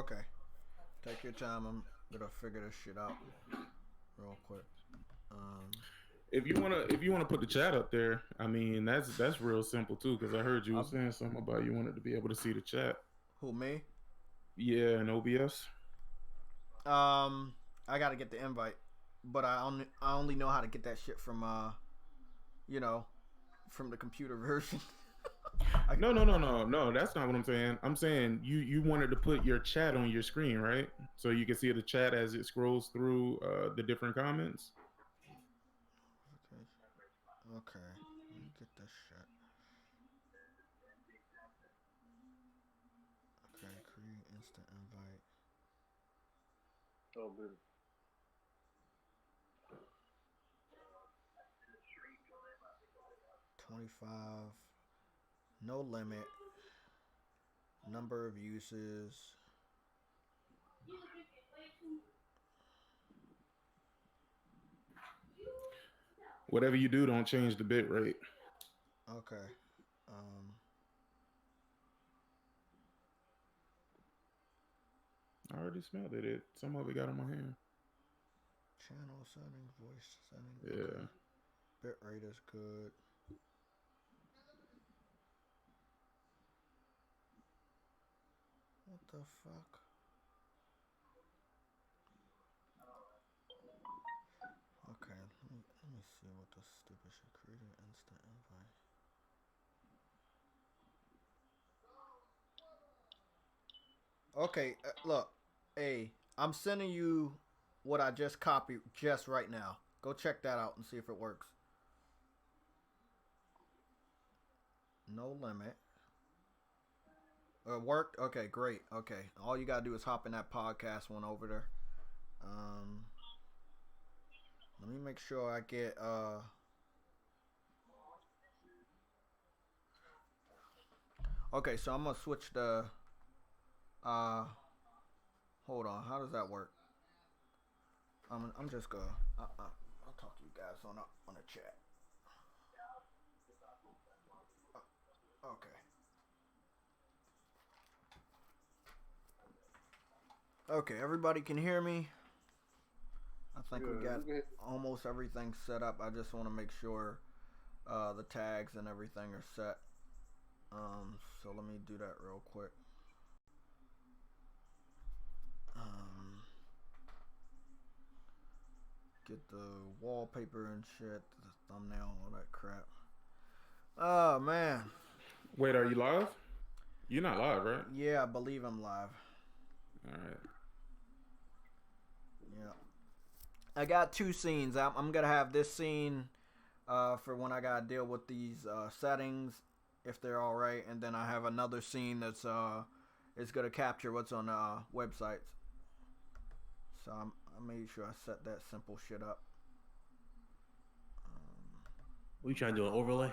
Okay. Take your time. I'm gonna figure this shit out real quick. Um, If you wanna put the chat up there, I mean that's real simple too. Because I heard you I, was saying something about you wanted to be able to see the chat. who me? Yeah, and OBS. Um, I gotta get the invite, but I only know how to get that shit from you know, from the computer version. I, No. That's not what I'm saying. I'm saying you wanted to put your chat on your screen, right? So you can see the chat as it scrolls through the different comments. okay, let me get this shit. Okay, create instant invite. Oh, good. 25. No limit. Number of uses. Whatever you do, don't change the bit rate. Okay. Um, I already smelled it. Some of it got on my hand. channel settings, voice settings. Okay. Yeah. Bitrate is good. What the fuck? Okay, let me see what this stupid shit created instant invite. Okay, look. Hey, I'm sending you what I just copied just right now. Go check that out and see if it works. No limit. It worked? Okay, great. Okay. All you gotta do is hop in that podcast one over there. Um Let me make sure I get okay, so I'm gonna switch the uh hold on, how does that work? I'm just gonna I'll talk to you guys on the chat. Okay. Okay, everybody can hear me. I think we Yeah, got you can. almost everything set up. I just want to make sure the tags and everything are set. So let me do that real quick. Um, get the wallpaper and shit, the thumbnail, all that crap. Oh man. Wait, are you live? You're not live, right? Yeah, I believe I'm live. All right. Yeah. I got two scenes. I'm gonna have this scene for when I gotta deal with these settings, if they're all right, and then I have another scene that's it's gonna capture what's on websites. So I made sure I set that simple shit up. What are you trying to do, an overlay?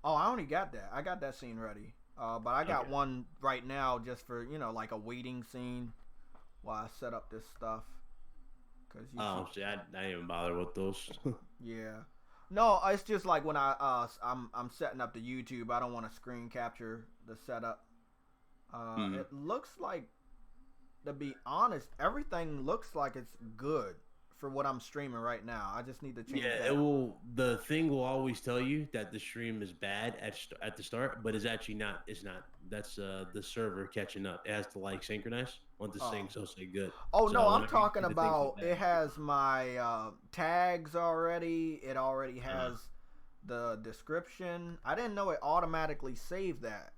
Oh, I only got that. I got that scene ready. But I got Okay. one right now just for like a waiting scene while I set up this stuff. Cause YouTube. Oh, see, I didn't even bother with those. Yeah. No, it's just like when I'm setting up the YouTube. I don't want to screen capture the setup. Hmm. It looks like, to be honest, everything looks like it's good for what I'm streaming right now. I just need to change Yeah, it that. will. The thing will always tell you that the stream is bad at the start, but it's actually not. It's not. That's the server catching up. It has to like synchronize. Want the Oh. thing so say good. Oh no, So I'm whenever you talking see the things about like that, it has my tags already. It already uh, has the description. I didn't know it automatically saved that.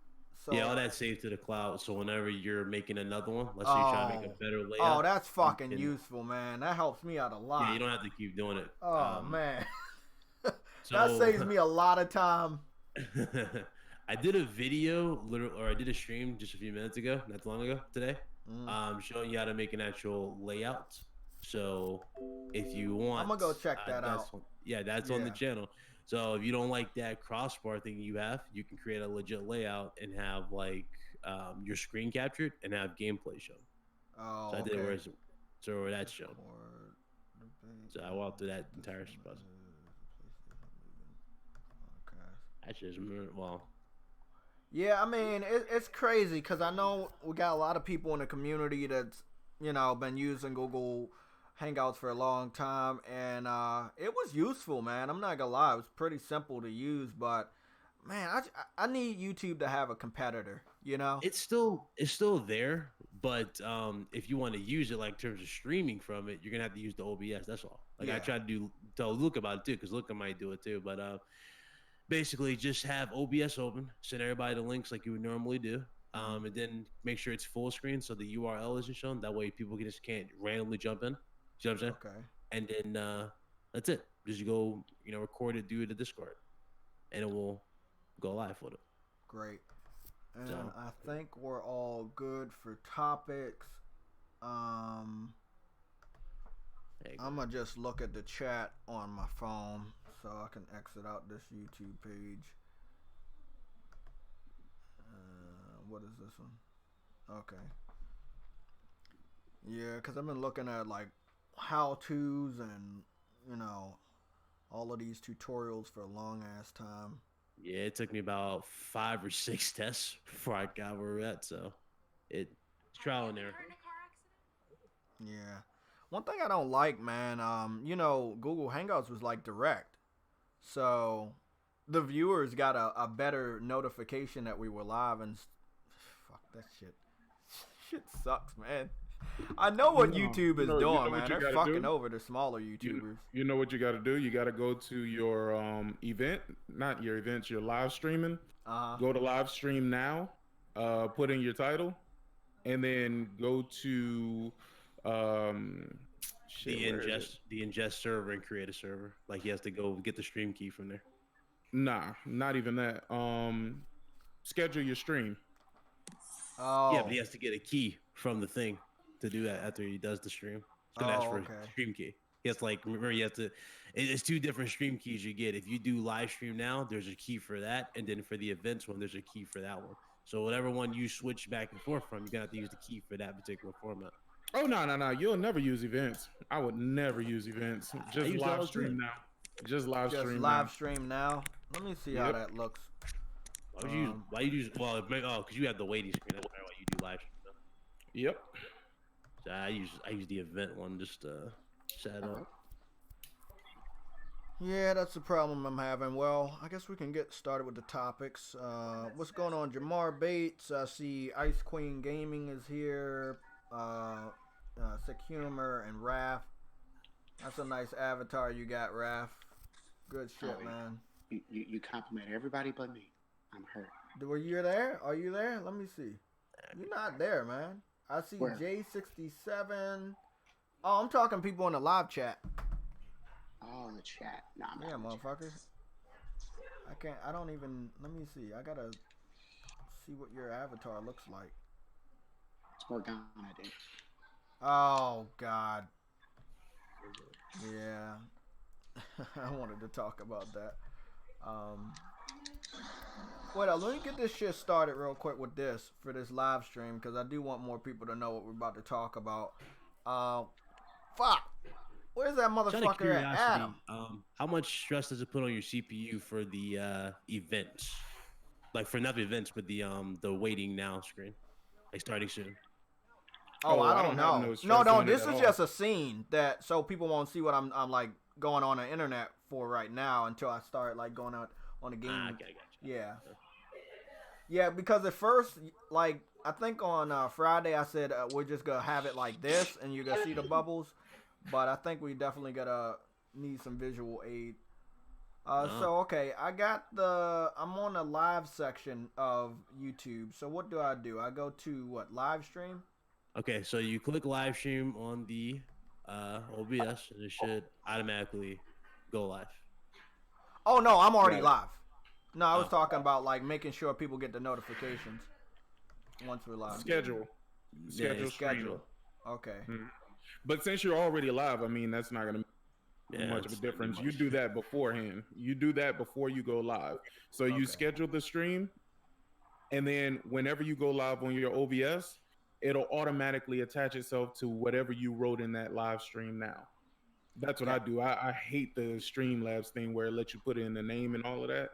yeah, So all that's saved to the cloud. So whenever you're making another one, let's say you're trying to make a oh. better Oh, layout, that's you fucking can. useful, man. That helps me out a Yeah, you lot. don't have to keep doing it. Oh man. That saves So me a lot of time. I did a video, or I did a stream just a few minutes ago, not too long ago today, Mm. showing you how to make an actual layout. So if you I'm gonna go want, check that out. that's on the Yeah. channel. So if you don't like that crossbar thing you have, you can create a legit layout and have like your screen captured and have gameplay shown. So Oh, I did okay. where that's shown. Discord debate. So I walked through that entire process. Okay. Actually, well, Yeah, I mean it's crazy because I know we got a lot of people in the community that's been using Google Hangouts for a long time, and it was useful, man. I'm not gonna lie, it was pretty simple to use, but man, I need YouTube to have a competitor. You know? It's still there, but if you want to use it like in terms of streaming from it, you're gonna have to use the OBS. That's all. Like I Yeah. tried to tell Luke about it too, because Luca might do it too. But basically just have OBS open, send everybody the links like you would normally do, and then make sure it's full screen so the URL isn't shown. That way people just can't randomly jump in. You know what I'm saying? Okay. And then that's it. Just go, record it, do it to Discord, and it will go live with it. Great. And So I think we're all good for topics. there you go. I'm gonna just look at the chat on my phone so I can exit out this YouTube page. What is this one? Okay. Yeah, because I've been looking at like how-tos and all of these tutorials for a long ass time. Yeah, it took me about 5 or 6 tests before I got where we're at. So it's trial and error. Yeah. One thing I don't like, man, Google Hangouts was like direct. So the viewers got a better notification that we were live and fuck that shit. Shit sucks, man. I know what YouTube is doing, man. They're fucking over the smaller YouTubers. You know what you got to do? You got to go to your event, not your events, your live streaming. Go to live stream now, put in your title, and then go to the ingest server and create a server. Like he has to go get the stream key from there. Nah, not even that. Schedule your stream. Oh. Yeah, but he has to get a key from the thing to do that after he does the stream. He's gonna ask for a stream key. He has to remember you have to. It's 2 different stream keys you get. If you do live stream now, there's a key for that, and then for the events one, there's a key for that one. So whatever one you switch back and forth from, you're gonna have to use the key for that particular format. Oh no! You'll never use events. I would never use events. Just live stream now. Just live stream now. Let me see how that looks. Why you use? Well, because you have the waiting screen. That's why you do live stream. Yep. So I use the event one just set up. Yeah, that's the problem I'm having. Well, I guess we can get started with the topics. What's going on? Jamar Bates. I see Ice Queen Gaming is here. Sick Humor and Raph. That's a nice avatar you got, Raph. Good shit, man. You compliment everybody but me. I'm hurt. Were you there? Are you there? Let me see. You're not there, man. I see J67. Oh, I'm talking people in the live chat. Oh, the chat. Nah, yeah, motherfucker. I don't even. Let me see. I gotta see what your avatar looks like. It's Morgana, dude. Oh, God. Yeah. I wanted to talk about that. Wait, let me get this shit started real quick with this for this live stream because I do want more people to know what we're about to talk about. Fuck. Where's that motherfucker at, Adam? How much stress does it put on your CPU for the events? Like for not the events, but the waiting now screen, like starting soon. Oh, I don't know. No, this is just a scene that so people won't see what I'm like going on the internet for right now until I start like going out on the game. Okay, gotcha. Yeah. Yeah, because at first, like I think on Friday I said we're just gonna have it like this, and you're gonna see the bubbles. But I think we definitely gotta need some visual aid. So okay, I'm on the live section of YouTube. So what do? I go to what, live stream? Okay, so you click live stream on the OBS, and it should automatically go live. Oh no, I'm already live. No, I was talking about like making sure people get the notifications once we're live. Schedule. Okay. Mm-hmm. But since you're already live, I mean, that's not going to make much of a difference. You do that beforehand. You do that before you go live. So you schedule the stream, and then whenever you go live on your OBS, it'll automatically attach itself to whatever you wrote in that live stream now. That's what I do. I hate the Streamlabs thing where it lets you put in the name and all of that.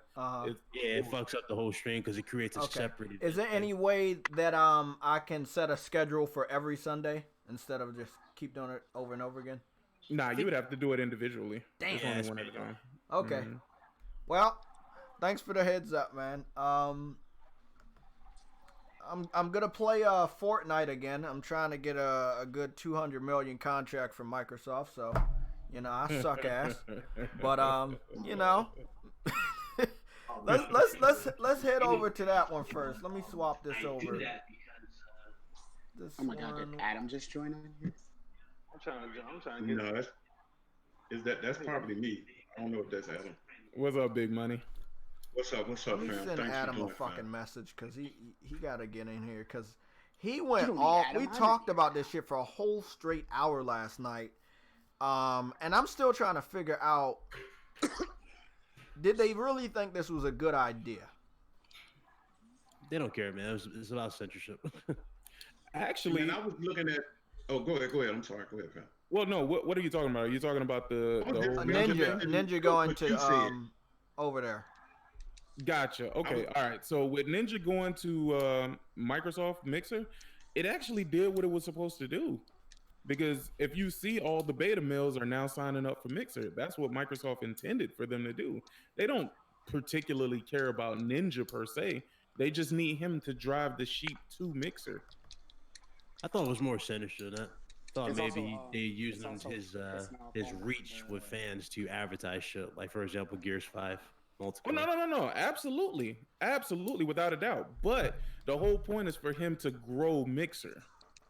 It fucks up the whole stream because it creates a separate event. Is there any way that I can set a schedule for every Sunday instead of just keep doing it over and over again? Nah, you would have to do it individually. Damn. There's only one at a time. Okay. Well, thanks for the heads up, man. I'm gonna play Fortnite again. I'm trying to get a good 200 million contract from Microsoft, so I suck ass. But let's head over to that one first. Let me swap this over. Oh my God, did Adam just join in here? I'm trying to get. No, that's probably me. I don't know if that's Adam. What's up, Big Money? What's up, Let me fam? send Thanks Adam for a doing fucking it, message because he got to get in here because he went don't all. need Adam. We talked about this shit for a whole straight hour last night, and I'm still trying to figure out. Did they really think this was a good idea? They don't care, man. It's about censorship. Actually, and I was looking at. Oh, go ahead. I'm sorry. Go ahead, fam. Well, no. What are you talking about? Are you talking about the whole Ninja going to over there? Gotcha. Okay. All right. So with Ninja going to Microsoft Mixer, it actually did what it was supposed to do. Because if you see, all the beta males are now signing up for Mixer. That's what Microsoft intended for them to do. They don't particularly care about Ninja per se. They just need him to drive the sheep to Mixer. I thought it was more sinister than that. I thought It's maybe also, they using it's also his reach with fans to advertise shit. Like, for example, Gears 5. Oh, no. Absolutely, without a doubt. But the whole point is for him to grow Mixer.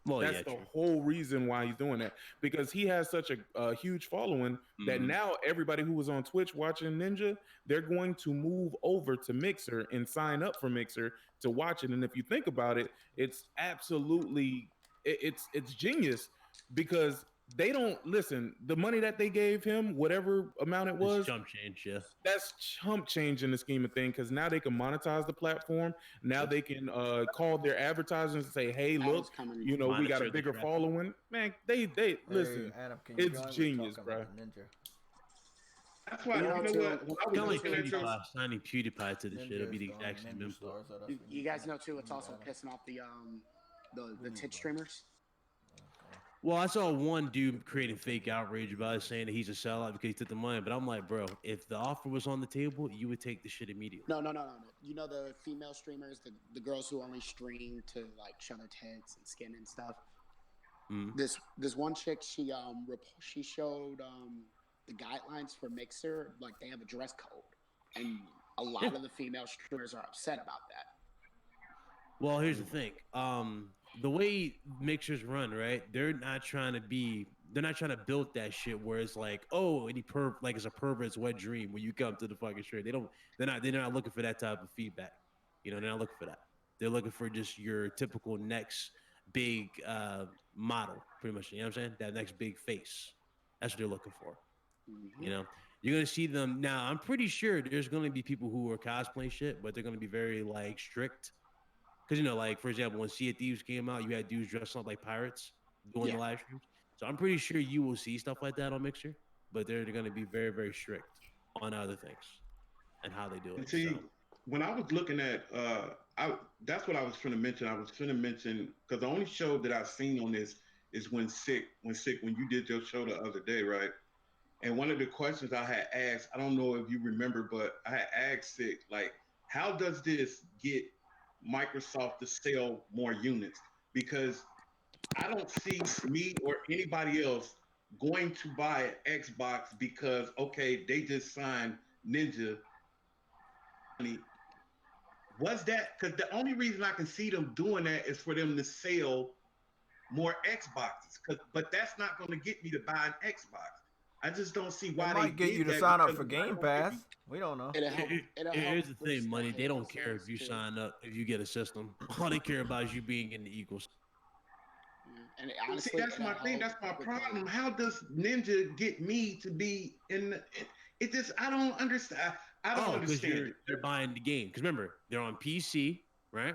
Well, that's the whole reason why he's doing that, because he has such a huge following that now everybody who was on Twitch watching Ninja, they're going to move over to Mixer and sign up for Mixer to watch it. And if you think about it, it's absolutely it's genius, because they don't listen. The money that they gave him, whatever amount it was, chump change. Yeah, that's chump change in the scheme of things, because now they can monetize the platform. Now they can call their advertisers and say, "Hey, look, we got a bigger following." Man, they listen. Adam, it's genius, bro. That's why you know what? When I was signing PewDiePie to the shit, it'd be the exact same info. You guys know too. It's also pissing off the Twitch streamers. Well, I saw one dude creating fake outrage about it, saying that he's a sellout because he took the money. But I'm like, bro, if the offer was on the table, you would take the shit immediately. No. You know the female streamers, the girls who only stream to like show their tits and skin and stuff. This one chick, she showed the guidelines for Mixer, like they have a dress code, and a lot of the female streamers are upset about that. Well, here's the thing. The way Mixers run, right? They're not trying to build that shit where it's like, oh, it's a pervert's wet dream when you come to the fucking stream. They're not looking for that type of feedback. They're not looking for that. They're looking for just your typical next big model, pretty much. You know what I'm saying? That next big face. That's what they're looking for. You're gonna see them now. I'm pretty sure there's gonna be people who are cosplaying shit, but they're gonna be very like strict. Because, like, for example, when Sea of Thieves came out, you had dudes dressed up like pirates doing the live streams. So I'm pretty sure you will see stuff like that on Mixer, but they're going to be very, very strict on other things and how they do it. See, when I was looking at, that's what I was trying to mention. I was trying to mention, because the only show that I've seen on this is when you did your show the other day, right? And one of the questions I had asked, I don't know if you remember, but I had asked Sick, like, how does this get Microsoft to sell more units? Because I don't see me or anybody else going to buy an Xbox because, okay, they just signed Ninja. Was that because the only reason I can see them doing that is for them to sell more Xboxes? But that's not going to get me to buy an Xbox. I just don't see why they might get you to sign up for Game Pass. We don't know. Here's the thing, Money. They don't care if you sign up, if you get a system. All they care about is you being in the ecosystem. And honestly, that's my thing. That's my problem. How does Ninja get me to be in? It just I don't understand. I don't understand. They're buying the game because remember they're on PC, right?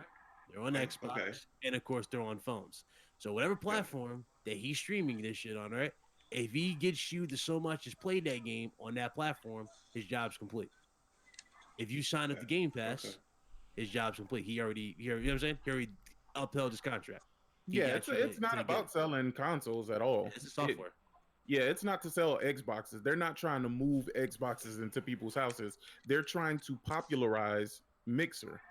They're on Xbox, and of course they're on phones. So whatever platform that he's streaming this shit on, right? If he gets you to so much as play that game on that platform, his job's complete. If you sign up the Game Pass, his job's complete. He already, you know what I'm saying? He already upheld his contract. Yeah, it's not about selling consoles at all. It's a software. Yeah, it's not to sell Xboxes. They're not trying to move Xboxes into people's houses. They're trying to popularize Mixer.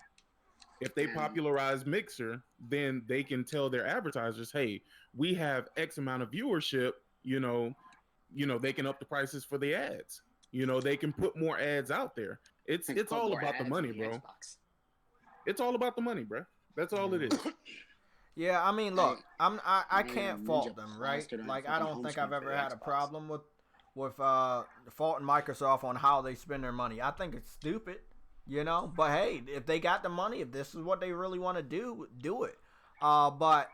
If they popularize Mixer, then they can tell their advertisers, "Hey, we have X amount of viewership. They can up the prices for the ads. They can put more ads out there. It's all about the money, bro. Xbox. It's all about the money, bro. That's all it is." Yeah, I mean, look, I can't fault them, right? Like, I don't think I've ever had a problem with faulting Microsoft on how they spend their money. I think it's stupid, But hey, if they got the money, if this is what they really want to do it. But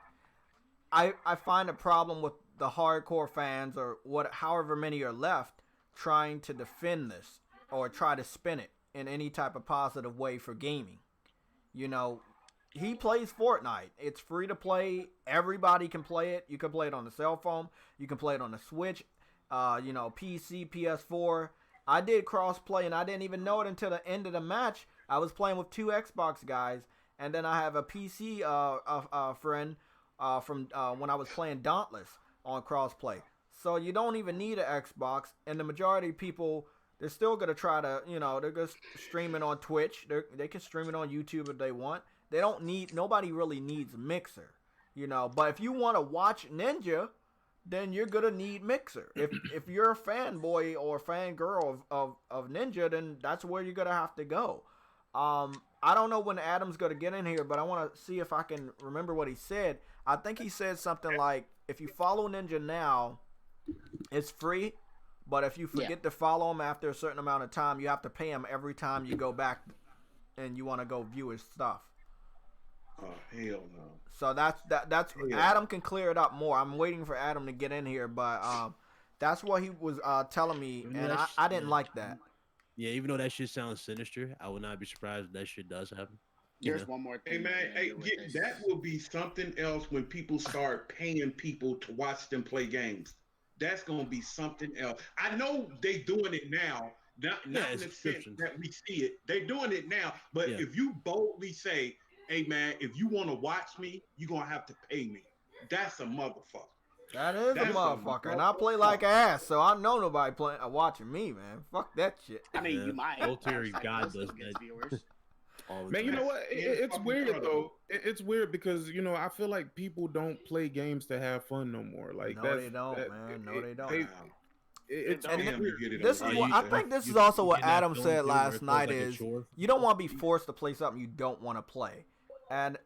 I find a problem with the hardcore fans or however many are left trying to defend this or try to spin it in any type of positive way for gaming. He plays Fortnite. It's free to play. Everybody can play it. You can play it on the cell phone. You can play it on the Switch, PC, PS4. I did cross-play, and I didn't even know it until the end of the match. I was playing with 2 Xbox guys, and then I have a PC friend from when I was playing Dauntless on cross-play. So you don't even need an Xbox, and the majority of people, they're still going to try to, they're going to stream it on Twitch. They can stream it on YouTube if they want. Nobody really needs Mixer, But if you want to watch Ninja, then you're gonna need Mixer. If you're a fanboy or fangirl of Ninja, then that's where you're gonna have to go. I don't know when Adam's gonna get in here, but I want to see if I can remember what he said. I think he said something like, if you follow Ninja now, it's free. But if you forget to follow him after a certain amount of time, you have to pay him every time you go back and you want to go view his stuff. Oh, hell no. So that's Adam can clear it up more. I'm waiting for Adam to get in here, but that's what he was telling me, and I didn't like that. Yeah, even though that shit sounds sinister, I would not be surprised if that shit does happen. There's one more thing. Hey man, that will be something else when people start paying people to watch them play games. That's gonna be something else. I know they doing it now. Not in the sense that we see it. They're doing it now. But if you boldly say, "Hey man, if you want to watch me, you're gonna have to pay me," that's a motherfucker. That's a motherfucker. And I play like ass, so I know nobody watching me, man. Fuck that shit. I mean, you might. Ulterior God does that. Viewers. Man, you know what? It's weird though. It's weird because I feel like people don't play games to have fun no more. Like they don't, man. No, they don't. I think this is also what Adam said last night is you don't want to be forced to play something you don't want to play. And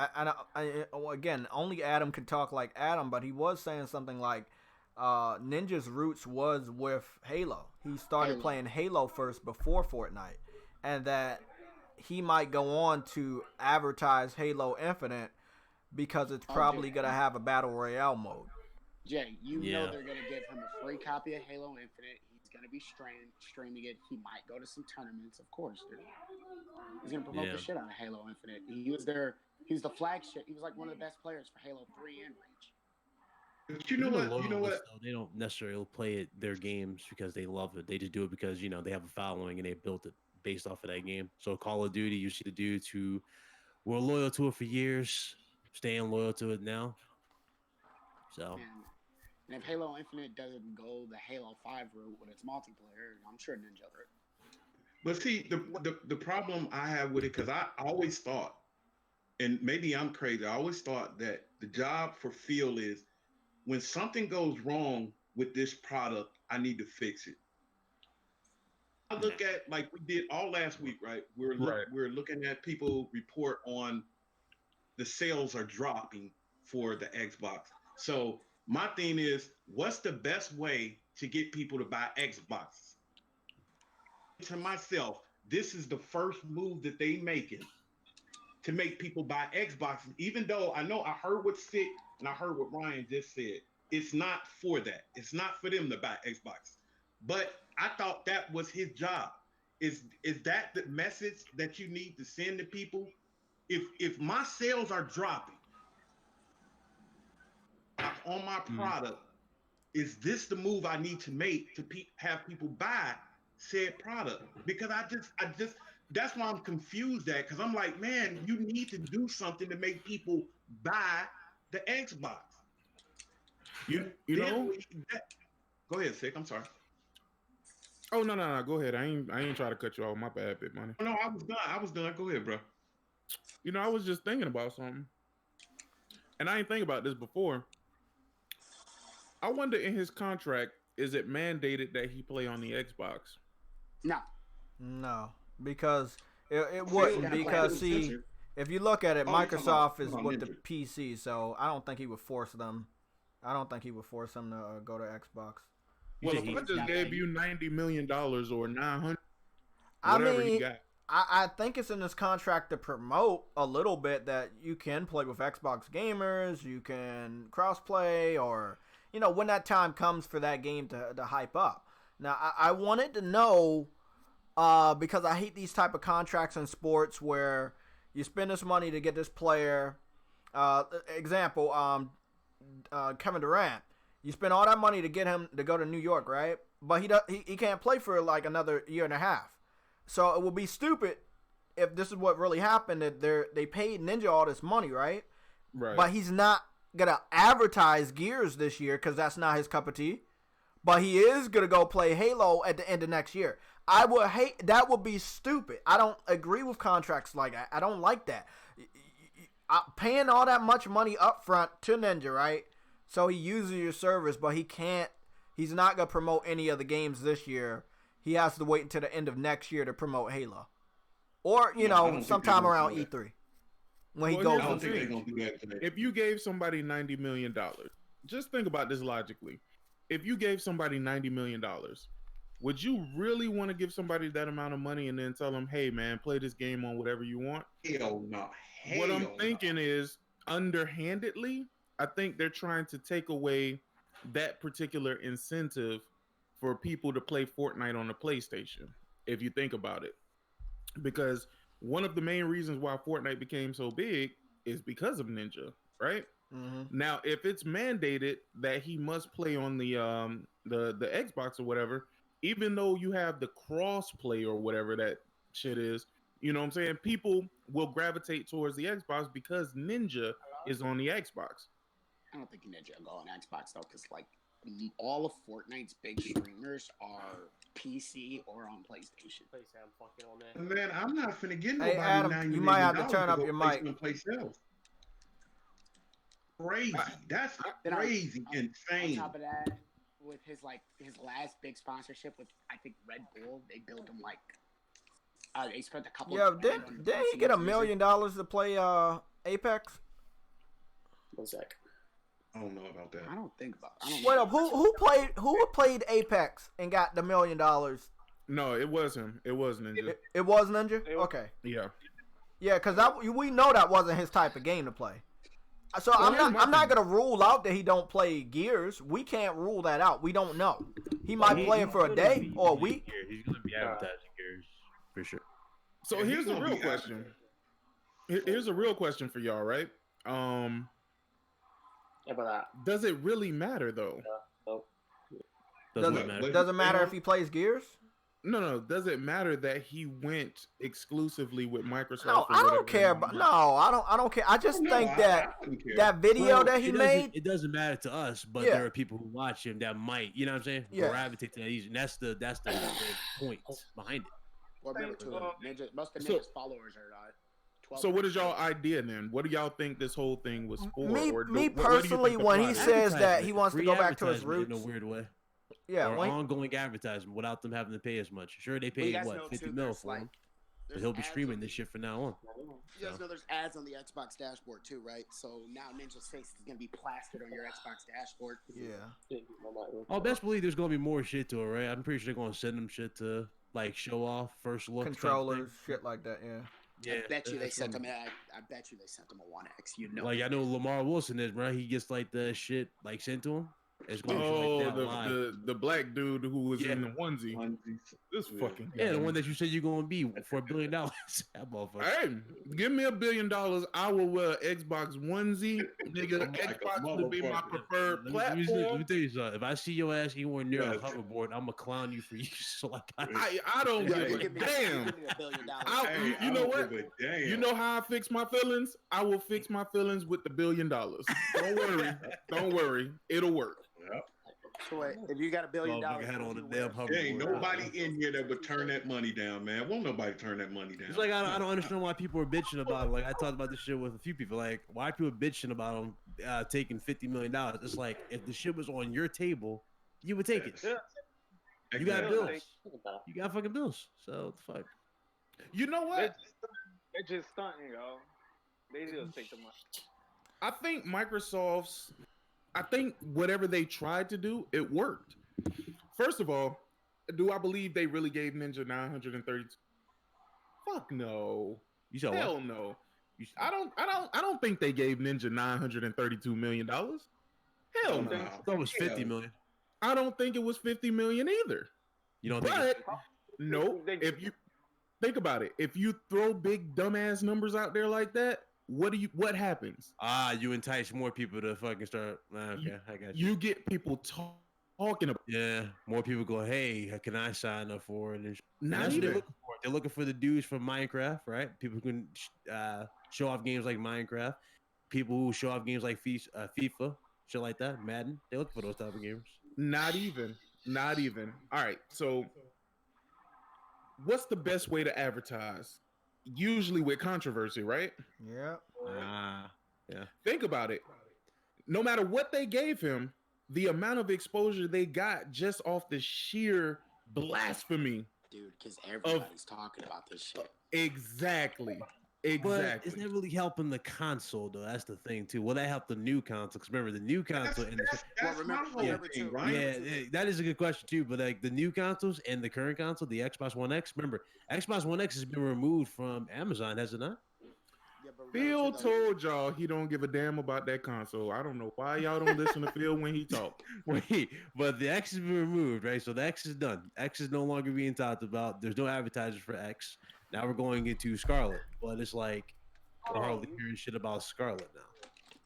again, only Adam can talk like Adam, but he was saying something like Ninja's roots was with Halo. He started playing Halo first before Fortnite, and that he might go on to advertise Halo Infinite because it's probably going to have a Battle Royale mode. Jay, know they're going to give him a free copy of Halo Infinite. He's going to be streaming it. He might go to some tournaments, of course, dude. He's going to promote the shit out of Halo Infinite. He was the flagship. He was like one of the best players for Halo 3 and Reach. But you know what? They don't necessarily play their games because they love it. They just do it because, they have a following and they built it based off of that game. So Call of Duty, you see the dudes who were loyal to it for years, staying loyal to it now. So... And if Halo Infinite doesn't go the Halo 5 route with its multiplayer, I'm sure Ninja will. But see, the problem I have with it, because I always thought, and maybe I'm crazy, I always thought that the job for Phil is when something goes wrong with this product, I need to fix it. I look at, like we did all last week, right? We're looking at people report on the sales are dropping for the Xbox. So my thing is, what's the best way to get people to buy Xboxes? To myself, this is the first move that they making to make people buy Xboxes, even though I know I heard what Sick and I heard what Ryan just said. It's not for that. It's not for them to buy Xboxes. But I thought that was his job. Is that the message that you need to send to people? If my sales are dropping on my product, is this the move I need to make to have people buy said product? Because I just that's why I'm confused at, because I'm like, man, you need to do something to make people buy the Xbox. You know. Go ahead, Sick. I'm sorry. Oh no. Go ahead. I ain't trying to cut you off. My bad, Big Money. No, I was done. I was done. Go ahead, bro. You know, I was just thinking about something, and I ain't think about this before. I wonder, in his contract, is it mandated that he play on the Xbox? No, because it wouldn't. Because see, if you look at it, Microsoft is with the PC, so I don't think he would force them. I don't think he would force them to go to Xbox. Well, if I just gave you $90 million or $900, I mean, I think it's in this contract to promote a little bit that you can play with Xbox gamers, you can crossplay, or when that time comes for that game to hype up. Now, I wanted to know because I hate these type of contracts in sports where you spend this money to get this player. Example, Kevin Durant. You spend all that money to get him to go to New York, right? But he can't play for like another year and a half. So it would be stupid if this is what really happened, that they paid Ninja all this money, right? Right. But he's not gonna advertise Gears this year because that's not his cup of tea. But he is gonna go play Halo at the end of next year. I would hate that. Would be stupid. I don't agree with contracts like that. I don't like that. Paying all that much money up front to Ninja, right? So he uses your service, but he's not going to promote any of the games this year. He has to wait until the end of next year to promote Halo. Or, sometime around E3. When he goes on stage. If you gave somebody $90 million, just think about this logically. If you gave somebody $90 million, would you really want to give somebody that amount of money and then tell them, hey, man, play this game on whatever you want? Hell no. What I'm thinking is, underhandedly, I think they're trying to take away that particular incentive for people to play Fortnite on the PlayStation, if you think about it. Because one of the main reasons why Fortnite became so big is because of Ninja, right? Mm-hmm. Now, if it's mandated that he must play on the Xbox or whatever, even though you have the cross play or whatever that shit is, you know what I'm saying? People will gravitate towards the Xbox because Ninja is on the Xbox. I don't think Ninja will go on Xbox though, because like all of Fortnite's big streamers are PC or on PlayStation. Man, I'm not finna get nobody. Hey Adam, you might have to turn up your mic. Crazy. That's crazy, insane. On top of that, with his last big sponsorship with I think Red Bull, they built him like they spent a couple. Yeah, did he get $1 million to play Apex? One sec. I don't know about that. I don't think about. Wait up, who played Apex and got the $1 million? No, it was him. It was Ninja. It was Ninja. Okay. Yeah. Yeah, because we know that wasn't his type of game to play. So I'm not gonna rule out that he don't play Gears. We can't rule that out. We don't know. He might play it for a day or a week. He's gonna be advertising Gears for sure. So here's a real question. Here's a real question for y'all, right? About that. Does it really matter though? Doesn't matter if he plays Gears? No. Does it matter that he went exclusively with Microsoft? No, I don't care. I don't care. I just think that video that he made. It doesn't matter to us, but there are people who watch him that might, you know what I'm saying, gravitate to that. And that's the point behind it. Well, remember too, most of Ninja's followers are 12. So what is y'all idea then? What do y'all think this whole thing was for? Me personally, when he says that he wants to go back to his roots in a weird way. Yeah, or ongoing advertisement without them having to pay as much. Sure, they paid what, $50 million for him, but he'll be streaming this shit from now on. You guys know there's ads on the Xbox dashboard too, right? So now Ninja's face is gonna be plastered on your Xbox dashboard. Yeah. Oh, best believe there's gonna be more shit to it, right? I'm pretty sure they're gonna send them shit to like show off first look controllers, shit like that. Yeah. Yeah, I bet you they sent them. I bet you they sent them a 1X. You know, like I know Lamar Wilson is, right? He gets like the shit like sent to him. It's going to show Oh, like that live. the black dude who was in the onesie. This fucking guy. Yeah, the one that you said you're going to be for $1 billion. That motherfucker. Hey, give me $1 billion. I will wear Xbox onesie, nigga. Like Xbox would be my preferred Let platform. me tell you something. If I see your ass anywhere near a hoverboard, I'm gonna clown you for you. So like, I don't give a damn. Give me $1 billion. You know what? You know how I fix my feelings? I will fix my feelings with the $1 billion. Don't worry. Don't worry. It'll work. Yep. So wait, if you got $1 billion, head on the damn hoverboard. There ain't nobody in here that would turn that money down, man. Won't nobody turn that money down. It's like I don't understand why people are bitching about it. Like I talked about this shit with a few people. Like why are people bitching about them taking $50 million? It's like if the shit was on your table, you would take it. You got bills. You got fucking bills. So the fuck. You know what? They're just stunting, y'all. They just take the money. I think I think whatever they tried to do, it worked. First of all, do I believe they really gave Ninja 932? Fuck no. You said Hell what? no. I don't think they gave Ninja $932 million. Hell no. I thought it was 50 million. I don't think it was 50 million either. You don't but think no, if you think about it, if you throw big dumbass numbers out there like that, what happens? You entice more people to fucking start. Okay, I got you. You get people talking about. Yeah, more people go, hey, can I sign up for it? And Not that's what even. they're looking for. They're looking for the dudes from Minecraft, right? People who can show off games like Minecraft. People who show off games like FIFA, shit like that, Madden. They look for those type of gamers. Not even. All right, so what's the best way to advertise? Usually with controversy, right? Yeah. Yeah. Think about it. No matter what they gave him, the amount of exposure they got just off the sheer blasphemy. Dude, because everybody's talking about this shit. Exactly. But it's not really helping the console, though. That's the thing, too. Will that help the new console? Because remember, the new console That's my whole thing, right? Yeah, that is a good question, too. But like the new consoles and the current console, the Xbox One X, remember, Xbox One X has been removed from Amazon, has it not? Yeah, Phil told y'all he don't give a damn about that console. I don't know why y'all don't listen to Phil when he talk. Wait, but the X has been removed, right? So the X is done. X is no longer being talked about. There's no advertisers for X. Now we're going into Scarlet, but it's like we're hardly hearing shit about Scarlet now.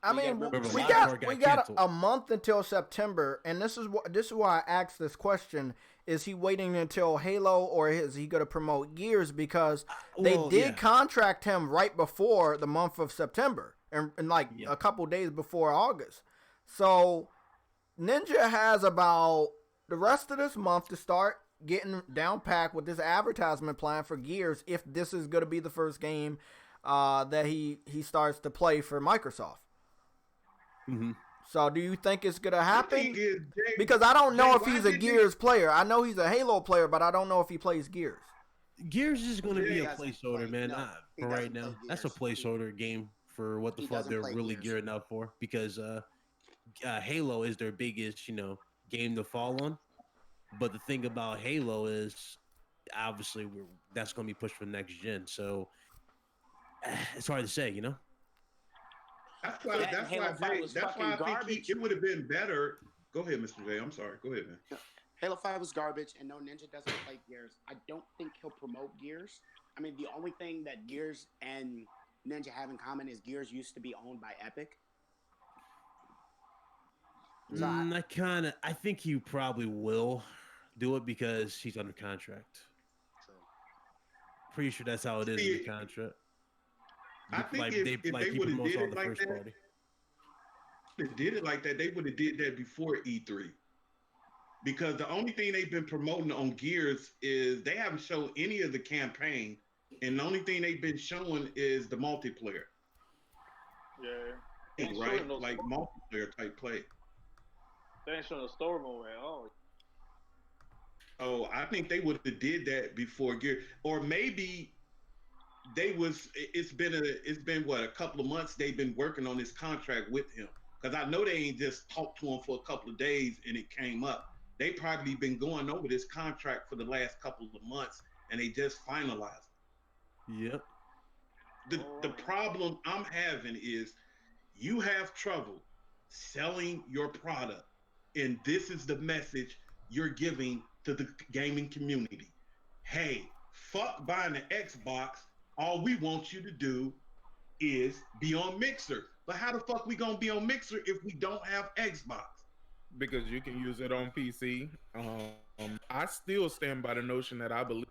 I mean, we got a month until September, and this is why I asked this question: is he waiting until Halo, or is he going to promote Gears? Because they did contract him right before the month of September, and a couple days before August. So Ninja has about the rest of this month to start getting down packed with this advertisement plan for Gears, if this is going to be the first game that he starts to play for Microsoft. Mm-hmm. So do you think it's going to happen? Because I don't know if he's a Gears player. I know he's a Halo player, but I don't know if he plays Gears. Gears is going to be a placeholder, man, for right now. That's a placeholder game for what the fuck they're really gearing up for, because Halo is their biggest, game to fall on. But the thing about Halo is, obviously, that's going to be pushed for next gen. So it's hard to say, That's why I think it would have been better. Go ahead, Mr. J. I'm sorry. Go ahead, man. Halo 5 was garbage, and no, Ninja doesn't play Gears. I don't think he'll promote Gears. I mean, the only thing that Gears and Ninja have in common is Gears used to be owned by Epic. So I think he probably will do it because he's under contract. True. Pretty sure that's how it is in the contract. I think if they would have did it like that, they would have did that before E3. Because the only thing they've been promoting on Gears is they haven't shown any of the campaign, and the only thing they've been showing is the multiplayer. Yeah. Right? Like multiplayer type play. They ain't showing the story mode at all. Oh, I think they would have did that before Gears, or maybe it's been what, a couple of months they've been working on this contract with him, because I know they ain't just talked to him for a couple of days and it came up. They probably been going over this contract for the last couple of months and they just finalized it. Yep. The problem I'm having is you have trouble selling your product And this is the message you're giving to the gaming community. Hey, fuck buying an Xbox. All we want you to do is be on Mixer. But how the fuck we gonna be on Mixer if we don't have Xbox? Because you can use it on PC. I still stand by the notion that I believe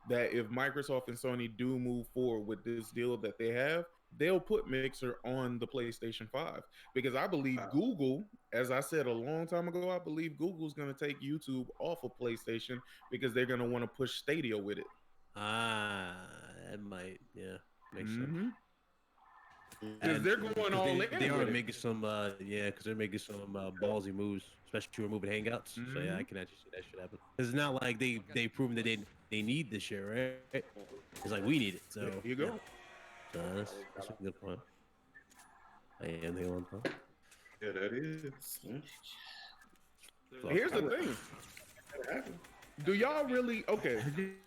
that if Microsoft and Sony do move forward with this deal that they have, they'll put Mixer on the PlayStation 5. Because I believe Google, as I said a long time ago, I believe Google's going to take YouTube off of PlayStation because they're going to want to push Stadia with it. That might, make sense. Because they're going all in. They are making some, because they're making some ballsy moves, especially removing Hangouts. So yeah, I can actually see that shit happen. Because it's not like they've proven that they need this shit, right? It's like we need it. So there you go. So that's a good point. I am the one point. Yeah, that is. So here's the thing. Do y'all really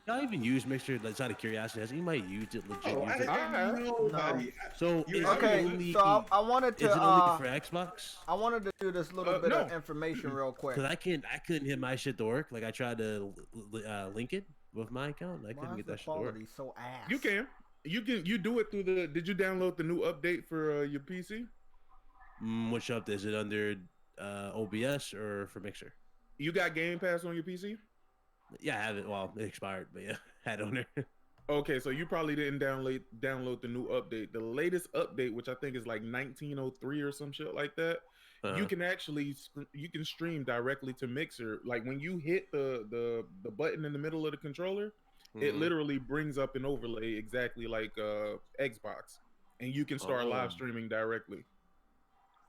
y'all even use Mixer? That's out of curiosity. Has anybody used it legit? Nobody. So I wanted to. Is it only for Xbox? I wanted to do this little bit of information real quick. Because I couldn't hit my shit to work. Like I tried to link it with my account. I couldn't get that shit to work. So ass. You can. You do it through the. Did you download the new update for your PC? Which update? Is it under OBS or for Mixer? You got Game Pass on your PC? Yeah, I have it. Well, it expired, but yeah, I had it on there. Okay, so you probably didn't download the new update. The latest update, which I think is like 1903 or some shit like that, you can actually stream directly to Mixer. Like when you hit the button in the middle of the controller, it literally brings up an overlay exactly like Xbox, and you can start live streaming directly.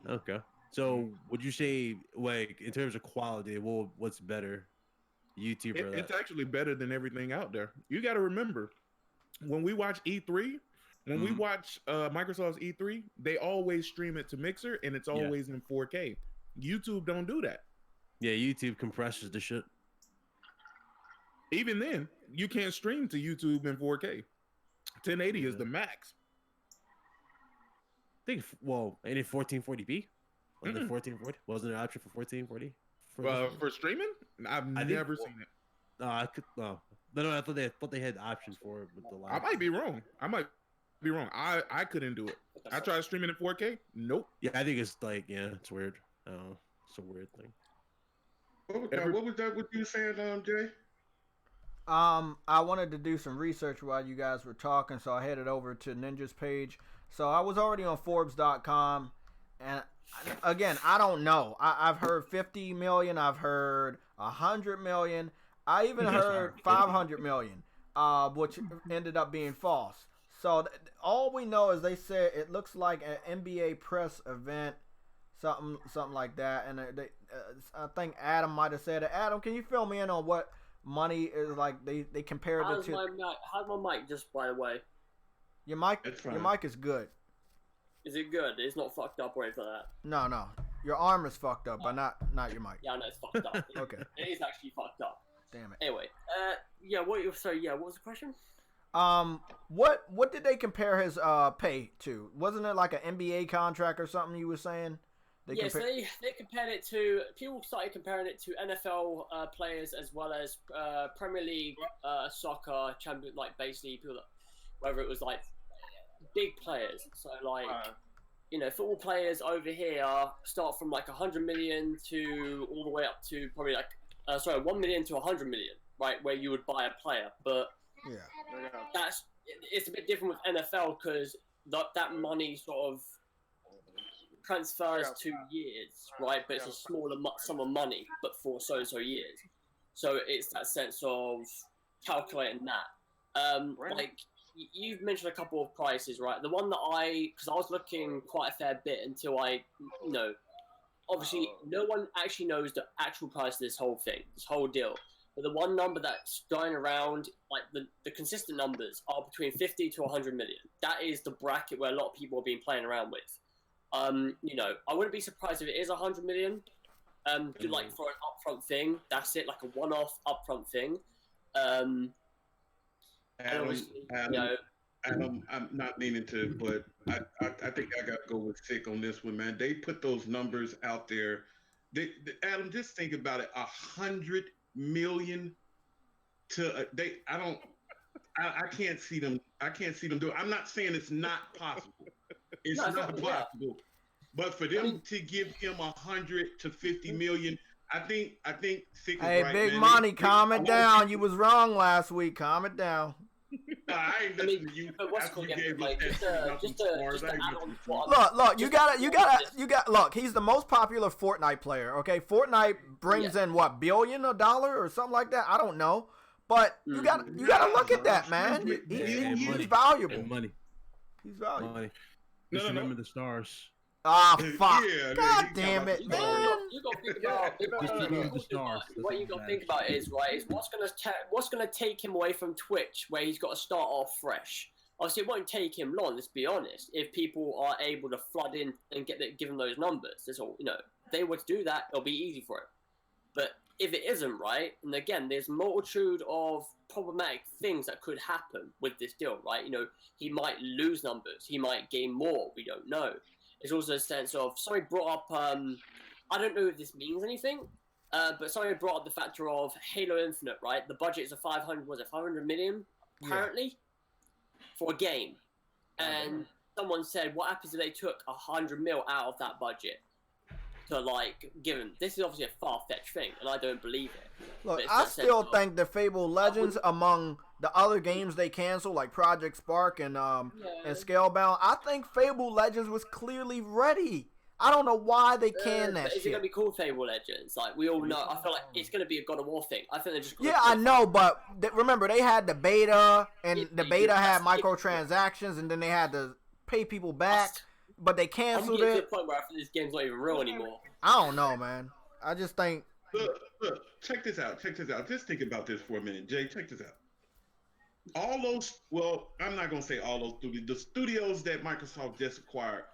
Okay. So would you say, like, in terms of quality, what's better? YouTube or It's actually better than everything out there. You got to remember, when we watch E3, when we watch Microsoft's E3, they always stream it to Mixer, and it's always in 4K. YouTube don't do that. Yeah, YouTube compresses the shit. Even then, you can't stream to YouTube in 4K. 1080 is the max. I think, ain't it 1440p? Wasn't it 1440? Wasn't there an option for 1440? For streaming? I've never seen it. No, I thought they had options for it with the live. I might be wrong. I couldn't do it. I tried streaming in 4K. Nope. Yeah, I think it's like, it's weird. It's a weird thing. What was that? What you were saying, Jay? I wanted to do some research while you guys were talking, so I headed over to Ninja's page. So I was already on Forbes.com, and again, I don't know. I've heard 50 million. I've heard 100 million. I even heard 500 million, which ended up being false. So all we know is they said it looks like an NBA press event, something like that. And I think Adam might have said it. Adam, can you fill me in on what money is like? They compared it to. How's my mic? Just by the way, your mic is good. Is it good? It's not fucked up or anything like that. No. Your arm is fucked up, but not your mic. Yeah, I know it's fucked up. Okay. It is actually fucked up. Damn it. Anyway, what was the question? What did they compare his pay to? Wasn't it like an NBA contract or something you were saying? They compared it to, people started comparing it to NFL players as well as Premier League soccer champion, like basically people that, whether it was like big players. So like, football players over here start from like 100 million to all the way up to probably like, 1 million to 100 million, right? Where you would buy a player, but it's a bit different with NFL because that money sort of transfers to years, right? But it's a smaller sum of money, but for so years. So it's that sense of calculating that. Like you've mentioned a couple of prices, right? The one that because I was looking quite a fair bit until I, obviously no one actually knows the actual price of this whole thing, this whole deal. But the one number that's going around, like the consistent numbers are between 50 to 100 million. That is the bracket where a lot of people have been playing around with. I wouldn't be surprised if it is 100 million. Like for an upfront thing, that's it, like a one-off upfront thing. Adam, I'm not meaning to, but I think I got to go with Sick on this one, man. They put those numbers out there Adam, just think about it. 100 million to they. I can't see them. I can't see them do it. I'm not saying it's not possible. It's not possible. But for them to give him 100 to 50 million, I think Sick is hey, right, Big man. Money, calm it down. You was wrong last week. Calm it down. I ain't listening to you. But what's going to get Like, just to add on Look, you got look, he's the most popular Fortnite player, okay? Fortnite brings in what, $1 billion or something like that? I don't know. But you got to look at that, man. He's valuable. Money. He's valuable. Money. Just remember the stars. Ah, fuck. Yeah, God damn it, man. You got to think about what you got to think about is what's gonna take him away from Twitch, where he's got to start off fresh. Obviously, it won't take him long. Let's be honest. If people are able to flood in and give him those numbers, that's all. If they were to do that, it'll be easy for him. But if it isn't, right, and again, there's a multitude of problematic things that could happen with this deal, right? He might lose numbers. He might gain more. We don't know. There's also a sense of, somebody brought up, I don't know if this means anything, but somebody brought up the factor of Halo Infinite, right? The budget is 500 million, apparently, for a game. And someone said, what happens if they took 100 mil out of that budget? To, give him, this is obviously a far-fetched thing, and I don't believe it. Look, I still think the Fable Legends, among the other games they canceled, like Project Spark and Scalebound, I think Fable Legends was clearly ready. I don't know why they can that shit. Is it going to be called Fable Legends? We all know. I feel like it's going to be a God of War thing. I think they're just... I know, but remember, they had the beta, and the beta had microtransactions, and then they had to pay people back. But they canceled it. I'm getting to the point where I think this game's not even real anymore. I don't know, man. I just think... Look, check this out. Just think about this for a minute. Jay, check this out. All those, I'm not going to say all those studios. The studios that Microsoft just acquired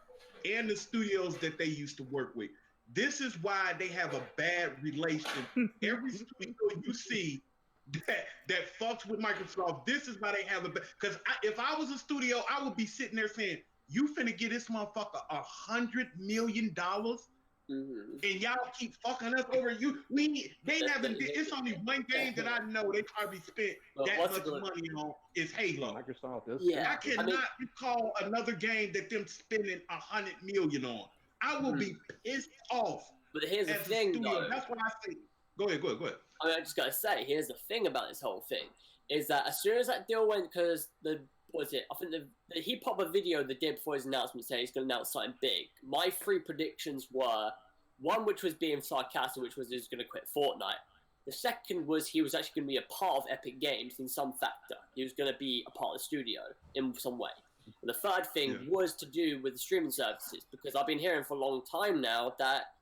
and the studios that they used to work with. This is why they have a bad relation. Every studio you see that fucks with Microsoft, this is why they have a bad... Because if I was a studio, I would be sitting there saying, you finna get this motherfucker $100 million, and y'all keep fucking us over. It's only one game that I know they probably spent that much money on is Halo. Microsoft is. Yeah, I cannot recall another game that them spending $100 million on. I will be pissed off. But here's the thing, though. That's why I say. Go ahead. I just gotta say, here's the thing about this whole thing is that as soon as that deal went, because I think he popped a video the day before his announcement saying he's going to announce something big. My 3 predictions were, one which was being sarcastic, which was he was going to quit Fortnite. The second was he was actually going to be a part of Epic Games in some factor. He was going to be a part of the studio in some way. And the third thing was to do with the streaming services, because I've been hearing for a long time now that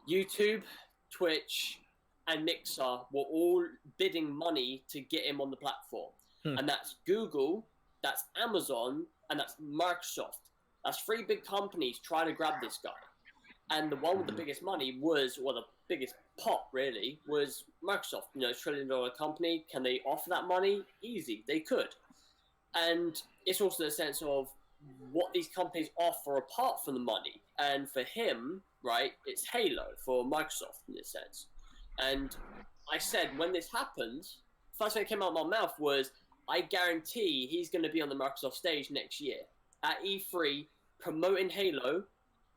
YouTube, Twitch, and Mixer were all bidding money to get him on the platform. And that's Google, that's Amazon, and that's Microsoft. That's 3 big companies trying to grab this guy. And the one with the biggest money the biggest pot really, was Microsoft. $1 trillion company. Can they offer that money? Easy, they could. And it's also the sense of what these companies offer apart from the money. And for him, right, it's Halo for Microsoft in this sense. And I said, when this happened, first thing that came out of my mouth was, I guarantee he's going to be on the Microsoft stage next year at E3 promoting Halo,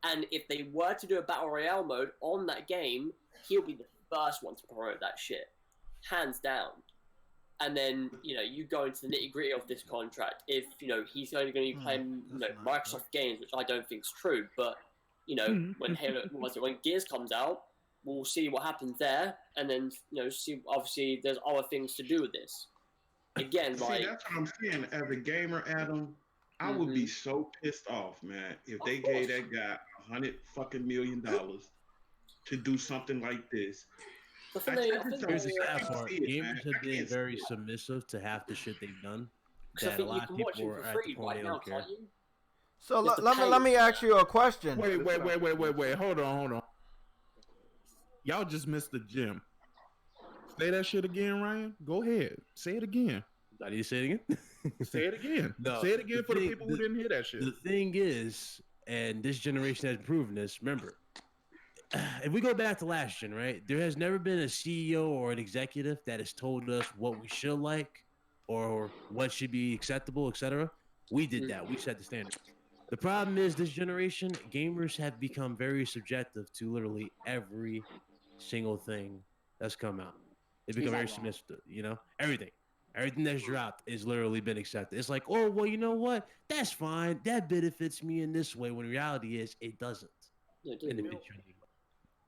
and if they were to do a Battle Royale mode on that game, he'll be the first one to promote that shit. Hands down. And then, you go into the nitty-gritty of this contract. If, he's only going to be playing Microsoft games, which I don't think is true, but, when when Gears comes out, we'll see what happens there, and then, see, obviously, there's other things to do with this. Again, that's what I'm saying. As a gamer, Adam, I would be so pissed off, man, if they gave that guy $100 million to do something like this. Here's the sad part. Gamers have been very submissive to half the shit they've done. That a lot of people are at the point they don't care. So let me ask you a question. Wait. Hold on. Y'all just missed the gym. Say that shit again, Ryan. Go ahead. Say it again. I need to say it again? Say it again. No, say it again for the people who didn't hear that shit. The thing is, and this generation has proven this, remember, if we go back to last gen, right? There has never been a CEO or an executive that has told us what we should like or what should be acceptable, etc. We did that. We set the standard. The problem is this generation, gamers have become very subjective to literally every single thing that's come out. They become very submissive, everything. Everything that's dropped is literally been accepted. It's like, oh, well, you know what? That's fine. That benefits me in this way. When reality is, it doesn't. Individually.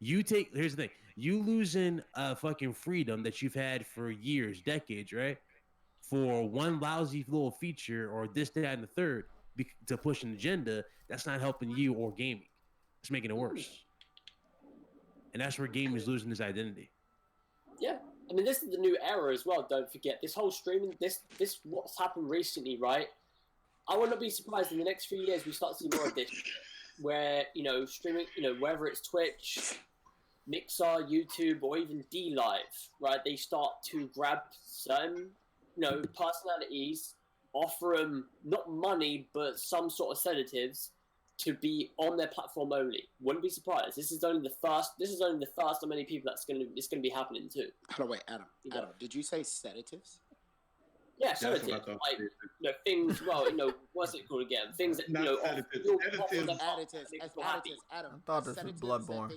Here's the thing. You losing fucking freedom that you've had for years, decades, right? For one lousy little feature or this, that, and the third to push an agenda, that's not helping you or gaming. It's making it worse. And that's where gaming is losing its identity. Yeah. I mean, this is the new era as well. Don't forget this whole streaming. This what's happened recently, right? I would not be surprised in the next few years we start seeing more of this, where streaming, whether it's Twitch, Mixer, YouTube, or even D Live, right? They start to grab certain, personalities, offer them not money but some sort of sedatives to be on their platform only. Wouldn't be surprised. This is only the first of many people it's going to be happening to. Hold on, wait, Adam, did you say sedatives? Yeah, sedatives. Like, things, what's it called again? Things that, Additives. Adam. I thought this was Bloodborne.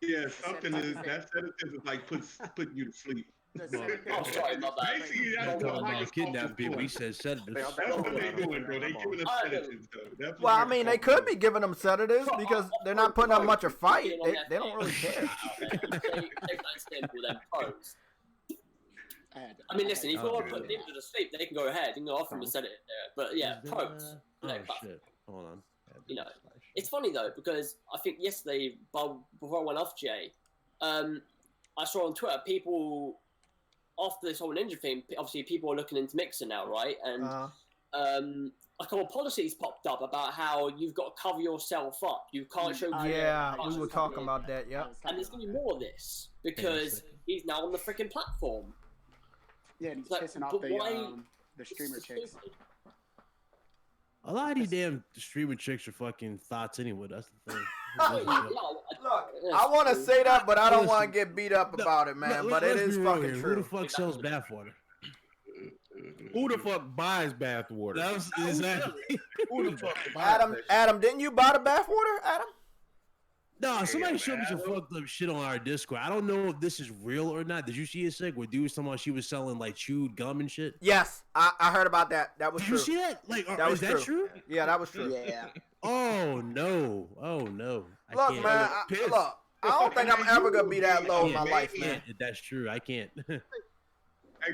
Yeah, something is, that sedative is like putting you to sleep. Oh, sorry, my bad. Basically, that's about kidnapping people. He says sedatives. That's what they doing, bro. They giving us sedatives, though. Well, I mean, they could be giving them sedatives because they're not putting up much of a fight. They don't really care. Take that simple, then pose. I mean, listen, if you want to put people to sleep, they can go ahead. You can offer them a sedative there. But yeah, pose. Shit. Hold on. It's funny though, because I think yesterday, before I went off, Jay, I saw on Twitter people, after this whole ninja thing, obviously people are looking into Mixer now, right? And a couple of policies popped up about how you've got to cover yourself up. You can't show. Yeah, we were talking about that. Yeah. And there's going to be more of this because he's now on the freaking platform. Yeah, and he's pissing off the streamer chicks. A lot of these damn streamer chicks are fucking thoughts anyway. That's the thing. Look, I want to say that, but I don't want to get beat up about it, man. But it is fucking true. Who the fuck sells bathwater? Who the fuck buys bathwater? That's exactly. Who the fuck buys Adam, didn't you buy the bathwater, Adam? No, somebody showed me some fucked up shit on our Discord. I don't know if this is real or not. Did you see a seg where dude was talking about she was selling like chewed gum and shit? Yes, I heard about that. That was true. Did you see that? Like, is that true? Yeah, that was true. Yeah. Oh no! Oh no! Look, man. I don't think I'm ever gonna be that low in my life, man. That's true. I can't. Hey,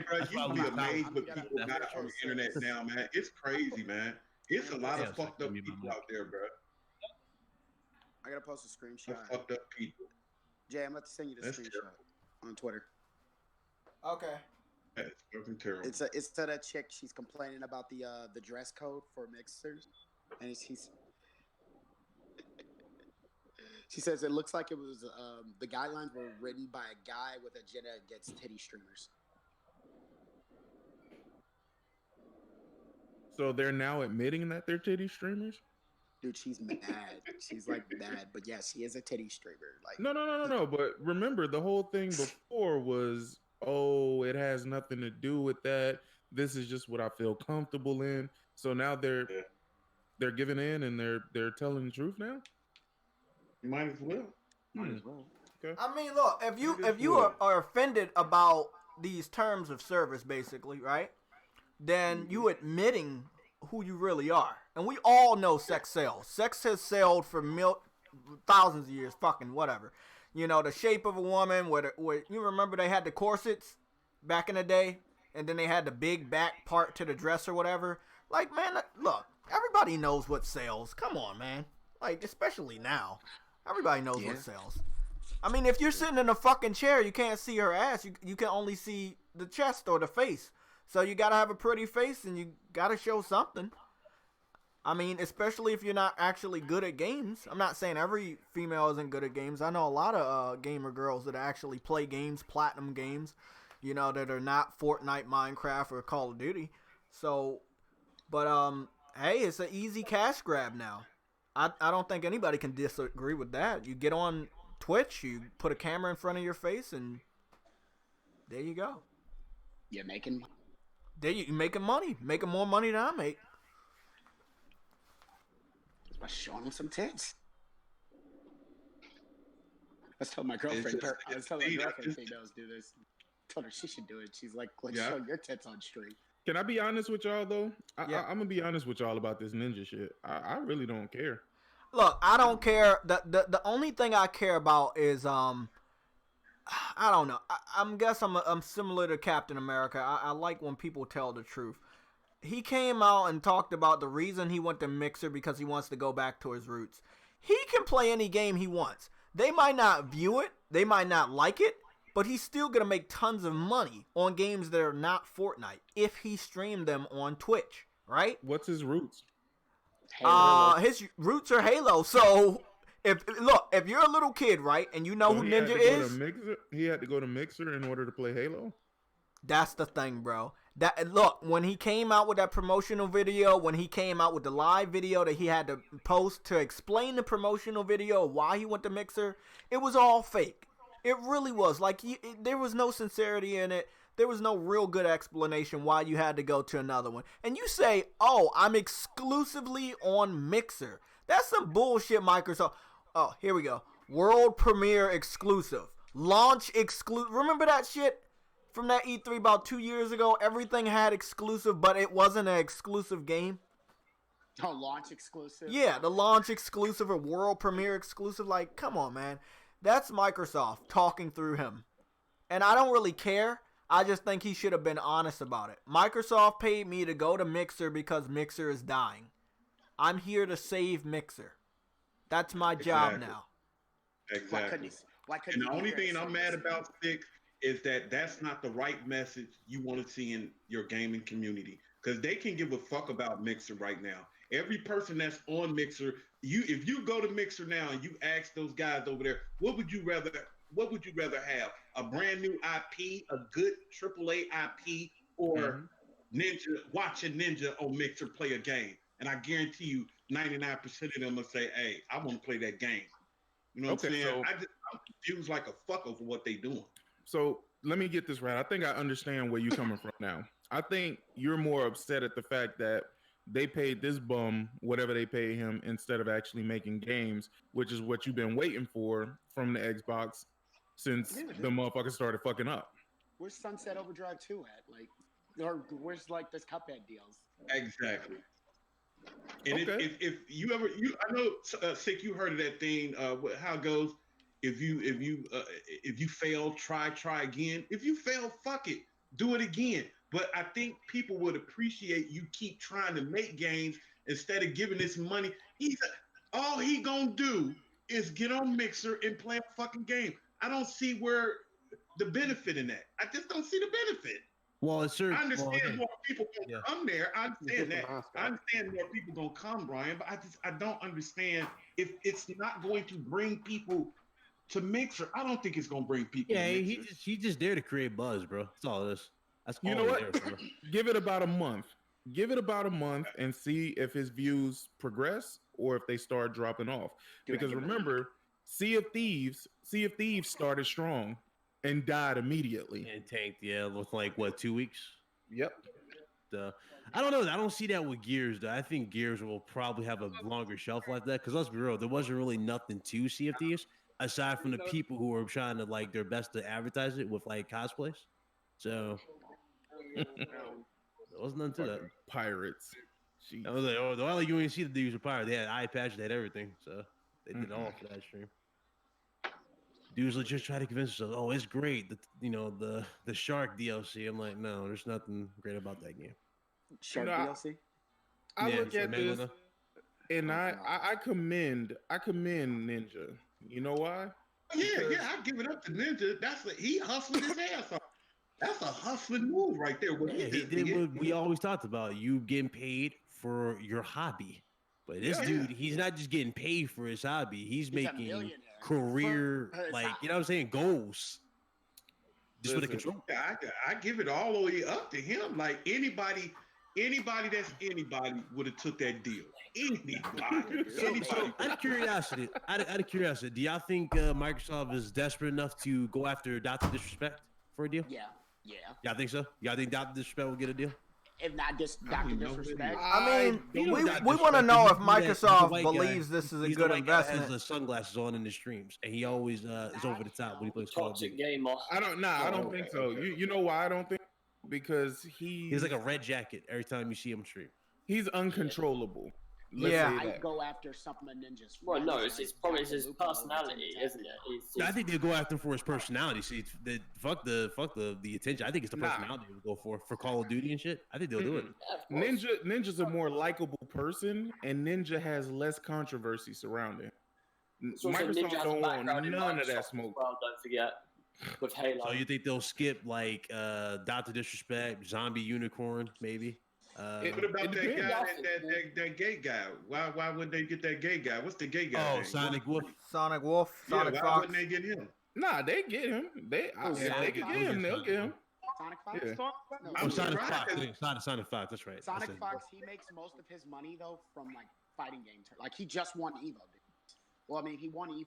bro, you'd be amazed what people got on the internet now, man. It's crazy, man. It's a lot of fucked up people out there, bro. I gotta post a screenshot. Fucked up people. Jay, I'm about to send you the screenshot on Twitter. Okay. That's fucking terrible. It's to that chick. She's complaining about the dress code for mixers, and she says it looks like it was the guidelines were written by a guy with a agenda against titty streamers. So they're now admitting that they're titty streamers? Dude, she's mad. She's like mad, but yeah, she is a titty streamer. Like No. But remember, the whole thing before was, oh, it has nothing to do with that. This is just what I feel comfortable in. So now they're giving in and they're telling the truth now. You might as well. Okay. I mean, look, if you are offended about these terms of service, basically, right? Then you admitting who you really are. And we all know sex sells. Sex has sold for thousands of years, fucking whatever. You know, the shape of a woman, where you remember they had the corsets back in the day, and then they had the big back part to the dress or whatever. Like, man, look, everybody knows what sells. Come on, man. Like, especially now. Everybody knows what sells. I mean, if you're sitting in a fucking chair, you can't see her ass. You can only see the chest or the face. So you gotta have a pretty face and you gotta show something. I mean, especially if you're not actually good at games. I'm not saying every female isn't good at games. I know a lot of gamer girls that actually play games, platinum games, you know, that are not Fortnite, Minecraft, or Call of Duty. So, but hey, it's an easy cash grab now. I don't think anybody can disagree with that. You get on Twitch. You put a camera in front of your face, and there you go. You're making. There you making money, making more money than I make. By showing them some tits. I was telling my girlfriend. Females do this. I told her she should do it. She's like, let's show your tits on stream. Can I be honest with y'all though? I'm gonna be honest with y'all about this ninja shit. I really don't care. Look, I don't care. The only thing I care about is I don't know. I'm similar to Captain America. I like when people tell the truth. He came out and talked about the reason he went to Mixer because he wants to go back to his roots. He can play any game he wants. They might not view it, they might not like it, but he's still gonna make tons of money on games that are not Fortnite if he streamed them on Twitch, right? What's his roots? His roots are Halo. So if you're a little kid, right, and you know who Ninja is, he had to go to Mixer in order to play Halo. That's the thing, bro. When he came out with that promotional video, when he came out with the live video that he had to post to explain the promotional video of why he went to Mixer, it was all fake. It really was. Like, there was no sincerity in it. There was no real good explanation why you had to go to another one. And you say, oh, I'm exclusively on Mixer. That's some bullshit, Microsoft. Oh, here we go. World premiere exclusive. Launch exclusive. Remember that shit from that E3 about 2 years ago? Everything had exclusive, but it wasn't an exclusive game. Oh, launch exclusive? Yeah, the launch exclusive or world premiere exclusive. Like, come on, man. That's Microsoft talking through him. And I don't really care. I just think he should have been honest about it. Microsoft paid me to go to Mixer because Mixer is dying. I'm here to save Mixer. That's my job now. Exactly. And the only thing I'm mad about, Six, is that that's not the right message you want to see in your gaming community. Because they can give a fuck about Mixer right now. Every person that's on Mixer, if you go to Mixer now and you ask those guys over there, what would you rather have? A brand new IP, a good AAA IP, or watching Ninja on Mixer play a game? And I guarantee you 99% of them will say, hey, I want to play that game. You know what I'm saying? So, I'm confused like a fuck over what they doing. So let me get this right. I think I understand where you're coming from now. I think you're more upset at the fact that they paid this bum whatever they pay him instead of actually making games, which is what you've been waiting for from the Xbox since the motherfucker started fucking up. Where's Sunset Overdrive 2 at? Like, or where's like this Cuphead deals? Exactly. And if you ever, I know, Sick, you heard of that thing, how it goes. If you fail, try again. If you fail, fuck it, do it again. But I think people would appreciate you keep trying to make games instead of giving this money. All he gonna do is get on Mixer and play a fucking game. I don't see where the benefit in that. I just don't see the benefit. Well, it's true. I understand more people gonna come there. I understand that. I understand more people gonna come, Brian. But I don't understand if it's not going to bring people to Mixer. I don't think it's gonna bring people. Yeah, he just there to create buzz, bro. That's all it is. That's all. You know what? Give it about a month. Give it about a month and see if his views progress or if they start dropping off. Because remember, Sea of Thieves started strong and died immediately. And tanked, with like what, 2 weeks? Yep. I don't know. I don't see that with Gears, though. I think Gears will probably have a longer shelf like that. Because let's be real, there wasn't really nothing to Sea of Thieves aside from the people who were trying to like their best to advertise it with like cosplays. So there wasn't nothing to that. Pirates. I was like, the only you ain't see the dudes were pirates. They had eye patches, they had everything. So they did all for that stream. Dudes would just try to convince themselves, oh, it's great. The shark DLC. I'm like, no, there's nothing great about that game. Shark DLC? I look at this and I commend Ninja. You know why? Yeah, I give it up to Ninja. He hustling his ass off. That's a hustling move right there. He did what we always talked about. You getting paid for your hobby. But this dude, he's not just getting paid for his hobby. He's making career, like, you know what I'm saying, goals. Just with the control. I give it all the way up to him. Like anybody Anybody that's anybody would have took that deal. Anybody. So out of curiosity, do y'all think Microsoft is desperate enough to go after Dr. Disrespect for a deal? Yeah. Y'all think so? Y'all think Dr. Disrespect will get a deal? If not just Dr. Disrespect. I mean, we want to know if Microsoft believes this is a good investment. He has the sunglasses on in the streams, and he always is over the top when he plays Call of Duty. Gamer. I don't think so. You know why I don't think? Because he's like a red jacket every time you see him stream. He's uncontrollable. I'd go after something of Ninja's. Well, no, it's probably his personality, isn't it? I think they go after him for his personality. See, fuck the attention. I think it's the personality we'll go for Call of Duty and shit. I think they'll do it. Yeah, Ninja's a more likable person, and Ninja has less controversy surrounding. So Microsoft don't want none of that smoke. Well, don't forget. With Halo. So you think they'll skip like Dr. Disrespect, Zombie Unicorn, maybe? What about that guy, that gay guy? Why wouldn't they get that gay guy? What's the gay guy? Oh, name? Sonic Wolf. Sonic Fox. Why wouldn't they get him? Nah, they get him. If they can get him, they'll get him. Sonic Fox? Yeah. Sonic Fox. Sonic Fox, that's right. Sonic Fox, he makes most of his money, though, from, like, fighting games. Like, he just won EVO, dude. Well, I mean, he won EVO.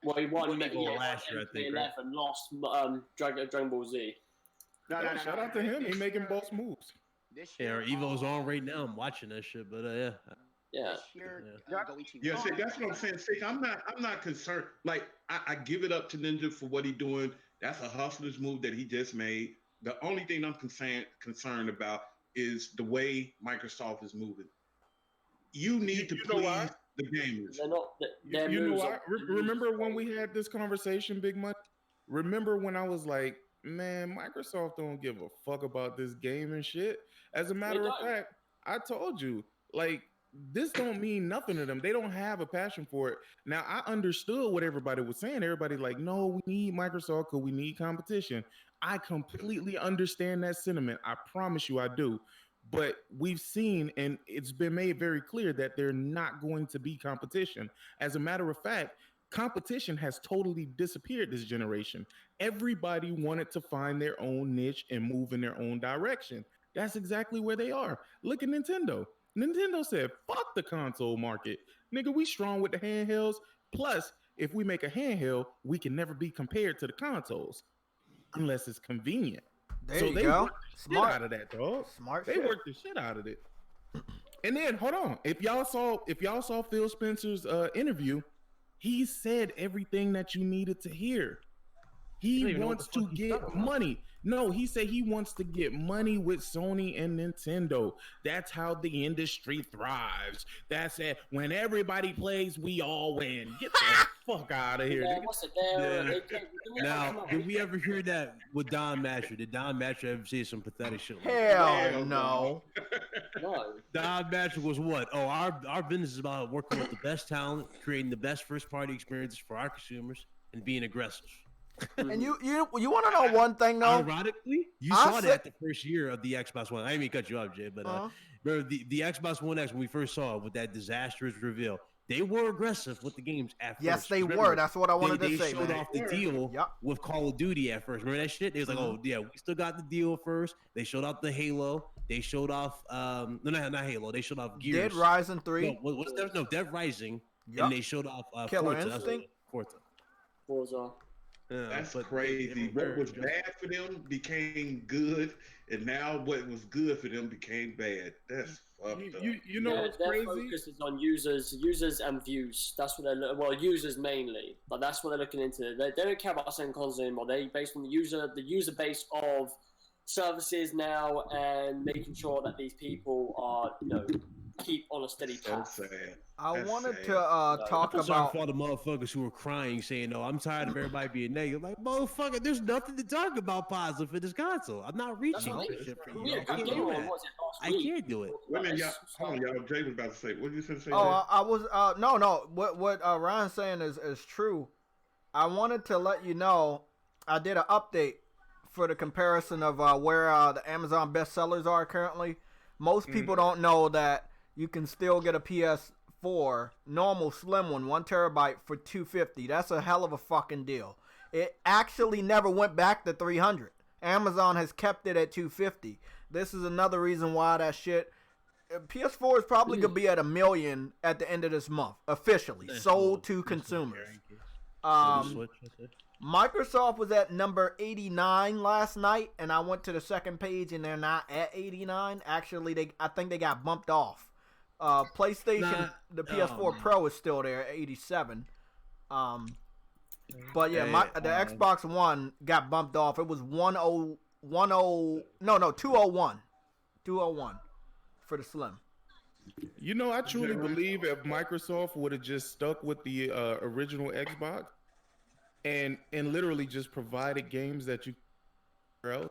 Well, he won last year, I think, right? And lost Dragon Ball Z. No, shout out to him. He making boss moves. Yeah, Evo's on right now. I'm watching that shit, but Yeah. Yeah, see, that's what I'm saying. See, I'm not concerned. Like, I give it up to Ninja for what he's doing. That's a hustler's move that he just made. The only thing I'm concerned about is the way Microsoft is moving. You need to please the gamers. You know what? Remember when we had this conversation, Big Money? Remember when I was like, man, Microsoft don't give a fuck about this game and shit. As a matter of fact, I told you, like, this don't mean nothing to them. They don't have a passion for it. Now, I understood what everybody was saying. Everybody like, no, we need Microsoft because we need competition. I completely understand that sentiment. I promise you I do. But we've seen, and it's been made very clear that they're not going to be competition. As a matter of fact, competition has totally disappeared this generation. Everybody wanted to find their own niche and move in their own direction. That's exactly where they are. Look at Nintendo. Nintendo said, fuck the console market. Nigga, we strong with the handhelds. Plus, if we make a handheld, we can never be compared to the consoles unless it's convenient. There you go. Smart out of that, dog. Smart. They worked the shit out of it. And then, hold on. If y'all saw Phil Spencer's interview, he said everything that you needed to hear. He wants to get money. No, he said he wants to get money with Sony and Nintendo. That's how the industry thrives. That's it. When everybody plays, we all win. Get the fuck out of here. Now, did we ever hear that with Don Matcher? Did Don Matcher ever say some pathetic shit? Hell no. Don Matcher was what? Oh, our business is about working with the best talent, creating the best first-party experiences for our consumers, and being aggressive. And you want to know one thing though? Ironically, you saw that the first year of the Xbox One. I didn't mean to cut you off, Jay, but remember the Xbox One X when we first saw it with that disastrous reveal. They were aggressive with the games at first. Yes, they were. That's what I wanted to say. They showed off the deal with Call of Duty at first. Remember that shit? They was like, oh yeah, we still got the deal first. They showed off the Halo. They showed off no, not Halo. They showed off Gears. Dead Rising 3. No, what's that? No, Dead Rising. And they showed off Killer Instinct. Forza. That's crazy. What was bad for them became good, and now what was good for them became bad. That's fucked up. You know what's crazy? Their focus is on users and views. That's what they're users mainly, but that's what they're looking into. They don't care about selling consoles anymore. They based on the user base of services now, and making sure that these people are keep on a steady path. So sad. I wanted to talk about for the motherfuckers who were crying, saying, "No, I'm tired of everybody being negative." Like, motherfucker, there's nothing to talk about positive for this console. I'm not reaching for shit for you. I can't do that. I can't do it. Wait a minute, y'all. Jay was about to say. What did you say? I was no. What Ryan's saying is true. I wanted to let you know I did an update for the comparison of where the Amazon bestsellers are currently. Most people don't know that you can still get a PS4 normal slim one, 1 terabyte for $250. That's a hell of a fucking deal. It actually never went back to $300. Amazon has kept it at $250. this is another reason why that shit. PS4 is probably gonna be at 1 million at the end of this month, officially sold to consumers. Microsoft was at number 89 last night, and I went to the second page, and they're not at 89. Actually, I think they got bumped off. PlayStation, the PS4 Pro is still there at 87. But yeah, the Xbox One got bumped off. It was 201 for the Slim. You know, I truly believe if Microsoft would have just stuck with the original Xbox and literally just provided games that you I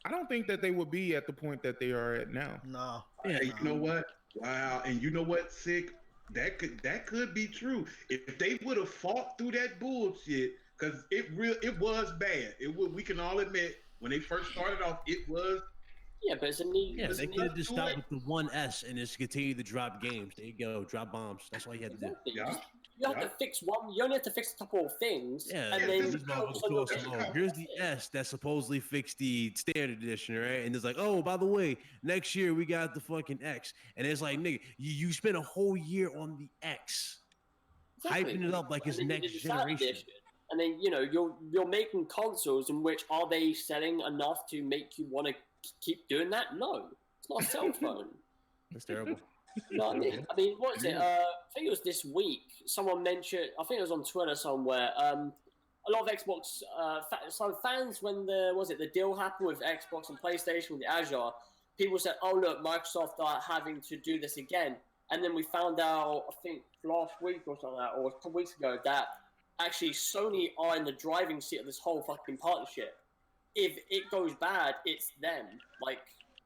don't think that they would be at the point that they are at now. No. Yeah, you know what? Wow. And you know what, Sick? That could be true. If they would have fought through that bullshit, because it was bad. We can all admit when they first started off, it was. Yeah, but it's a need. Yeah, they could have just stopped with the 1S and just continue to drop games. There you go, drop bombs. That's all you had to do. Yeah. You have to fix one. You only have to fix a couple of things. Yeah, and then here's the S that supposedly fixed the standard edition, right? And it's like, oh, by the way, next year we got the fucking X, and it's like, nigga, you spent a whole year on the X, hyping it up like it's next generation. And then you're making consoles in which are they selling enough to make you want to keep doing that? No, it's not a cell phone. That's terrible. No, I mean, what is it? I think it was this week. Someone mentioned. I think it was on Twitter somewhere. A lot of Xbox fans, when the deal happened with Xbox and PlayStation with the Azure, people said, "Oh look, Microsoft are having to do this again." And then we found out, I think last week or something, or a couple weeks ago, that actually Sony are in the driving seat of this whole fucking partnership. If it goes bad, it's them. Like,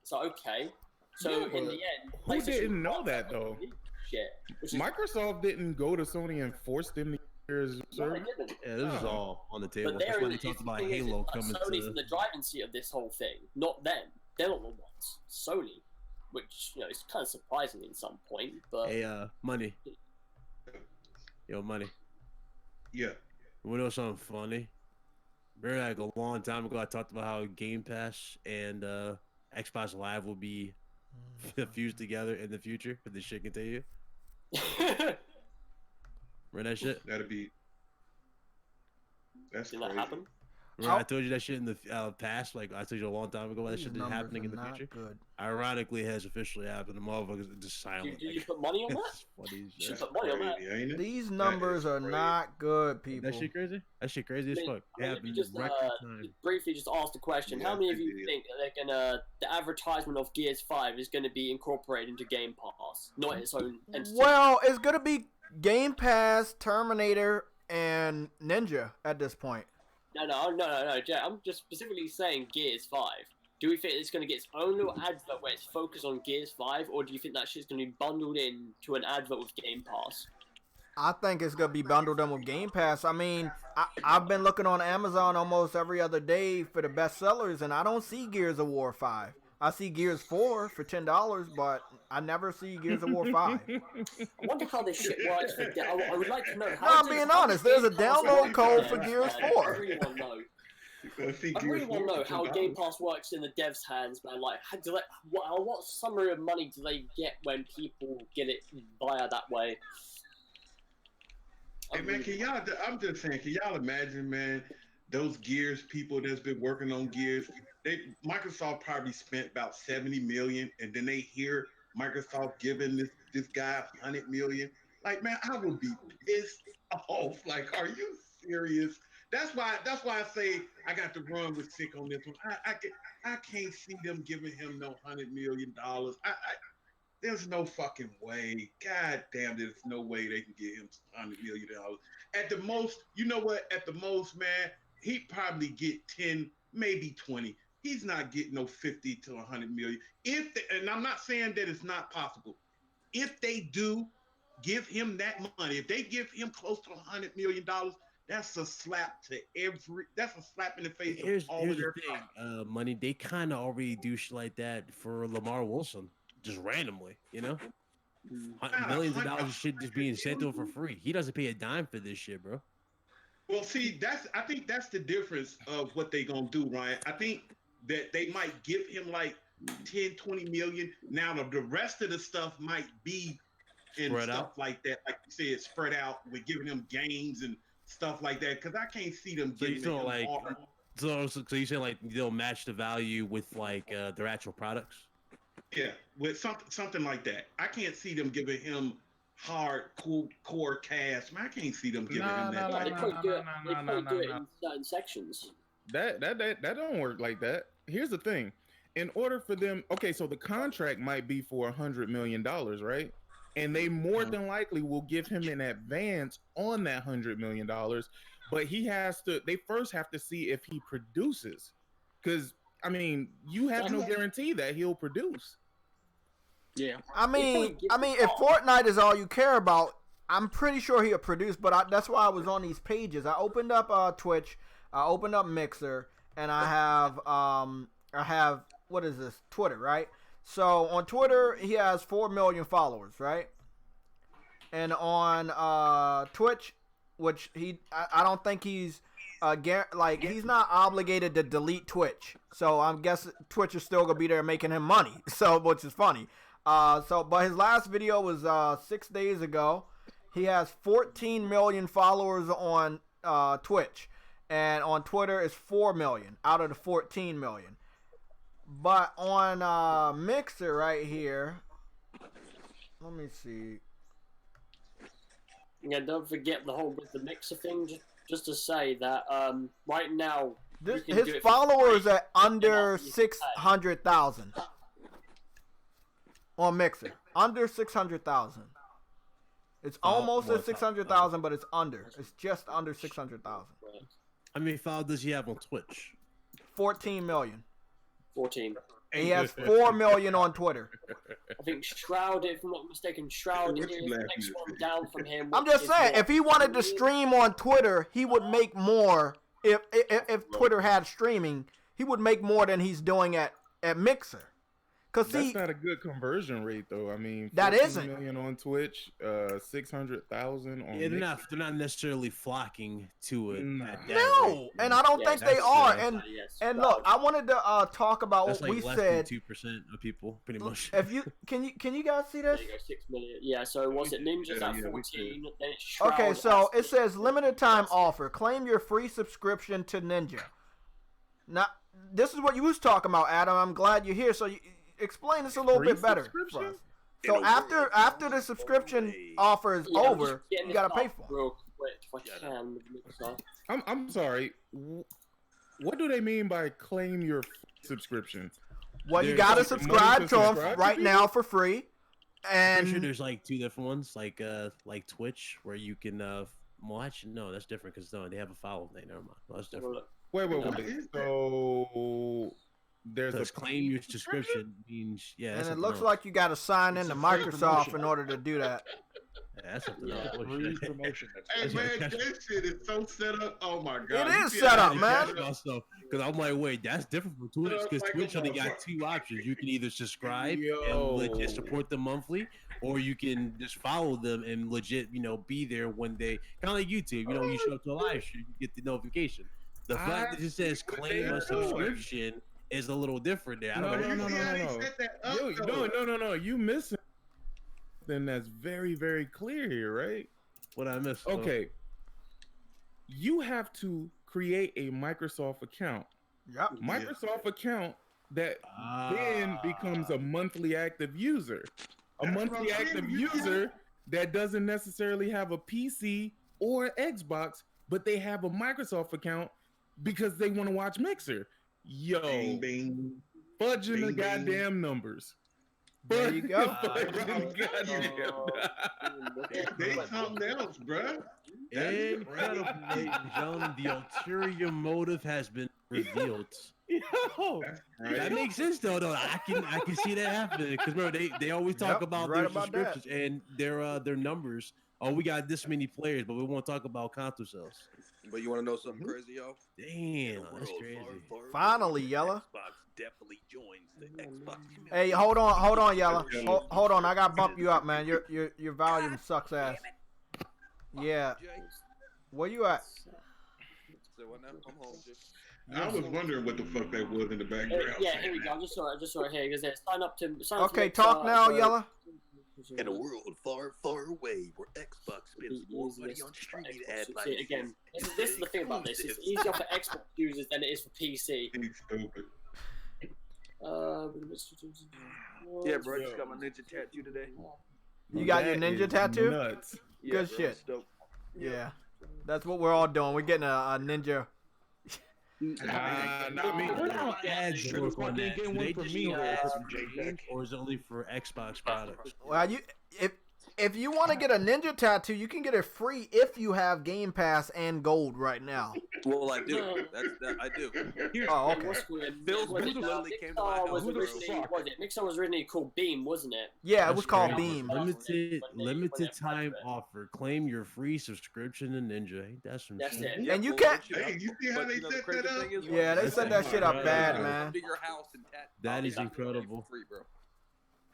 so okay. So yeah, in the end, who didn't know that though? Shit. Microsoft didn't go to Sony and force them to use service. Yeah, this is all on the table. But that's why they talked about Halo coming. Sony's in the driving seat of this whole thing, not them. They're not the ones. Sony, which is kind of surprising in some point. But hey, money. Yo, money. Yeah. We know something funny. Remember, like a long time ago, I talked about how Game Pass and Xbox Live will be fused together in the future if this shit continue. Remember that shit? That's Did crazy. that happen? Remember I told you that shit in the past? Like, I told you a long time ago that shit is happening in the future. Good. Ironically, it has officially happened. The motherfuckers are just silent. Did you put money on that? Funny You should put money on that. These numbers are not good, people. That shit crazy? That shit crazy as fuck. It happened just briefly just ask the question. How many of you think that the advertisement of Gears 5 is going to be incorporated into Game Pass? Not its own entity. Well, it's going to be Game Pass, Terminator, and Ninja at this point. No, Jay. I'm just specifically saying Gears 5. Do we think it's going to get its own little advert where it's focused on Gears 5, or do you think that shit's going to be bundled in to an advert with Game Pass? I think it's going to be bundled in with Game Pass. I mean, I've been looking on Amazon almost every other day for the best sellers, and I don't see Gears of War 5. I see Gears 4 for $10, but I never see Gears of War 5. I wonder how this shit works. I would like to know. No, I'm being honest. There's a download code for Gears 4. I really want to know. I really want to know how Game Pass works in the devs' hands, man. Like, what summary of money do they get when people get it via that way? Hey man, I'm just saying, can y'all imagine, man, those Gears people that's been working on Gears? Microsoft probably spent about $70 million, and then they hear Microsoft giving this guy $100 million. Like, man, I would be pissed off. Like, are you serious? That's why I say I got to run with Sick on this one. I can't see them giving him no $100 million. There's no fucking way. God damn, there's no way they can give him $100 million. At the most, you know what? At the most, man, he'd probably get 10, maybe 20. He's not getting no 50 to 100 million. And I'm not saying that it's not possible. If they do give him that money, if they give him close to $100 million, that's a slap that's a slap in the face. Here's the thing, money. They kind of already do shit like that for Lamar Wilson, just randomly, you know? Millions of dollars of shit just being sent to him for free. He doesn't pay a dime for this shit, bro. Well, see, I think that's the difference of what they gonna do, Ryan. I think that they might give him like 10, 20 million. Now the rest of the stuff might be in Spread stuff out. like that, like you said, spread out with giving them games and stuff like that. Because I can't see them So you giving feel him like all. so you saying like they'll match the value with like their actual products? Yeah, with something like that. I can't see them giving him hard core cash. Man, I can't see them giving him that. They probably do it in certain sections. That don't work like that. Here's the thing. In order for them, okay, so the contract might be for $100 million, right? And they more than likely will give him an advance on that $100 million, but they first have to see if he produces. Because, I mean, you have no guarantee that he'll produce. Yeah. I mean, if Fortnite is all you care about, I'm pretty sure he'll produce, but that's why I was on these pages. I opened up Twitch, I opened up Mixer, and I have what is this? Twitter, right? So on Twitter, he has 4 million followers, right? And on Twitch, which I don't think he's he's not obligated to delete Twitch. So I'm guessing Twitch is still gonna be there making him money. So which is funny. But his last video was 6 days ago. He has 14 million followers on Twitch, and on Twitter is 4 million out of the 14 million. But on Mixer right here, let me see. Yeah, don't forget the whole with the Mixer thing. Just to say that right now his followers are under 600,000 on Mixer. Under 600,000. It's almost at 600,000, but it's under. It's just under 600,000. How many followers does he have on Twitch? 14 million. 14. He has 4 million on Twitter. I think Shroud, if I'm not mistaken, Shroud is the next one down from him. I'm just saying, if he wanted to stream on Twitter, he would make more. If Twitter had streaming, he would make more than he's doing at Mixer. That's not a good conversion rate, though. I mean, that isn't million on Twitch, 600,000 on. Yeah, they're not necessarily flocking to it. No, and I don't think they are. And look, I wanted to talk about what we said. 2% of people, pretty much. If you can you guys see this? There you go, 6 million. Yeah. So was it Ninjas at 14? Then it's Shroud. Okay, so it says limited time offer. Claim your free subscription to Ninja. Now, this is what you was talking about, Adam. I'm glad you're here. So explain this a little bit better for us. So after the subscription offer is over, you gotta pay for it. Real quick, if I can, with Mixer. I'm sorry. What do they mean by claim your subscription? Well, you gotta subscribe to them right now for free. And I'm sure there's like 2 different ones, like Twitch, where you can. Well, actually, no, that's different because they have a follow thing. Never mind. Well, that's different. Wait. So there's a claim your subscription means and it looks like you got to sign into Microsoft in order to do that. Yeah, that's something else. Promotion. Hey man, this shit is so set up. Oh my god, it is set up, man. Because I'm like, wait, that's different from Twitch. Because Twitch only got 2 options. You can either subscribe and legit support them monthly, or you can just follow them and legit, be there when they kind of like YouTube. You show up to a live stream, you get the notification. The fact that it says claim a subscription is a little different there. No. You missing something that's very, very clear here, right? What I missed? Okay. You have to create a Microsoft account. Yep. Microsoft account that then becomes a monthly active user. A monthly active user that doesn't necessarily have a PC or Xbox, but they have a Microsoft account because they want to watch Mixer. Yo, fudging the goddamn numbers. There you go. They something else, bruh. Incredible, ladies and gentlemen. The ulterior motive has been revealed. That makes sense though. I can see that happening because remember they always talk about their subscriptions and their numbers. Oh, we got this many players, but we won't talk about console sales. But you want to know something crazy, y'all? Damn, that's crazy. Finally, Yella. Xbox definitely joins the Xbox community. Hey, hold on, Yella. Hold on, I gotta bump you up, man. Your volume sucks ass. Yeah. Where you at? So said, "What now? I'm home, Jay." I was wondering what the fuck that was in the background. Yeah, here we go. I just saw it here. Because sign up to. Okay, talk now, Yella. In a world far, far away, where Xbox spends more money on streaming ad licenses. Again, this is the thing about this. It's easier for Xbox users than it is for PC. He's stupid. Yeah, bro, I just got my ninja tattoo today. You got your ninja tattoo? Nuts. Good shit. Yeah, that's what we're all doing. We're getting a ninja. Not me. Ads work on that. Do they just need ads from JayTech, or is it only for Xbox products? Well, if you want to get a ninja tattoo, you can get it free if you have Game Pass and Gold right now. Well, I do. I do. Oh, okay. Bill's literally came to my house. Mixer was originally called Beam, wasn't it? Yeah, it was called Beam. Limited time offer. Claim your free subscription to Ninja. Ain't that some That's shit? it. And you can't. Hey, you see how they set that up? Yeah, they set that shit up bad, man. That is incredible.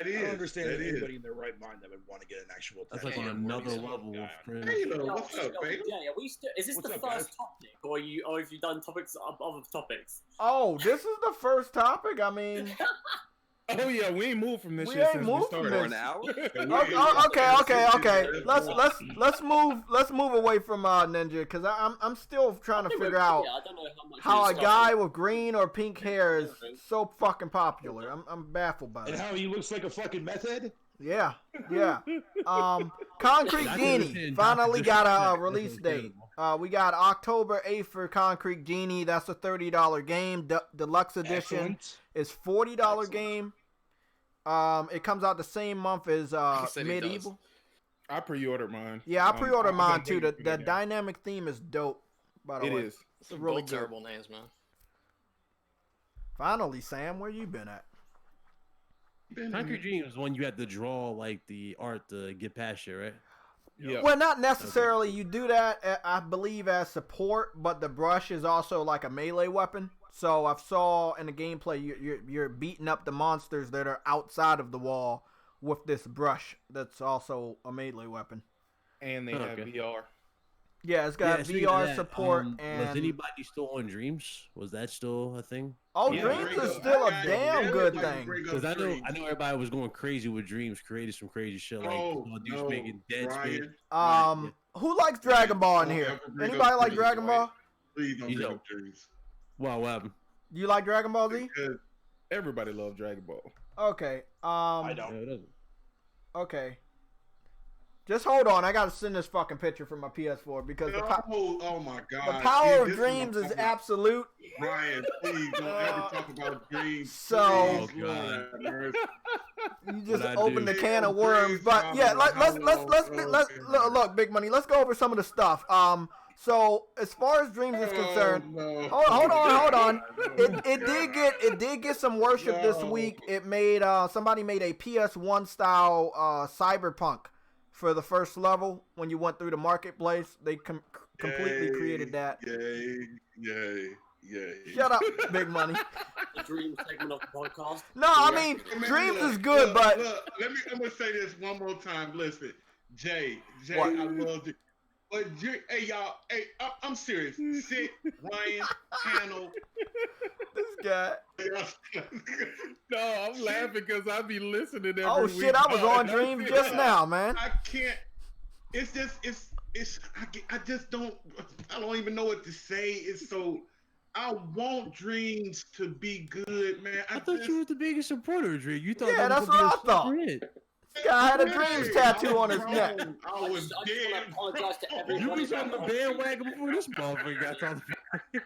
It I is. don't understand It is. anybody in their right mind that would want to get an actual That's tattoo. like on another level of cringe. Hey, what's up, baby? Yeah, we still. Is this What's the up, first guys? topic, or have you done topics other topics? Oh, this is the first topic. I mean, Oh yeah, we ain't moved from this We shit ain't since moved we from started. this. An hour? okay. Let's move away from Ninja, because I'm still trying to figure out Yeah, I don't know how much. how a you guy started. with green or pink hair is so fucking popular. I'm baffled by And that. how he looks like a fucking meth head? Yeah. Concrete Genie finally got a release date. We got October 8th for Concrete Genie. That's a $30 game. Deluxe edition Excellent. is $40 game. It comes out the same month as Medieval. I pre-ordered mine. Yeah, I pre-ordered I'm mine gonna too. wait The for it. dynamic theme is dope. By the It way, is. it's really good. terrible names, man. Finally, Sam, where you been at? Concrete Dream is when you have to draw like the art to get past it, right? Yeah. Well, not necessarily. You do that, I believe, as support, but the brush is also like a melee weapon. So I saw in the gameplay you're beating up the monsters that are outside of the wall with this brush that's also a melee weapon. And they have VR. Yeah, it's got speaking VR of that, support. was And anybody still on Dreams? Was that still a thing? oh, Yeah, Dreams Bring is up- still a I damn never good like thing. bring up Because I know Dreams. everybody was going crazy with Dreams, created some crazy shit like dudes no, making Dead Space. Ryan. Who likes Dragon Ball in Don't here? ever bring Anybody up like Dreams, Dragon Ryan. Ball? Please don't You bring know. up Dreams. Wow, what happened? You like Dragon Ball Z? Because Everybody loved Dragon Ball. Okay. I don't. No, it doesn't. Okay. Just hold on. I gotta send this fucking picture from my PS4 because oh my god. the power See, of this Dreams my is problem. absolute. Ryan, please don't ever talk about Dreams. So- Please, Lord have mercy. You just What I open do. the can of Yeah, worms. But Dreams, yeah, let's how look, Big Money. Let's go over some of the stuff. So as far as Dreams is concerned, Oh, no. hold on. It did get some worship this No. week. It made somebody made a PS1 style Cyberpunk for the first level. When you went through the marketplace, they completely Yay, created that. Yay. Shut up, Big Money. The Dream segment of the podcast. No, I mean Hey, man, Dreams look, is good, look, but look, I'm gonna say this one more time. Listen, Jay, What? I love you. But hey y'all, hey, I'm serious. Sit, Ryan, Channel. this guy. No, I'm laughing because I be listening every Oh week. shit, I was on Dreams just now, man. I can't. It's just I just don't. I don't even know what to say. It's so. I want Dreams to be good, man. I thought you were the biggest supporter of Dream. You thought Yeah, that was that's gonna what be a I thought. super hit. This guy had a Dreams tattoo on his neck. I I was just want dead. to apologize to You everybody. was on the bandwagon before this motherfucker got talked about.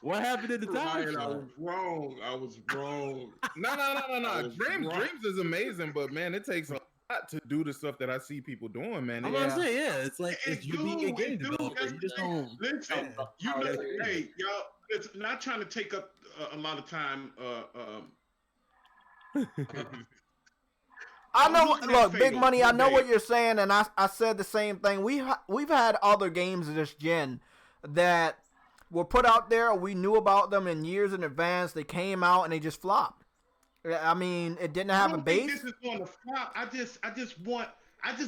What happened in the Ryan, I time? was wrong. I was wrong. No. I was Dreams wrong. is amazing, but man, it takes a lot to do the stuff that I see people doing, man. I'm It- gonna say, yeah, it's like It if you being a do, game it do. developer, That's you just the thing. don't. Listen, you Oh, know, yeah. hey, y'all, it's not trying to take up a lot of time. I know. looking at Look, Big Fatal Money. I know today. what you're saying, and I said the same thing. We've had other games this gen that were put out there. We knew about them in years in advance. They came out and they just flopped. I mean, it didn't have I a don't think base. This is going to flop. I just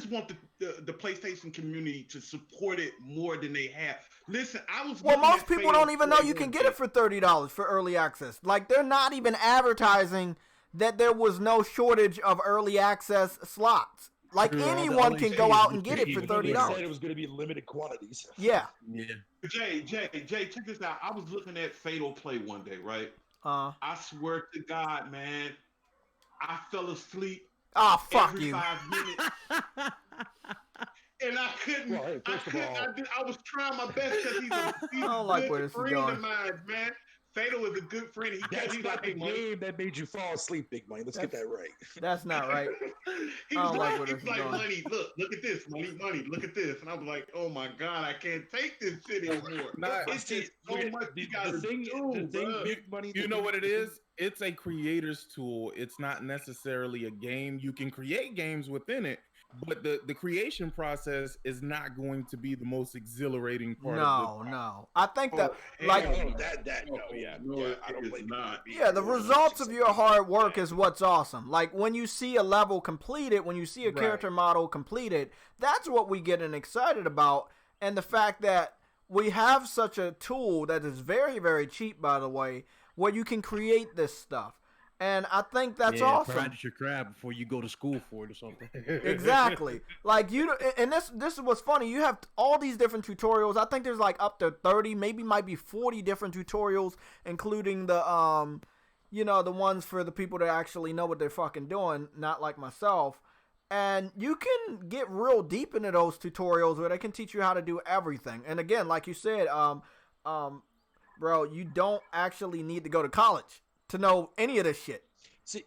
want the PlayStation community to support it more than they have. Listen, I was. Well, most at people Fatal don't even know Play you can one get day. it for $30 for early access. Like, they're not even advertising that there was no shortage of early access slots. Like, True, all the anyone LA can go cities out was and get it for cheap. They $30. said it was going to be limited quantities. Yeah. Yeah. Jay, check this out. I was looking at Fatal Play one day, right? I swear to God, man, I fell asleep Oh, fuck every you. 5 minutes. And I couldn't. Well, hey, first of all, I was trying my best because he's a don't like where good this is friend going. of mine, man. Fatal is a good friend. that's He's not like, the hey, game that made you fall asleep, Big Money. Let's get that right. That's not right. He I was don't like where he this was is like, going. money, look at this, money, look at this. And I was like, oh my God, I can't take this shit anymore. It's just so much you gotta do, bro. Big Money. You know what it is? It's a creator's tool. It's not necessarily a game. You can create games within it, but the creation process is not going to be the most exhilarating part of the No. I think that, Oh, like, hell no. I don't blame not. you. yeah, the results of your hard work is what's awesome. Like, when you see a level completed, when you see a character model completed, that's what we get excited about. And the fact that we have such a tool that is very, very cheap, by the way, where you can create this stuff. And I think that's awesome. Practice your craft before you go to school for it or something. Exactly. Like, you, and this is what's funny. You have all these different tutorials. I think there's like up to 30, maybe might be 40 different tutorials, including the the ones for the people that actually know what they're fucking doing, not like myself. And you can get real deep into those tutorials where they can teach you how to do everything. And again, like you said, bro, you don't actually need to go to college to know any of this shit. See,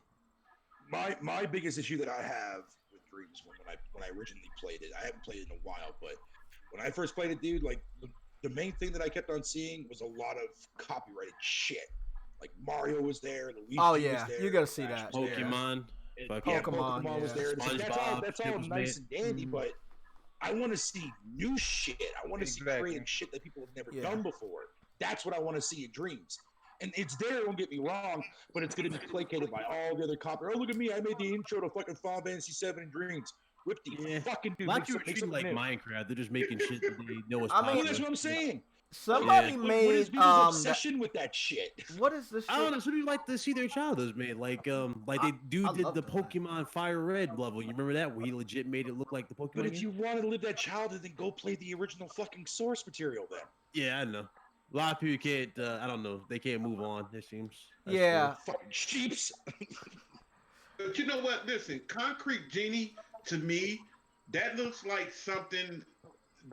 my biggest issue that I have with Dreams when I originally played it, I haven't played it in a while, but when I first played it, dude, like the main thing that I kept on seeing was a lot of copyrighted shit. Like Mario was there, Luigi was there. You gotta see that. Pokemon. Pokemon was there. It's like, that's all nice and dandy, Mm-hmm. but I want to see new shit. I want to see creative shit that people have never done before. That's what I want to see in Dreams. And it's there, don't get me wrong, but it's going to be placated by all the other copy. Oh, look at me. I made the intro to fucking Final Fantasy VII in Dreams. Rip the fucking dude. A lot of people treat it like Minecraft. They're just making shit that they know is I mean, that's what I'm saying. Somebody What made is people's obsession with that shit? What is this shit? I don't know. Some people like to see their child is made. Like they did the Pokemon Fire Red level. You remember that? Where he legit made it look like the Pokemon. But if you want to live that childhood, then go play the original fucking source material then. Yeah, I know. A lot of people can't. I don't know. They can't move on. It seems. That's fucking sheeps. But you know what? Listen, Concrete Genie to me, that looks like something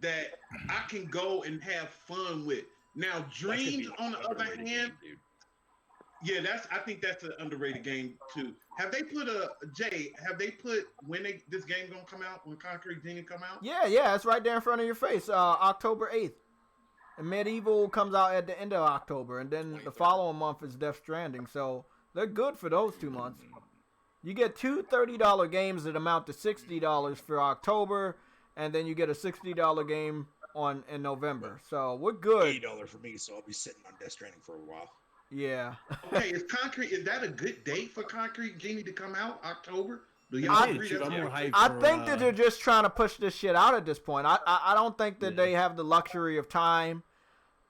that I can go and have fun with. Now, Dreams, on the other hand, I think that's an underrated game too. Have they put when this game gonna come out? When Concrete Genie come out? Yeah, it's right there in front of your face. October 8th. And Medieval comes out at the end of October, and then the following month is Death Stranding. So they're good for those 2 months. You get two $30 games that amount to $60 for October, and then you get a $60 game in November. So we're good. $80 for me, so I'll be sitting on Death Stranding for a while. Yeah. Okay, is that a good date for Concrete Genie to come out? October? I think that they're just trying to push this shit out at this point. I don't think that they have the luxury of time.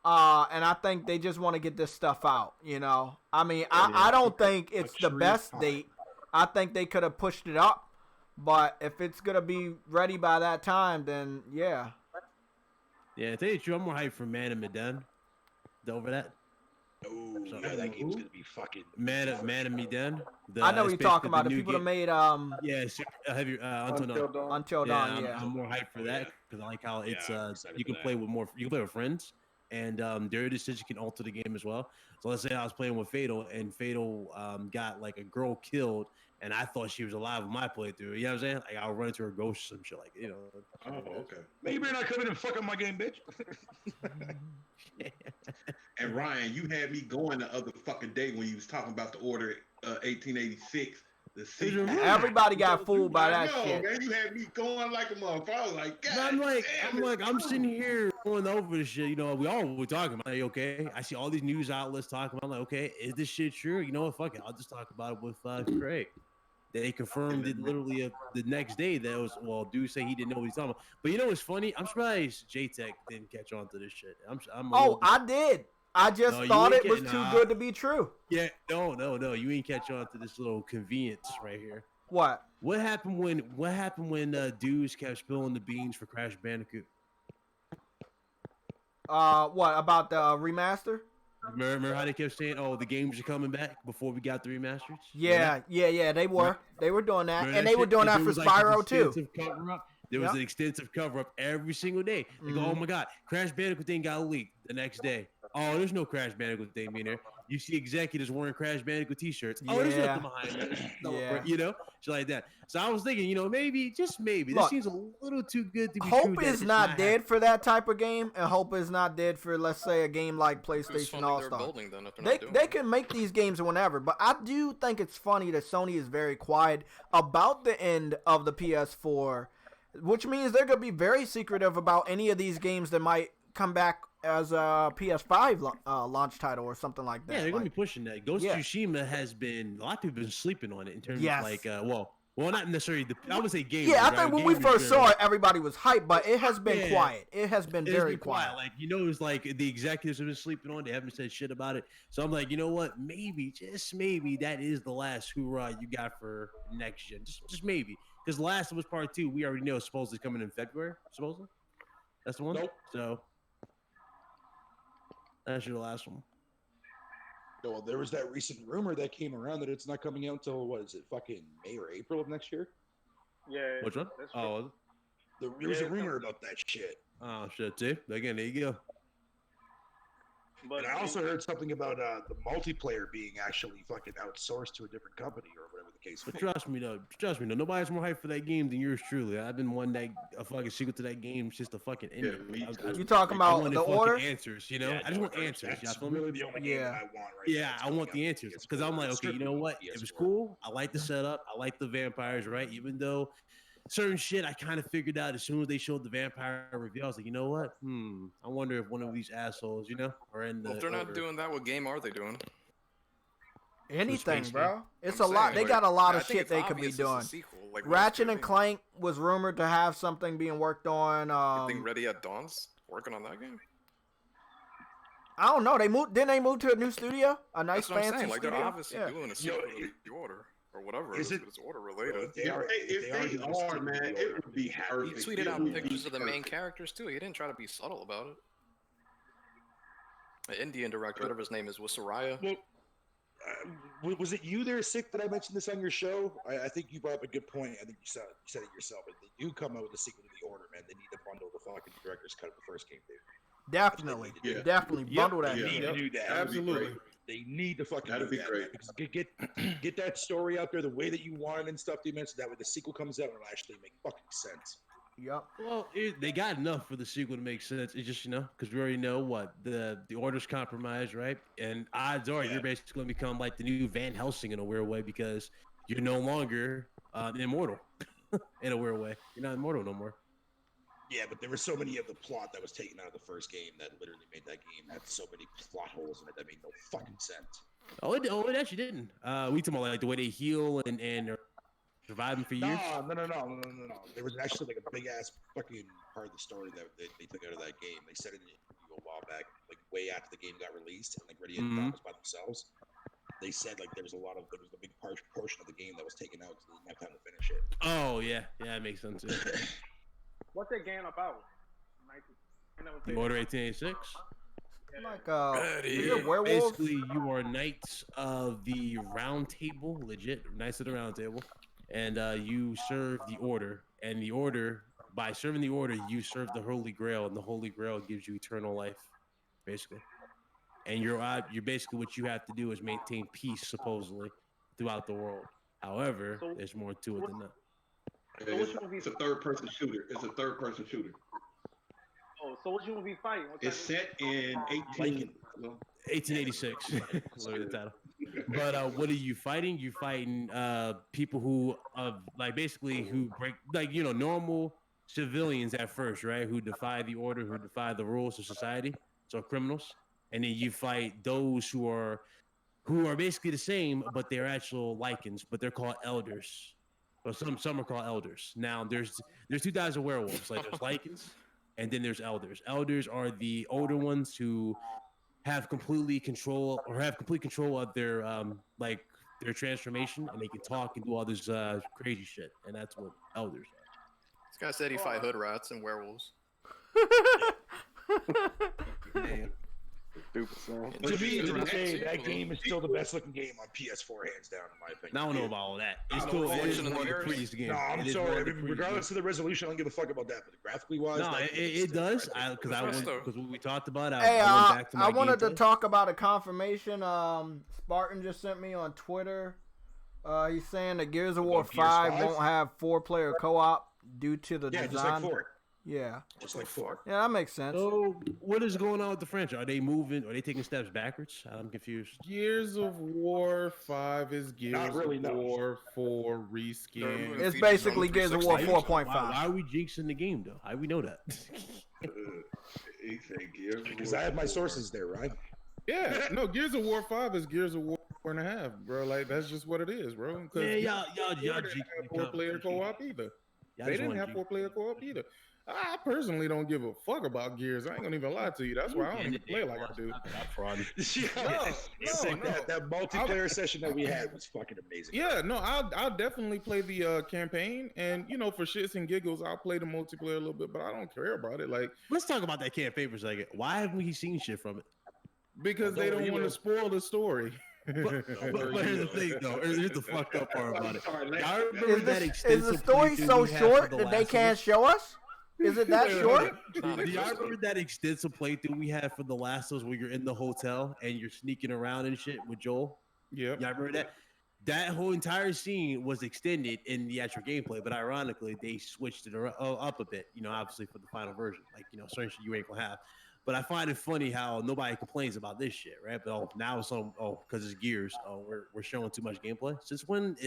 And I think they just want to get this stuff out, you know. I mean, I don't think it's the best date. I think they could have pushed it up. But if it's going to be ready by that time, then yeah. Yeah, I tell you the truth, I'm more hyped for Man of Medan. Over that. Oh, yeah, that game's gonna be fucking Man of Medan. I know what you're talking about. The people that made Until Dawn. I'm more hyped for that because I like how it's you can play with friends, and there it is that you can alter the game as well. So let's say I was playing with Fatal, and Fatal got like a girl killed, and I thought she was alive in my playthrough. You know what I'm saying? Like I'll run into her ghost or some shit, like, you know. Oh, okay. Maybe you're not coming and fuck up my game, bitch. And Ryan, you had me going the other fucking day when you was talking about the Order 1886. Everybody got fooled by that shit. Man, you had me going like a motherfucker. I was like, God I'm sitting here going over this shit. You know, we all were talking about it. Okay, I see all these news outlets talking about. I'm like, okay, is this shit true? You know what? Fuck it, I'll just talk about it with Craig. They confirmed it literally the next day. That was dude say he didn't know what he's talking about. But you know what's funny? I'm surprised JTech didn't catch on to this shit. I did. I just thought it was too good to be true. Yeah, no. You ain't catch on to this little convenience right here. What? What happened when dudes kept spilling the beans for Crash Bandicoot? What about the remaster? Remember how they kept saying, "Oh, the games are coming back" before we got the remasters? Yeah. They were. They were doing that, and they were doing that for Spyro too. There was an extensive cover-up every single day. They go, "Oh my God, Crash Bandicoot thing got leaked." The next day, oh, there's no Crash Bandicoot thing being there. You see executives wearing Crash Bandicoot T-shirts. Oh, there's nothing behind that. You know, shit like that. So I was thinking, maybe, just maybe, this seems a little too good to be true. Hope is not dead for that type of game, and Hope is not dead for, let's say, a game like PlayStation All-Star. They can make these games whenever, but I do think it's funny that Sony is very quiet about the end of the PS4, which means they're going to be very secretive about any of these games that might come back as a PS5 launch title or something like that. Yeah, they're going to be pushing that. Ghost of Tsushima has been, a lot of people have been sleeping on it in terms of like, well, not necessarily. I would say games. Yeah, I think when we first saw it, everybody was hyped, but it has been quiet. It has been very quiet. Like, it's like the executives have been sleeping on. They haven't said shit about it. So I'm like, you know what? Maybe, just maybe, that is the last hoorah you got for next gen. Just maybe, because Last of Us Part 2, we already know is supposed to come in February. Supposedly, that's the one. Nope. So that's your last one. Well, there was that recent rumor that came around that it's not coming out until, what is it, fucking May or April of next year? Yeah. Which one? Oh, there was a rumor about that shit. Oh, shit, see? Again, there you go. But and I also heard something about the multiplayer being actually fucking outsourced to a different company or whatever the case. But trust me, though. Nobody's more hyped for that game than yours truly. I've been wanting a fucking sequel to that game. It's just a fucking ending. You talking about the order? Answers, I just want answers. That's really the only game that I want right now. I want the answers because I'm like, okay, you know what? It was cool. I like the setup. I like the vampires, right? Even though certain shit I kind of figured out as soon as they showed the vampire reveal. I was like, you know what? I wonder if one of these assholes, are in the. Well, if they're not doing that, what game are they doing? Anything, bro. It's a lot. They got a lot of shit they could be doing. Like Ratchet and Clank was rumored to have something being worked on. You think Ready at Dawn's working on that game? I don't know. Didn't they move to a new studio? A nice fancy studio? Like they're obviously doing a sequel to the order. Or whatever, it's order related. If they are, man, it would be perfect. He tweeted out pictures of the main characters too. He didn't try to be subtle about it. The Indian director, whatever his name is, was Soraya. Well, was it you there, Sick, that I mentioned this on your show? I think you brought up a good point. I think you said it yourself. But they do come out with a sequel to the order, man. They need to bundle the fucking director's cut of the first game, dude. Definitely bundle that. They need to do that. Absolutely. They need to fucking That'd be great. Get that story out there the way that you want it and stuff. They mentioned that way the sequel comes out, it'll actually make fucking sense. Yep. Well, they got enough for the sequel to make sense. It's just because we already know what the order's compromised, right? And odds are you're basically going to become like the new Van Helsing in a weird way because you're no longer immortal in a weird way. You're not immortal no more. Yeah, but there were so many of the plot that was taken out of the first game that literally made that game have so many plot holes in it that made no fucking sense. Oh, it actually didn't. We talking about like the way they heal and are surviving for years. No. There was actually like a big ass fucking part of the story that they took out of that game. They said it in an interview a while back, like way after the game got released and like Ready at Dawn was by themselves. They said like there was a big portion of the game that was taken out because they didn't have time to finish it. Oh yeah, that makes sense. What's that game about? Order 1886. Like werewolves. Basically, you are knights of the Round Table, legit knights of the Round Table, and you serve the Order. And the Order, by serving the Order, you serve the Holy Grail, and the Holy Grail gives you eternal life, basically. And you're basically what you have to do is maintain peace, supposedly, throughout the world. However, there's more to it than that. It's a third-person shooter. Oh, so what you gonna be fighting? It's set in 1886. Look at the title. But what are you fighting? You fighting people who who break normal civilians at first, right? Who defy the order, who defy the rules of society, so criminals. And then you fight those who are who are basically the same, but they're actual lichens, but they're called elders. Well, some are called elders. Now there's two types of werewolves. Like there's lichens, and then there's elders. Elders are the older ones who have complete control of their like their transformation, and they can talk and do all this crazy shit, and that's what elders are. This guy said he fight hood rats and werewolves. Damn. Stupid son. To me, to this day, that game is still the best looking game on PS4, hands down, in my opinion. I don't know about all that. It's still one of the prettiest games. No, I'm sorry. I mean, regardless of the resolution, I don't give a fuck about that. But graphically wise, no, it does. Because we talked about it. Hey, I went back to my I wanted gameplay. to talk about a confirmation. Spartan just sent me on Twitter. He's saying that Gears of War 5 won't have 4-player co-op due to the design. Just like 4. Yeah. Just like 4. Yeah, that makes sense. So, what is going on with the franchise? Are they moving? Are they taking steps backwards? I'm confused. Gears of War 5 is Gears of War 4 reskin. It's basically Gears of War 4.5. Why are we jinxing the game, though? How do we know that? Because I have my sources there, right? Yeah, no, Gears of War 5 is Gears of War 4.5, bro. Like, that's just what it is, bro. Yeah, y'all didn't have 4-player co-op either. They didn't have 4-player co-op either. I personally don't give a fuck about Gears. I ain't gonna even lie to you. That's why I don't even play like I do. That multiplayer session that we had was fucking amazing. Yeah, no, I'll definitely play the campaign, and for shits and giggles, I'll play the multiplayer a little bit, but I don't care about it. Like, let's talk about that campaign for a second. Why haven't we seen shit from it? Because they don't want to spoil the story. But here's the thing, though. Here's the fucked up part about it. Is the story so short that they can't show us? Is it that short? Do y'all remember that extensive playthrough we had for The Last of Us where you're in the hotel and you're sneaking around and shit with Joel? Yeah. Y'all remember that? That whole entire scene was extended in the actual gameplay, but ironically, they switched it up a bit, obviously for the final version. Like, certain shit you ain't gonna have. But I find it funny how nobody complains about this shit, right? But now it's on because it's Gears. We're showing too much gameplay. Since when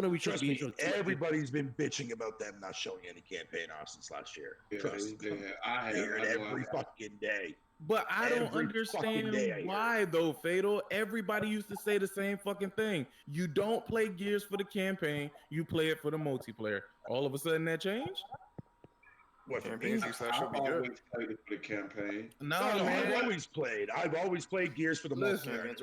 are we Trust me, everybody's been bitching about them not showing any campaign off since last year. Trust me. I hear it every fucking day. But I don't understand why though, Fatal. Everybody used to say the same fucking thing. You don't play Gears for the campaign, you play it for the multiplayer. All of a sudden that changed? What campaigns you said should be good? Always played it for the campaign. No, man. I've always played Gears for the multiplayer.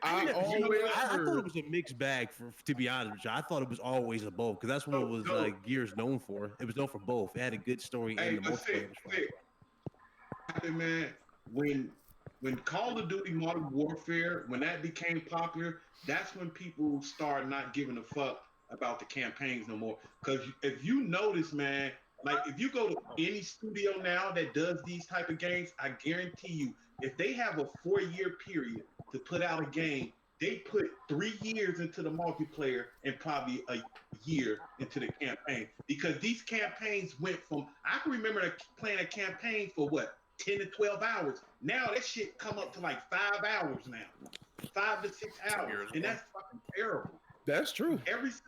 I thought it was a mixed bag. To be honest with you, I thought it was always a both because that's what it was Gears known for. It was known for both. It had a good story and the multiplayer. Hey, man, when Call of Duty Modern Warfare, when that became popular, that's when people start not giving a fuck about the campaigns no more. Because if you notice, man. Like, if you go to any studio now that does these type of games, I guarantee you, if they have a 4-year period to put out a game, they put 3 years into the multiplayer and probably a year into the campaign. Because these campaigns went from, I can remember playing a campaign for 10 to 12 hours. Now that shit come up to like 5 hours now. 5 to 6 hours. And that's fucking terrible. That's true. This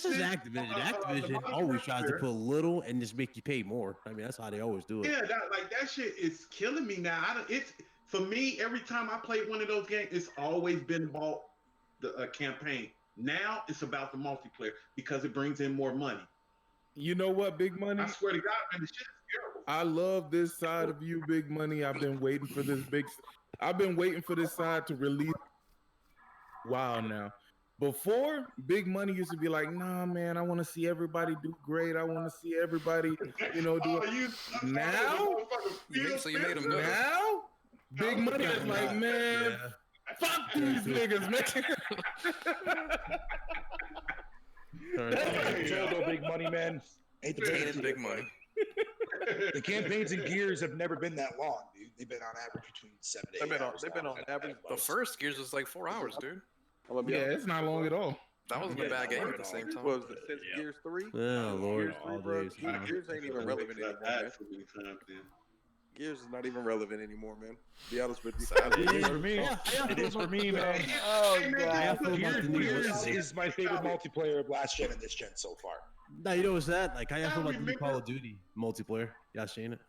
is Activision. Activision always tries to put little and just make you pay more. I mean, that's how they always do it. Yeah, that shit is killing me now. It's for me. Every time I play one of those games, it's always been about the campaign. Now it's about the multiplayer because it brings in more money. You know what, Big Money? I swear to God, man, the shit is terrible. I love this side of you, Big Money. I've been waiting for this side to release. Wow, now. Before, Big Money used to be like, nah, man, I want to see everybody do great. I want to see everybody, do it. Now, Big Money is like, man, fuck these niggas, man. Big Money, man. Ain't the Big Money. The campaigns in Gears have never been that long, dude. They've been on average between 7 to 8 hours. They've been on average. The first Gears was like 4 hours, dude. Yeah, it's not long at all. That wasn't a bad game at the same time. Was it since Gears 3? Oh, Lord. Gears 3, bro. Gears ain't even relevant anymore, man. Gears is not even relevant anymore, man. To be honest with you. It is for me. It is for me, man. Oh, God. Gears is my favorite multiplayer of last gen and this gen so far. Now, you know what's that? Like, how y'all feel about the new Call of Duty multiplayer? Y'all seen it?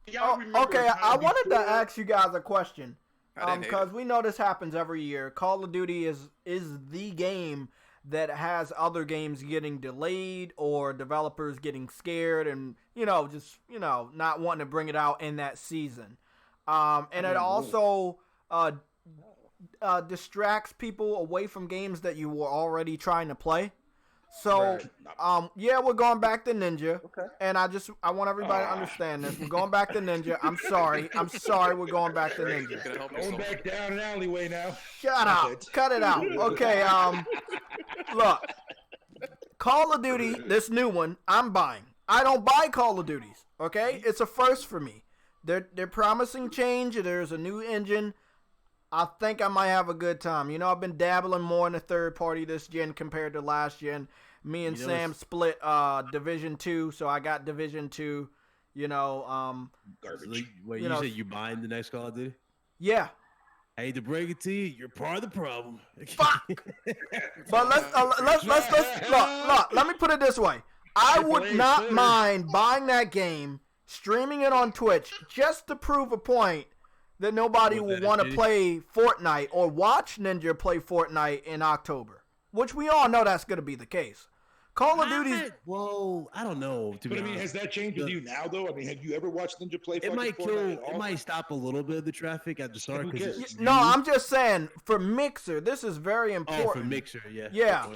Okay, I wanted to ask you guys a question. Because we know this happens every year. Call of Duty is the game that has other games getting delayed or developers getting scared and just not wanting to bring it out in that season. And it also distracts people away from games that you were already trying to play. So, we're going back to Ninja, and I want everybody to understand this. We're going back to Ninja. I'm sorry, we're going back to Ninja. Going back down an alleyway now. Shut up. Cut it out. Okay, look. Call of Duty, this new one, I'm buying. I don't buy Call of Duties, okay? It's a first for me. They're promising change. There's a new engine. I think I might have a good time. I've been dabbling more in the third party this gen compared to last gen. Me and Sam split Division 2, so I got Division 2, Garbage. Wait, you said you buying the next Call of Duty? Yeah. I hate to break it to you, you're part of the problem. Fuck. But let's look. Let me put it this way. I would not mind buying that game, streaming it on Twitch, just to prove a point that nobody will want to play Fortnite or watch Ninja play Fortnite in October, which we all know that's going to be the case. Call of Duty. Whoa, I don't know. But I mean, has that changed with you now, though? I mean, have you ever watched Ninja play? It might It might stop a little bit of the traffic at the start. No, I'm just saying for Mixer, this is very important. Oh, for Mixer, yeah. Yeah,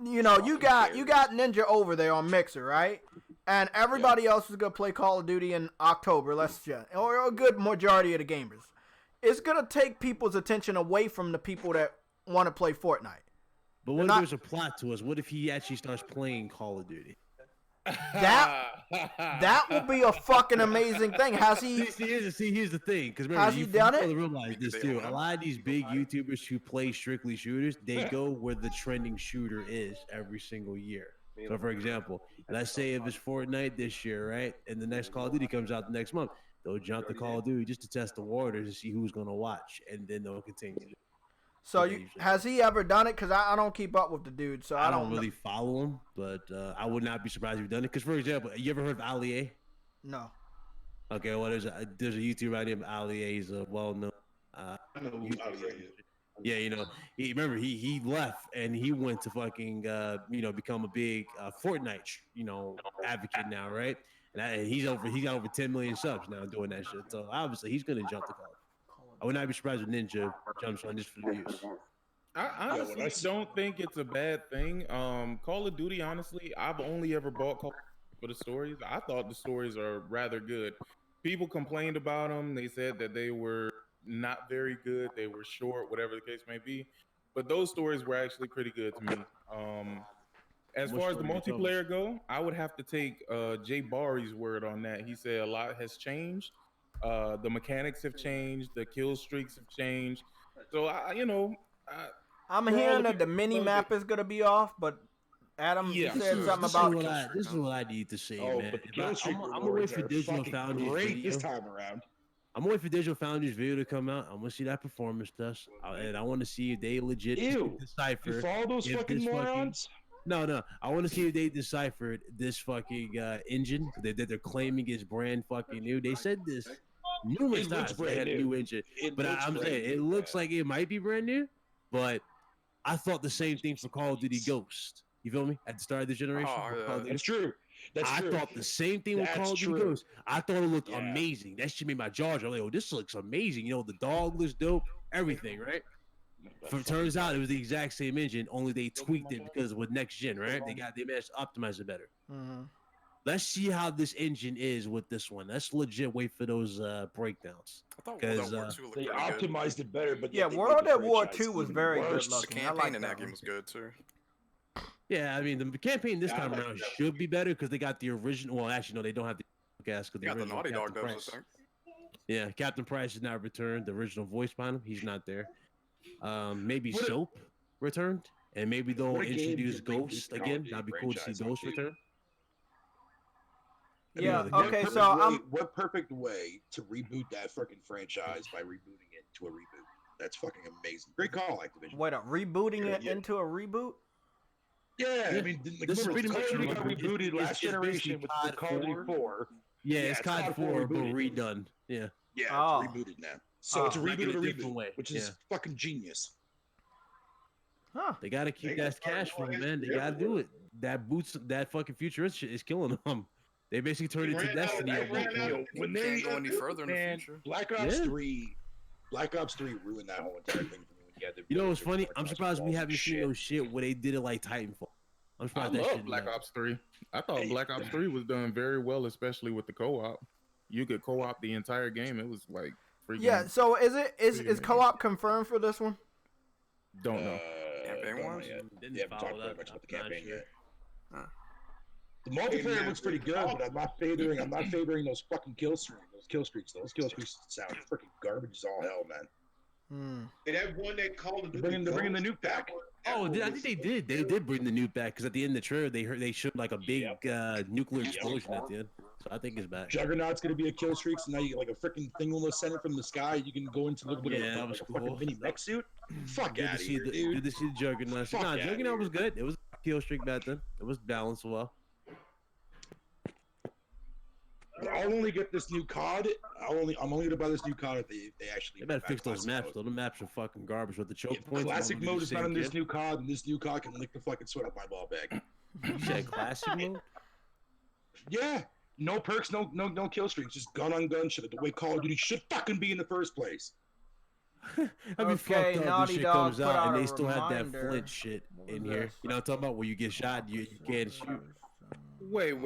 you got Ninja over there on Mixer, right? And everybody else is gonna play Call of Duty in October. Or a good majority of the gamers. It's gonna take people's attention away from the people that want to play Fortnite. But what if there's a plot to us? What if he actually starts playing Call of Duty? That will be a fucking amazing thing. Has he? Here's the thing. Because has he done it? Realize this too. A lot of these big YouTubers who play strictly shooters, they go where the trending shooter is every single year. So, for example, let's say if it's Fortnite this year, right, and the next Call of Duty comes out the next month, they'll jump to Call of Duty just to test the waters and see who's going to watch, and then they'll continue. So has he ever done it? Because I don't keep up with the dude, so I don't really follow him. But I would not be surprised if he's done it. Because, for example, you ever heard of Ali A? No. Okay, well, there's a YouTuber out named Ali A. He's a well-known. I know who Ali A is. Yeah, he left and he went to fucking become a big Fortnite advocate now, right? And he's got over 10 million subs now doing that shit. So obviously he's gonna jump the call. I would not be surprised if Ninja jumps on this for the views. I honestly don't think it's a bad thing. Call of Duty, honestly, I've only ever bought Call of Duty for the stories. I thought the stories are rather good. People complained about them. They said that they were not very good. They were short, whatever the case may be. But those stories were actually pretty good to me. As far as the multiplayer go, I would have to take Jay Barry's word on that. He said a lot has changed. The mechanics have changed. The kill streaks have changed. So I'm hearing that the mini map is gonna be off, but Adam said something about this is what I need to see, man. But the kill streak I'm gonna wait for Digital Foundry's great this time around. I'm gonna wait for Digital Foundry's video to come out. I'm gonna see that performance test, and I want to see if they legit decipher. You follow those fucking morons? No. I want to see if they deciphered this fucking engine that they're claiming is brand fucking new. They said this numerous times. They had a new engine, but I'm saying it looks like it might be brand new. But I thought the same thing for Call of Duty Ghost. You feel me? At the start of this generation, that's true. I thought the same thing with Call of Duty Ghost. I thought it looked amazing. That shit made my jaw drop. Like, oh, this looks amazing. The dog looks dope. Everything, right? Turns out it was the exact same engine, only they tweaked it because with next gen, right? They managed to optimize it better. Mm-hmm. Let's see how this engine is with this one. Let's legit wait for those breakdowns. Because they optimized it better, but World at War II was very good looking. The campaign in that game was good too. Yeah, I mean the campaign this time around should be better because they got the original. Well, actually, no, they don't have the cast because the Naughty Dog does, I think. Yeah, Captain Price is not returned. The original voice behind him, he's not there. Maybe Soap returned, and maybe they'll introduce Ghost again. That'd be cool to see Ghost return. Yeah. Okay. So what perfect way to reboot that freaking franchise by rebooting it to a reboot? That's fucking amazing. Great call, Activision. Wait, rebooting it into a reboot? Yeah, I mean, this is pretty much rebooted last generation with Call of Duty 4. Yeah, it's COD 4, but redone. Yeah. Yeah, it's rebooted now. So it's a reboot of a different reboot, way. which is fucking genius. Huh. They got to keep that cash flow, man. They got to do it. That boots, that fucking futurist shit is killing them. They basically turned it to Destiny at one point. When Can't they go any further in the man, future. Black Ops 3 ruined that whole entire thing for me. When you had the You know what's funny? I'm surprised we haven't seen no shit where they did it like Titanfall. I'm surprised I that love shit. Black Ops 3. I thought Black Ops 3 was done very well, especially with the co-op. You could co-op the entire game. It was like freaking. Yeah. So is co-op confirmed for this one? Don't know. Campaign wise? They haven't talked very much about the campaign yet. The multiplayer looks pretty good, but I'm not favoring those fucking kill streaks. Those kill streaks sound freaking garbage as all hell, man. And that one that called it. They're bringing the nuke back. Oh, I think they did. They did bring the nuke back because at the end of the trailer, they showed like a big nuclear explosion at the end. So I think it's back. Juggernaut's gonna be a kill streak, so now you get like a freaking thing will send it from the sky. You can go into look like a fucking mini mech suit. Fuck out of here, dude. Good to see the Juggernaut. Nah, Juggernaut was good. It was a kill streak back then. It was balanced well. I'll only get this new COD. I'm only gonna buy this new COD if they actually. They better fix those maps though. The maps are fucking garbage with the choke points. Classic mode is not in this new COD, and this new COD can lick the fucking sweat off my ball bag. You said classic mode? Yeah. No perks, no kill streaks, just gun on gun shit. The way Call of Duty should fucking be in the first place. I'd be fucked up. This shit comes out and they still have that flint shit in here. You know what I'm talking about? Where you get shot, you can't shoot. Wait.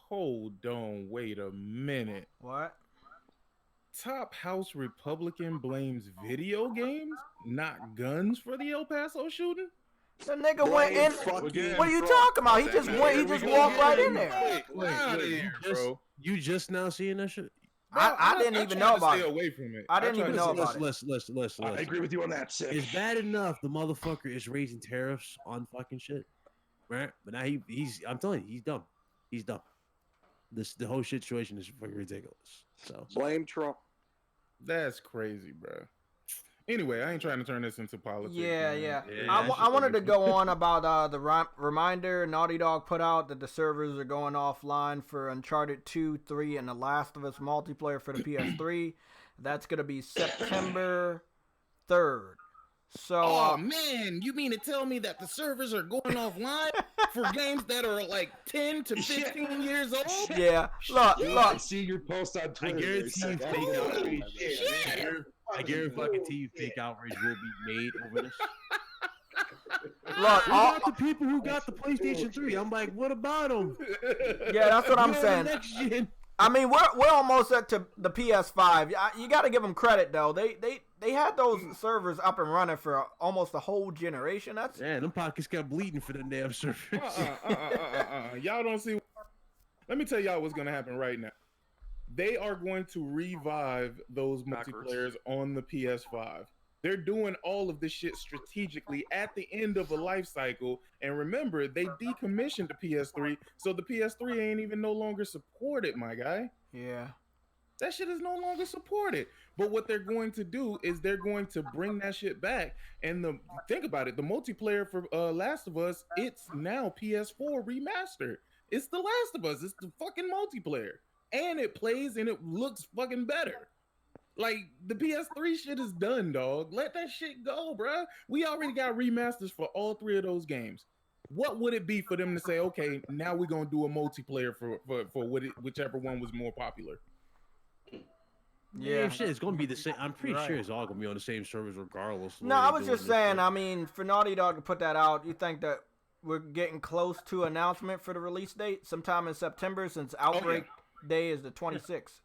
Hold on. Wait a minute. What? Top House Republican blames video games, not guns, for the El Paso shooting? The nigga went in. What are you talking about? He just went. He just walked right in there. Wait, you just now seeing that shit? I didn't even know about it. Away from it. I didn't even know about it. Listen. I agree with you on that. It's bad enough the motherfucker is raising tariffs on fucking shit, right? But now he's. I'm telling you, he's dumb. He's dumb. The whole situation is fucking ridiculous. So blame Trump. That's crazy, bro. Anyway, I ain't trying to turn this into politics. Yeah. I wanted to go on about the reminder Naughty Dog put out that the servers are going offline for Uncharted 2, 3, and The Last of Us multiplayer for the PS3. That's going to be September 3rd. So, oh man, you mean to tell me that the servers are going offline for games that are like 10 to 15 years old? Yeah. Look. I see your post on Twitter. I guarantee you fake outrage. I guarantee you fake outrage will be made over this. Look, all the people who got the PlayStation 3, I'm like, what about them? Yeah, that's what I'm saying. I mean, we're almost at to the PS5. You got to give them credit though. They had those servers up and running for almost a whole generation. That's them pockets got bleeding for them damn servers. Y'all don't see. Let me tell y'all what's gonna happen right now. They are going to revive those multiplayers on the PS5. They're doing all of this shit strategically at the end of a life cycle. And remember, they decommissioned the PS3, so the PS3 ain't even no longer supported, my guy. Yeah. That shit is no longer supported. But what they're going to do is they're going to bring that shit back. And think about it, the multiplayer for Last of Us, it's now PS4 remastered. It's The Last of Us. It's the fucking multiplayer. And it plays and it looks fucking better. Like, the PS3 shit is done, dog. Let that shit go, bruh. We already got remasters for all 3 of those games. What would it be for them to say, okay, now we're going to do a multiplayer for whichever one was more popular? Yeah, shit, it's going to be the same. I'm pretty sure it's all going to be on the same servers regardless. No, I was just saying, I mean, for Naughty Dog to put that out, you think that we're getting close to announcement for the release date sometime in September, since Outbreak Day is the 26th.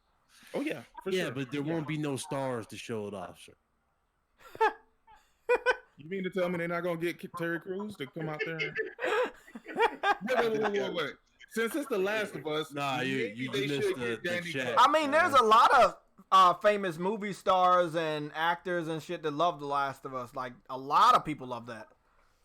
Oh, yeah. For sure. But there won't be no stars to show it off, sir. You mean to tell me they're not going to get Terry Crews to come out there? Wait. Since it's The Last of Us, you missed the chat. I mean, there's a lot of famous movie stars and actors and shit that love The Last of Us. Like, a lot of people love that.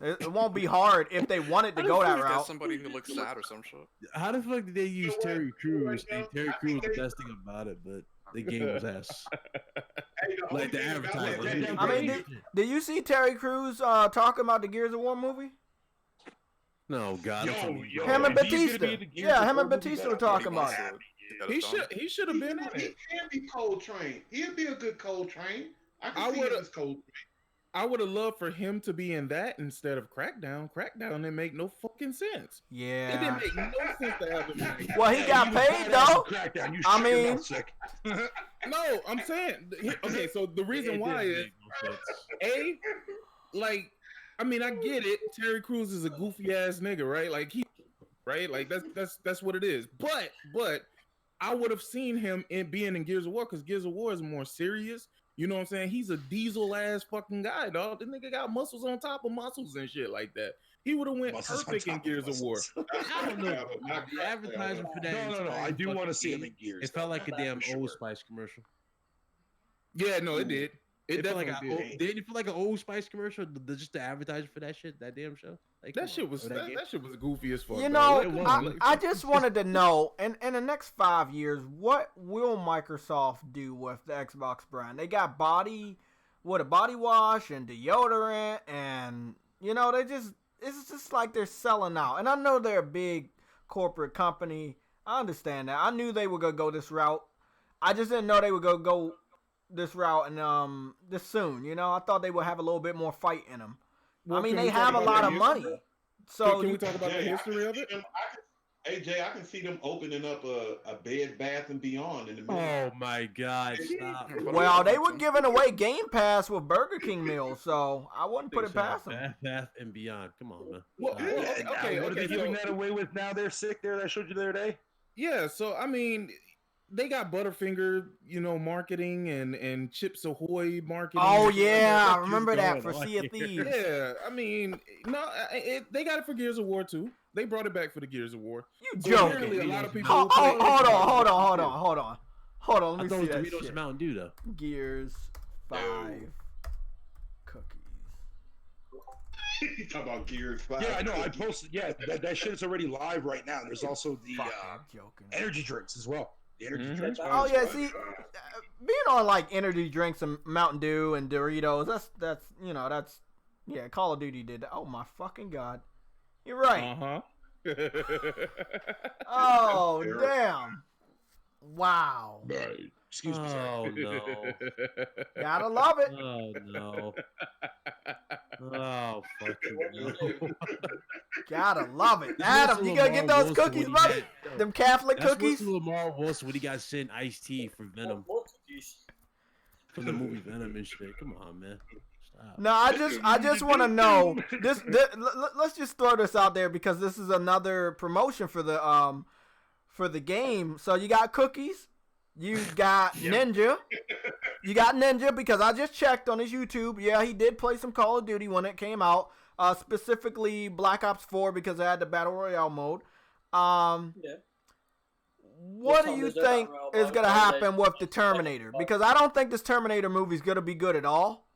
It won't be hard if they wanted to go that route. Somebody who looks sad or some shit. How the fuck did they use Terry Crews? And Terry Crews was the best thing about it, but the game was ass. Like the advertising. I mean, did you see Terry Crews talking about the Gears of War movie? No, God. Him and Batista. Yeah, him and Batista were talking about it. He should have been in it. He can be Coltrane. He'd be a good Coltrane. I see him as Coltrane. I would have loved for him to be in that instead of Crackdown. Crackdown didn't make no fucking sense. Yeah. It didn't make no sense to have him. Well, he got paid though. Crackdown. You I mean, no, I'm saying okay. So the reason why is like, I mean, I get it. Terry Crews is a goofy ass nigga, right? Like like that's what it is. But I would have seen him being in Gears of War because Gears of War is more serious. You know what I'm saying? He's a diesel ass fucking guy, dog. The nigga got muscles on top of muscles and shit like that. He would have went perfect in Gears of War. I don't know. The advertising for that. No. I do want to see him in Gears. It felt like a damn Old Spice commercial. Yeah, no, it did. It definitely felt like did. Didn't it feel like an Old Spice commercial? Just the advertising for that shit, that damn show. Like, that shit was goofy as fuck. You know, I just wanted to know, in the next 5 years, what will Microsoft do with the Xbox brand? They got body wash and deodorant, and you know, it's just like they're selling out. And I know they're a big corporate company. I understand that. I knew they were gonna go this route. I just didn't know they were gonna go this route and this soon. You know, I thought they would have a little bit more fight in them. Well, I mean, they have a lot of money. So can we talk about the history of it? Hey Jay, I can see them opening up a Bed Bath and Beyond in the middle. Oh my God! Stop. Well, they were giving away Game Pass with Burger King meals, so I wouldn't put it past them. Bath and Beyond. Come on, man. What are they giving that away with now? They're sick there. That I showed you the other day. Yeah. So I mean, they got Butterfinger, you know, marketing and Chips Ahoy marketing. Oh yeah, I remember that for Sea of Thieves. Yeah, I mean, no, they got it for Gears of War too. They brought it back for the Gears of War. You joking? A lot of people. Hold on. Let me see that Doritos shit. Mountain Dew though. Gears 5 cookies. You talking about Gears 5? Yeah, I know. I posted. Yeah, that shit is already live right now. There's also the energy drinks as well. The energy drinks. Oh yeah, see, being on like energy drinks and Mountain Dew and Doritos, that's you know that's Call of Duty did that. Oh my fucking God, you're right. Oh damn! Wow. Right. Excuse me. Oh no. Gotta love it. Oh no. Oh fucking no. Gotta love it. Adam, you gonna get those cookies, buddy? Them Catholic cookies? That's Lamar Wilson when he got sent iced tea for Venom. From the movie Venom and shit. Come on, man. Stop. No, I just want to know this. Let's just throw this out there because this is another promotion for the game. So you got cookies, you got Ninja, you got Ninja because I just checked on his YouTube. Yeah, he did play some Call of Duty when it came out, specifically Black Ops 4 because it had the Battle Royale mode. What do you think is gonna happen with the Terminator? Because I don't think this Terminator movie is gonna be good at all.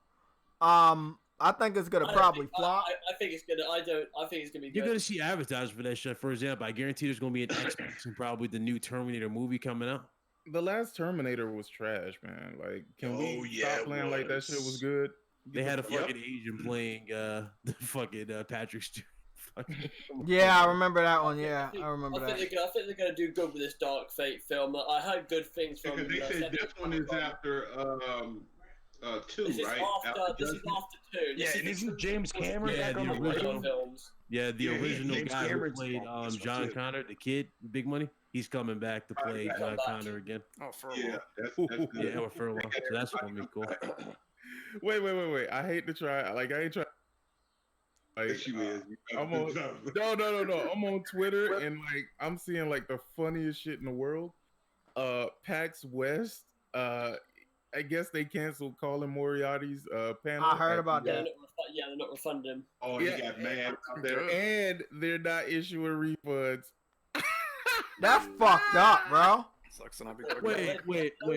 I think it's gonna probably flop. I think it's gonna. I think it's gonna be good. You're gonna see advertising for that shit. For example, I guarantee there's gonna be an Xbox and probably the new Terminator movie coming out. The last Terminator was trash, man. Like, can we stop playing like that shit was good? They had a fucking Asian playing the fucking Patrick Stewart. Yeah, I remember that one. Yeah, I remember that. I think they're gonna do good with this Dark Fate film. I heard good things from. Because they said this one is after 2, this right? This is after 2. Yeah, and isn't James Cameron back on the original films? Yeah, the original James guy Cameron's who played John Connor, the kid, Big Money. He's coming back to play John Connor again. Oh, for Yeah, that's good. Yeah, for a while. So that's gonna be cool. Wait. I hate to try. Like, I ain't trying. Like, I'm on, no. I'm on Twitter and like I'm seeing like the funniest shit in the world. PAX West. I guess they canceled Colin Moriarty's panel. I heard about that. They're not refunding him. Oh, he got mad out there. And they're not issuing refunds. That's fucked up, bro. Sucks and Wait. Oh,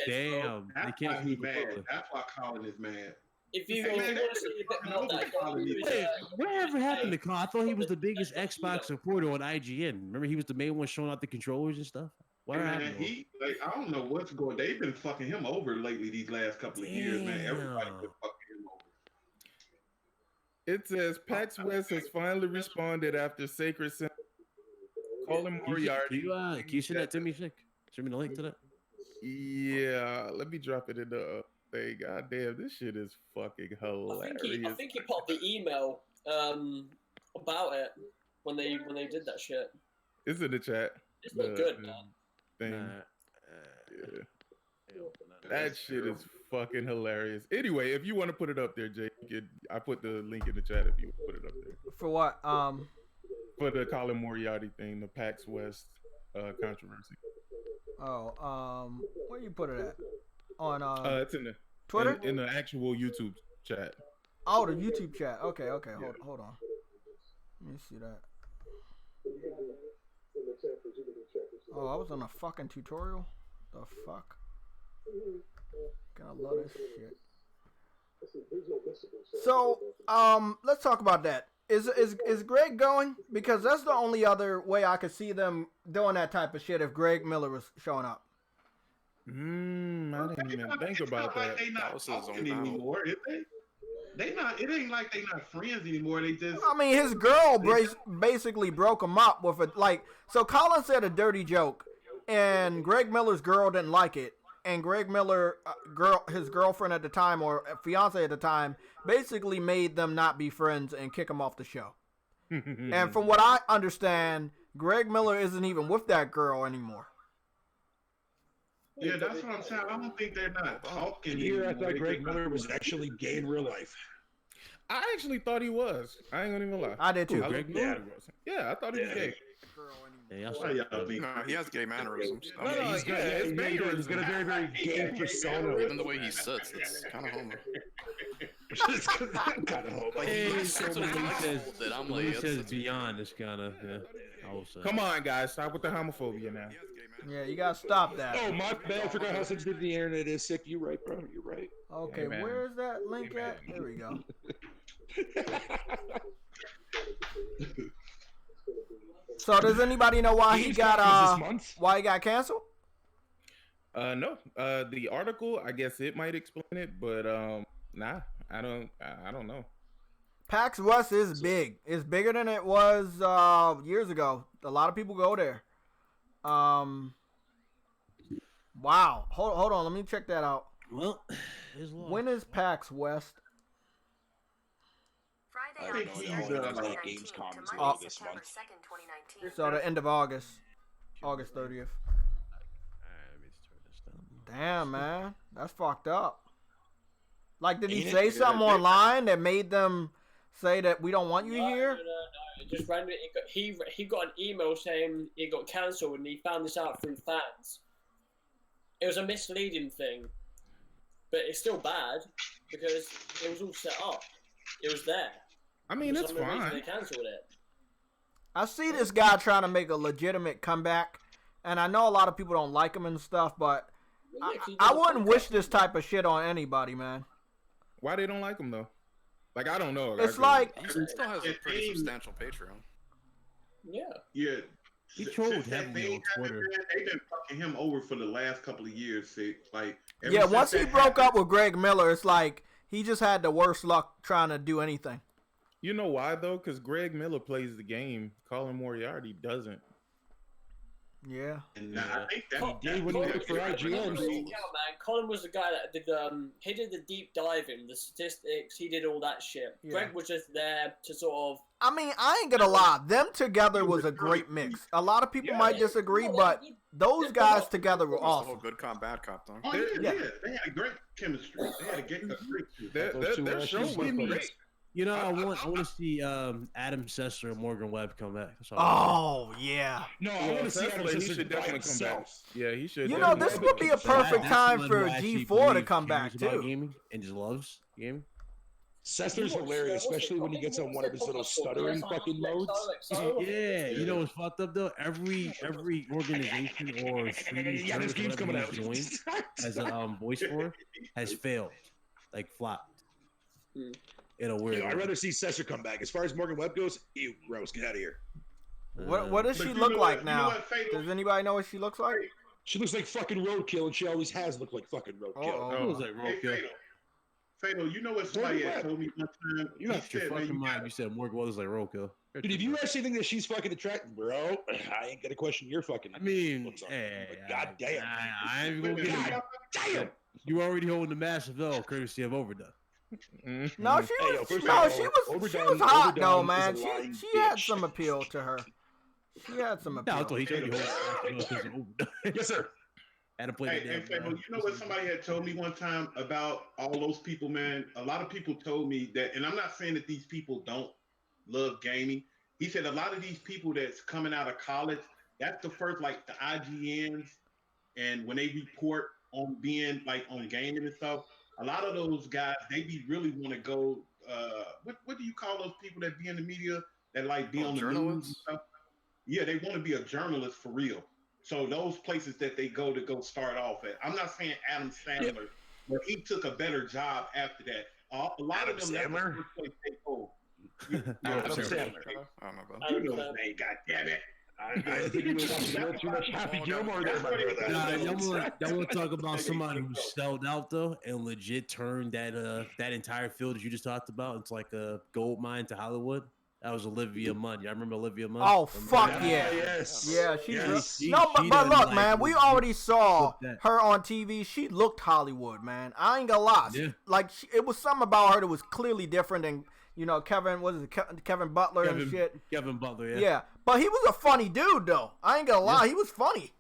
damn. They can't be mad. That's why Colin is mad. If you want to see a bit more that, whatever happened to Colin? I thought he was the biggest Xbox supporter on IGN. Remember, he was the main one showing out the controllers and stuff. What happened? I don't know what's going. They've been fucking him over lately these last couple of years, man. Everybody's been fucking him over. It says PAX West has finally responded after Sacred Symphony Colin Moriarty. Can you send that to me, Shick? Send me the link to that. Yeah, let me drop it in the thing. God damn, this shit is fucking hilarious. I think he popped the email about it when they did that shit. It's in the chat. It's not good, man. Thing. Yeah. That shit is fucking hilarious. Anyway, if you want to put it up there, Jay, I put the link in the chat if you want to put it up there. For what? For the Colin Moriarty thing, the PAX West controversy. Oh, where you put it at? On it's in the Twitter? In the actual YouTube chat. Oh, the YouTube chat. Okay. Hold on. Let me see that. Oh, I was on a fucking tutorial. The fuck? Gonna love this shit. So, let's talk about that. Is Greg going? Because that's the only other way I could see them doing that type of shit if Greg Miller was showing up. I didn't even think about that. They not talking anymore, is they? They not. It ain't like they not friends anymore. They just. I mean, his girl basically broke him up with it. Like, so Colin said a dirty joke, and Greg Miller's girl didn't like it. And Greg Miller, his girlfriend at the time, or fiance at the time, basically made them not be friends and kick him off the show. And from what I understand, Greg Miller isn't even with that girl anymore. Yeah, that's what I'm saying. I don't think they're not talking. Here, I thought Greg Miller was actually gay in real life. I actually thought he was. I ain't gonna even lie. I did too. Greg Miller? Yeah, I thought he was gay. Yeah, no, he has gay mannerisms. He's got a very, very gay persona. Even the way he sits, it's kind of homo. Kind of homo. Like, he sits with that I'm like, he says beyond is kind of, yeah. Come on, guys, stop with the homophobia now. Yeah, you gotta stop that. Oh, my bad. I forgot how sensitive the internet is. Sick. You're right, bro. You're right. Okay, hey, where's that link at? There we go. So does anybody know why he got canceled? No. The article, I guess it might explain it, but nah, I don't know. PAX West is big. It's bigger than it was years ago. A lot of people go there. Wow. Hold on. Let me check that out. Well, when is PAX West? Friday, Gamescom this month. So the end of August. August 30th. Damn, man. That's fucked up. Like, did he say something online that made them say that we don't want you here? No. Just randomly, he got an email saying it got cancelled, and he found this out through fans. It was a misleading thing, but it's still bad because it was all set up. It was there. I mean, it's fine. They cancelled it. I see this guy trying to make a legitimate comeback, and I know a lot of people don't like him and stuff, but I wouldn't wish this type of shit on anybody, man. Why they don't like him though? Like, I don't know. It's like he still has a pretty substantial Patreon. Yeah. He trolled heavily on Twitter. They've been fucking him over for the last couple of years. Like, yeah, once he broke up with Greg Miller, it's like he just had the worst luck trying to do anything. You know why though? Because Greg Miller plays the game. Colin Moriarty doesn't. Yeah. And I think that he did when he worked for IGN. Yeah, man. Colin was the guy that did he did the deep diving, the statistics, he did all that shit. Yeah. Greg was just there to sort of. I mean, I ain't gonna lie. Them together was a great mix. A lot of people might disagree, but those guys together were awesome. Good cop, bad cop, though. Oh, yeah. They had a great chemistry. They had a great chemistry. Their show was great. You know, I want to see Adam Sessler and Morgan Webb come back. Oh yeah. No, I want to see Adam Sessler. He should definitely come back. Yeah, he should. You know, this would be a perfect time for G4 to come back too. Gaming and just loves gaming. Sessler's hilarious, especially when he gets on one of his little stuttering fucking modes. Yeah, you know what's fucked up though? Every organization or streaming this game's coming out as a voice for has failed, like flopped. In a weird way. I'd rather see Sessler come back. As far as Morgan Webb goes, ew, gross, get out of here. What does she look like now? Does anybody know what she looks like? She looks like fucking roadkill, and she always has looked like fucking roadkill. She looks like roadkill. Fatal, you know what somebody had told me one time? You lost your fucking mind. You said Morgan Webb was like roadkill. Dude, if you actually think that she's fucking attractive, bro, I ain't gonna question your fucking. I mean, looks on hey, her, but goddamn, I ain't gonna get it. Damn. You already holding the massive L, courtesy of Overdone. No, she was hot though, man. She had some appeal to her. She had some appeal. No, I thought he told you. Yes, sir. Hey, Fable, you know what somebody had told me one time about all those people, man? A lot of people told me that, and I'm not saying that these people don't love gaming. He said a lot of these people that's coming out of college, that's the first, like the IGNs, and when they report on being like on gaming and stuff, a lot of those guys, they be really want to go, what do you call those people that be in the media that like be on the news and stuff? Yeah, they want to be a journalist for real. So those places that they go start off at. I'm not saying Adam Sandler, but he took a better job after that. A lot of them, that's the first place they go. Adam Sandler. I don't know about You know his name, goddammit. I think you were watching too much Happy Gilmore there, my brother. Nah, y'all want to talk about somebody who sold out though and legit turned that entire field that you just talked about into like a gold mine to Hollywood? That was Olivia Munn. Y'all remember Olivia Munn? Oh, fuck yeah. Yes. Yeah, She but look, like, man, we already saw her on TV. She looked Hollywood, man. I ain't gonna lie. Yeah. Like, it was something about her that was clearly different than, Kevin Butler and shit. Kevin Butler, yeah. Yeah, but he was a funny dude, though. I ain't gonna lie. He was funny,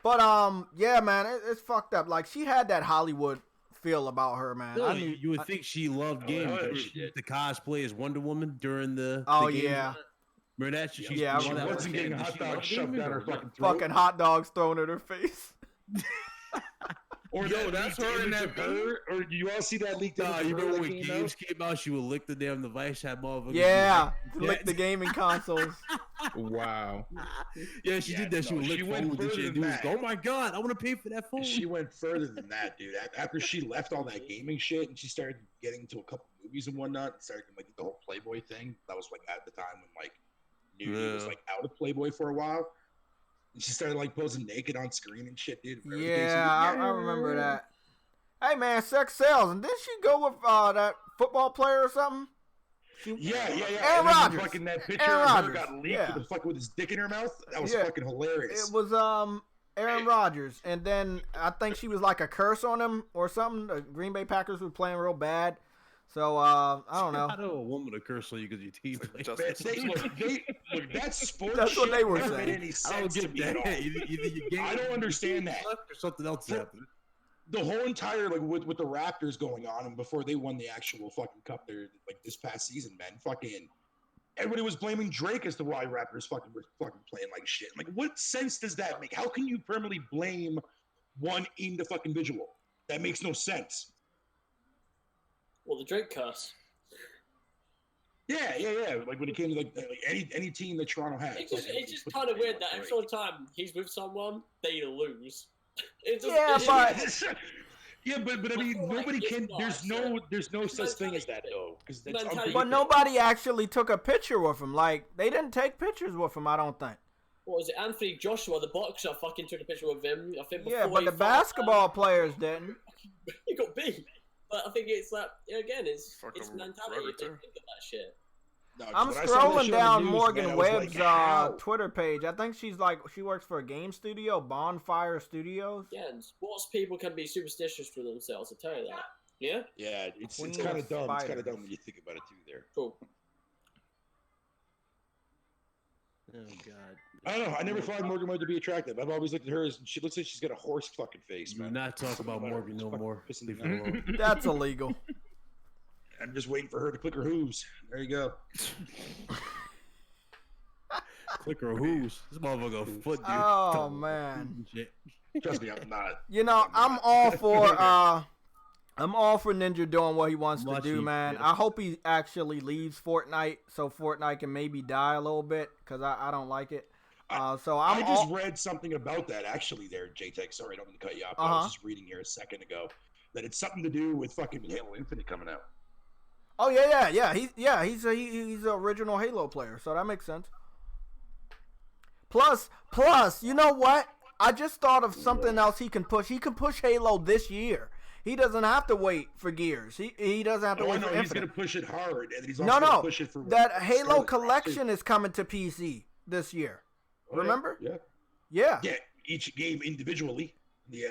But, yeah, man, it's fucked up. Like, she had that Hollywood feel about her, man. Really? You would think she loved games. The cosplay as Wonder Woman during the game. Yeah. Remember that? She wasn't getting hot dogs shoved down her fucking throat. Fucking hot dogs thrown at her face. Or that's her in that bird. Or you all see that leaked? Nah, you remember when games came out? She would lick the damn device. That motherfucker. Yeah, lick the gaming consoles. Wow. Yeah, she did that. She would lick phones and shit. Dude was go, oh my god, I want to pay for that phone. She went further than that, dude. After she left all that gaming shit and she started getting into a couple movies and whatnot, started like the whole Playboy thing. That was like at the time when like Nudie was like out of Playboy for a while. And she started like posing naked on screen and shit, dude. Yeah, I remember that. Hey man, sex sells. And didn't she go with that football player or something? Yeah. Aaron Rodgers. Fucking that picture of her got leaked with his dick in her mouth. That was fucking hilarious. It was Aaron Rodgers, and then I think she was like a curse on him or something. The Green Bay Packers were playing real bad. So, I don't know. I know a woman to curse on you because your team plays. Look, that's sports. That's what they were saying. Any sense to me at all. I don't understand that. Or something else happened. The whole entire, like, with the Raptors going on, and before they won the actual fucking cup there, like, this past season, man, fucking, everybody was blaming Drake as to why Raptors fucking were fucking playing like shit. Like, what sense does that make? How can you permanently blame one individual? That makes no sense. Well, the Drake curse. Yeah. Like when it came to like any team that Toronto has. It's just kind of weird that every single time he's with someone, they lose. But I mean, nobody can. There's no such thing as that though. But nobody actually took a picture with him. Like they didn't take pictures with him. I don't think. What was it? Anthony Joshua, the boxer, fucking took a picture with him. I think. Yeah, but the basketball players didn't. He got beat. But I think it's like again, it's mentality. You think of that shit. No, I'm scrolling down Morgan Webb's Twitter page. I think she works for a game studio, Bonfire Studios. Yeah, sports people can be superstitious with themselves. I tell you that. Yeah. Yeah, it's kind of dumb. It's kind of dumb when you think about it too. There. Cool. Oh God. I don't know. I never thought Morgan Webb to be attractive. I've always looked at her as she looks like she's got a horse fucking face, man. Do not talk about Morgan no more. That's illegal. I'm just waiting for her to click her hooves. There you go. Click her hooves. This motherfucker foot, dude. Oh man. Trust me, I'm not. I'm all for Ninja doing what he wants to do, man. I hope he actually leaves Fortnite so Fortnite can maybe die a little bit because I don't like it. I just read something about that actually there, JTech. Sorry, I don't mean to cut you off. I was just reading here a second ago that it's something to do with fucking Halo Infinite coming out. Oh yeah. He's an original Halo player, so that makes sense. Plus, you know what? I just thought of something else he can push. He can push Halo this year. he doesn't have to wait for Gears. He doesn't have to wait for Infinite. He's gonna push it hard, and he's also gonna push it for that Halo collection is coming to PC this year. Remember? Yeah. Each game individually. Yeah.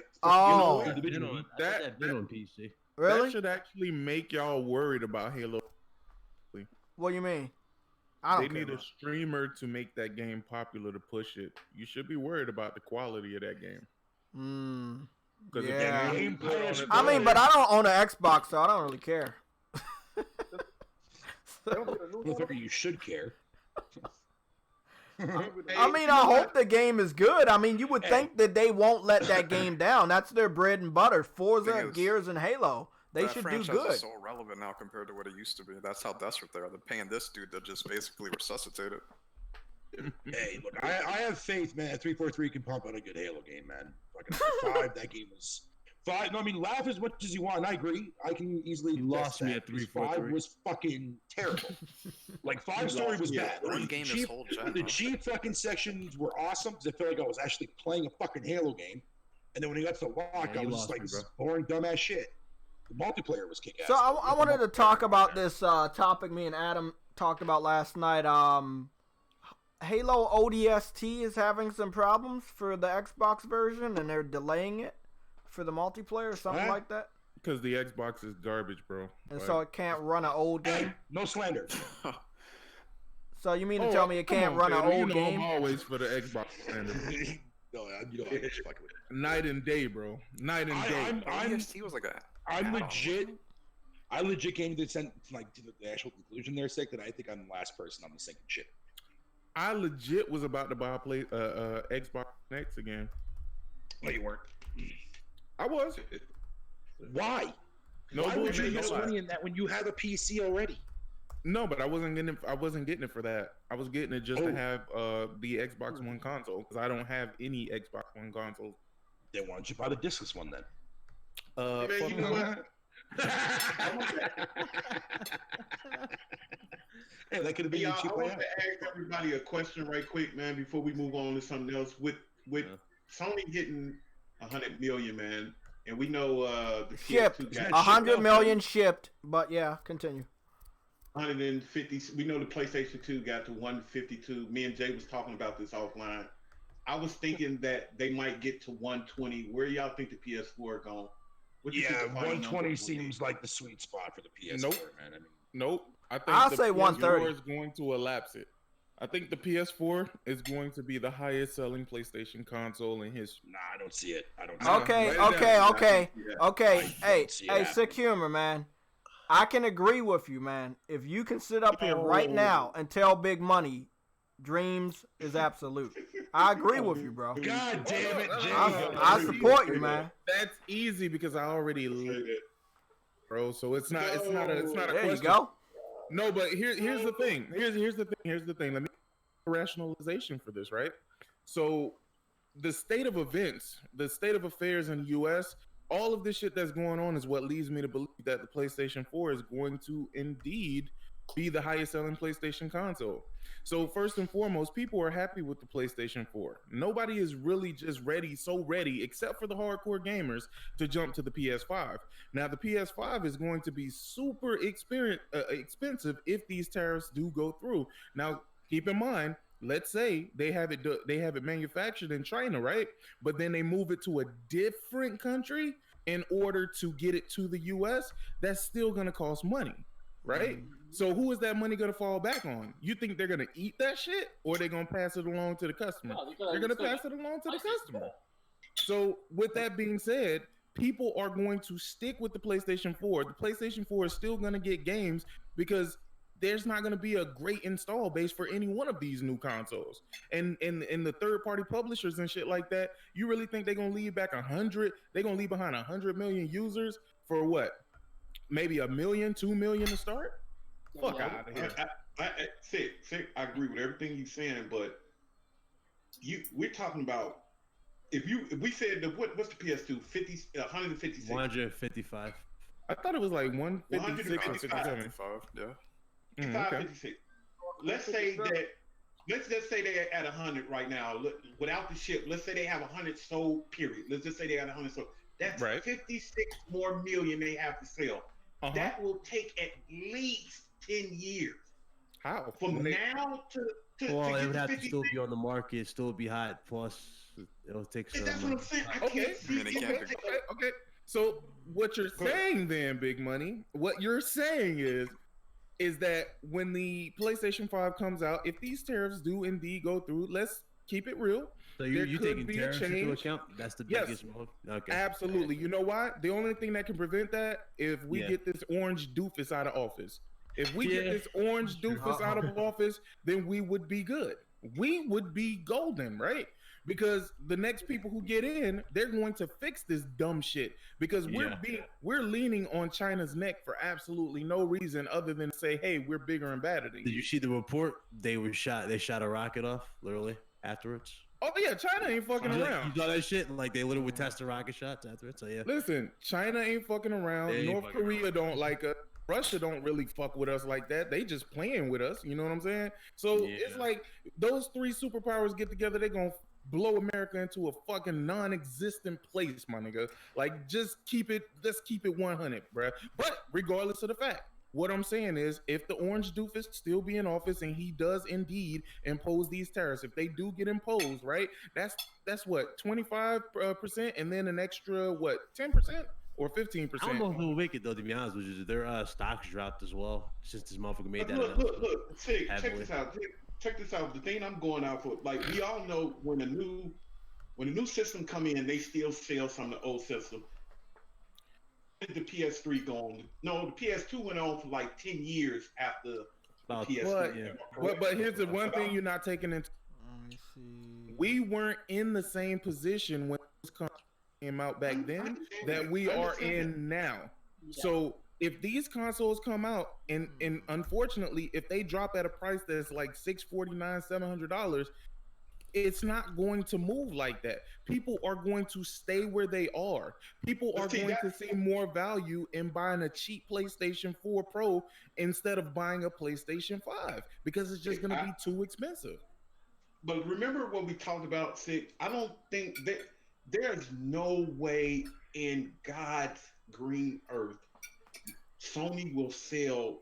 Individually. That on PC. Really? That should actually make y'all worried about Halo. What do you mean? They need a streamer to make that game popular to push it. You should be worried about the quality of that game. Yeah. I mean, but I don't own an Xbox, so I don't really care. You should care. I mean, I hope the game is good. I mean, you would think that they won't let that game down. That's their bread and butter. Forza, Gears, and Halo. They should do good. Is so relevant now compared to what it used to be. That's how desperate they are. They're paying this dude to just basically resuscitate it. Hey, look, I have faith, man. 343 can pump out a good Halo game, man. Fucking 5, that game was 5. No, I mean, laugh as much as you want. And I agree. I can easily. You lost me at 343. 5 was fucking terrible. Like 5 story was bad. One game is whole gen. The cheap fucking sections were awesome because I felt like I was actually playing a fucking Halo game. And then when he got to the lock, I was just like, this is boring, dumbass shit. The multiplayer was kick-ass. So I wanted to talk about this topic me and Adam talked about last night. Halo ODST is having some problems for the Xbox version, and they're delaying it for the multiplayer or something like that. Because the Xbox is garbage, bro. And so it can't run an old game? No slander. So you mean to tell me it can't run an old game? I'm always for the Xbox slander. No, you know, night and day, bro. Night and day. ODST was like a... I legit came to the actual conclusion there, Sick, that I think I'm the last person on the sinking ship. I legit was about to buy a Xbox X again. No, you weren't. I was. Why? No, why would you use money in that when you have a PC already? No, but I wasn't getting it for that. I was getting it just to have the Xbox One console because I don't have any Xbox One consoles. Then why don't you buy the discless one then? You know what? Hey, that could have been I want to ask everybody a question right quick, man, before we move on to something else. With Sony hitting 100 million, man, and we know the shipped 100 million shipped, but yeah, continue. 150. We know the PlayStation 2 got to 152. Me and Jay was talking about this offline. I was thinking that they might get to 120. Where y'all think the PS4 going? Yeah, 120 seems like the sweet spot for the PS4, man. I mean, nope. I think I'll say 130 is going to elapse it. I think the PS4 is going to be the highest selling PlayStation console in history. Nah, I don't see it. I don't. Okay. Hey, sick humor, man. I can agree with you, man. If you can sit up here right now and tell Big Money, dreams is absolute. I agree with you, bro. God damn it, Jay. I support you, man. That's easy because I already live it, bro. So it's not a question. There you go. No, but here's the thing. Here's the thing. Let me rationalization for this, right? So the state of events, the state of affairs in the US, all of this shit that's going on is what leads me to believe that the PlayStation 4 is going to indeed be the highest selling PlayStation console. So first and foremost, people are happy with the PlayStation 4. Nobody is really just ready, except for the hardcore gamers, to jump to the PS5. Now, the PS5 is going to be super expensive if these tariffs do go through. Now, keep in mind, let's say they have it manufactured in China, right? But then they move it to a different country in order to get it to the US. That's still going to cost money. Right? So who is that money going to fall back on? You think they're going to eat that shit or they're going to pass it along to the customer? No, they're going to pass it along to the customer. So with that being said, people are going to stick with the PlayStation 4. The PlayStation 4 is still going to get games because there's not going to be a great install base for any one of these new consoles. And the third-party publishers and shit like that, you really think they're going to leave back 100? They're going to leave behind 100 million users for what? Maybe 1 million, 2 million to start? Fuck out of here. I agree with everything you're saying, but we're talking about if we said what's the PS2 156 155. I thought it was like 156 or 57. Yeah. 556. Let's just say they're at 100 right now without the ship. Let's say they have 100 sold. Period. Let's just say they got 100 sold. That's 56 more million they have to sell. That will take at least 10 years. How? From now to well, to it would have to 56. still be on the market, still be hot. Plus, it'll take some. That's what I'm saying. I Okay. can't see Okay. So what you're saying then, Big Money, what you're saying is that when the PlayStation 5 comes out, if these tariffs do indeed go through, let's keep it real. So you taking tariffs into account? That's the biggest mode. Okay. Absolutely. You know why? The only thing that can prevent that if we get this orange doofus out of office. If we get this orange doofus out of office, then we would be good. We would be golden, right? Because the next people who get in, they're going to fix this dumb shit. Because we're leaning on China's neck for absolutely no reason other than say, hey, we're bigger and badder than you. Did you see the report? They shot a rocket off literally afterwards. Oh yeah, China ain't fucking around. You saw that shit? Like they literally would test the rocket shots afterwards. So yeah. Listen, China ain't fucking around. North Korea don't like us. Russia don't really fuck with us like that. They just playing with us. You know what I'm saying? So it's like those three superpowers get together, they gonna blow America into a fucking non-existent place, my nigga. Like, let's keep it 100, bruh. But regardless of the fact, what I'm saying is, if the orange doofus still be in office and he does indeed impose these tariffs, if they do get imposed, right? That's what 25%, and then an extra 10%. Or 15%. I don't know who will make it though. To be honest with you, their stocks dropped as well since this motherfucker made that. Look. Sig, check this out. Check this out. The thing I'm going out for, like we all know, when a new system come in, they still sell some of the old system. The PS3 going? No, the PS2 went on for like 10 years after the PS3. But here's the one thing you're not taking into. We weren't in the same position when this came out back then that we are in now. So if these consoles come out and unfortunately if they drop at a price that's like $649, $700, it's not going to move like that. People are going to stay where they are. People are going to see more value in buying a cheap PlayStation 4 Pro instead of buying a PlayStation 5 because it's just going to be too expensive. But remember what we talked about, Sig? I don't think that there's no way in God's green earth Sony will sell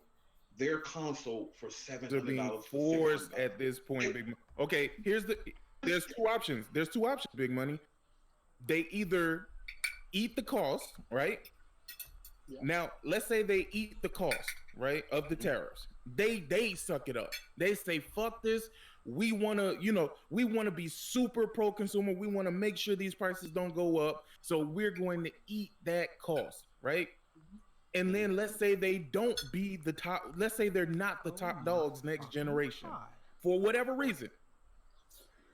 their console for $700. Forced at this point, Big Money. Okay, there's two options. There's two options, Big Money. They either eat the cost, right? Yeah. Now, let's say they eat the cost, right, of the tariffs. They suck it up. They say, fuck this. We want to be super pro-consumer. We want to make sure these prices don't go up. So we're going to eat that cost, right? And then let's say they don't be the top. Let's say they're not the top dogs next generation for whatever reason.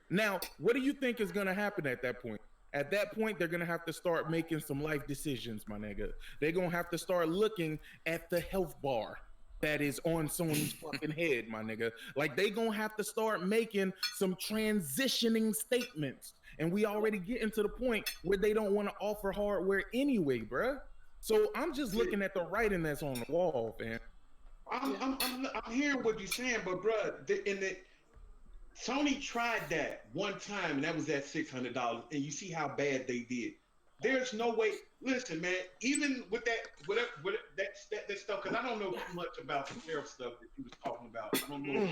Now, what do you think is going to happen at that point? At that point, they're going to have to start making some life decisions, my nigga. They're going to have to start looking at the health bar that is on Sony's fucking head, my nigga. Like, they gonna have to start making some transitioning statements. And we already getting to the point where they don't want to offer hardware anyway, bruh. So I'm just looking at the writing that's on the wall, man. I'm hearing what you're saying, but bruh, Sony tried that one time, and that was at $600, and you see how bad they did. There's no way. Listen, man. Even with that, that stuff, because I don't know too much about the tariff stuff that you was talking about. I don't know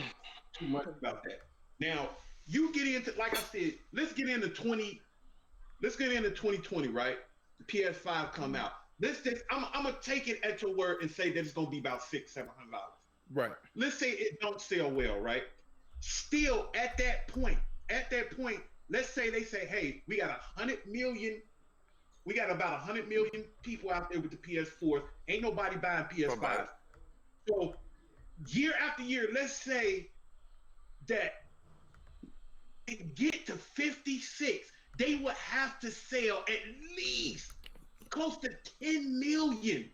too much about that. Now, you get into, like I said, let's get into 2020, right? The PS5 come out. I'm gonna take it at your word and say that it's gonna be about $600-700. Right. Let's say it don't sell well, right? Still, at that point, let's say they say, hey, we got 100 million. We got about 100 million people out there with the PS4. Ain't nobody buying PS5. So year after year, let's say that it get to 56, they would have to sell at least close to 10 million.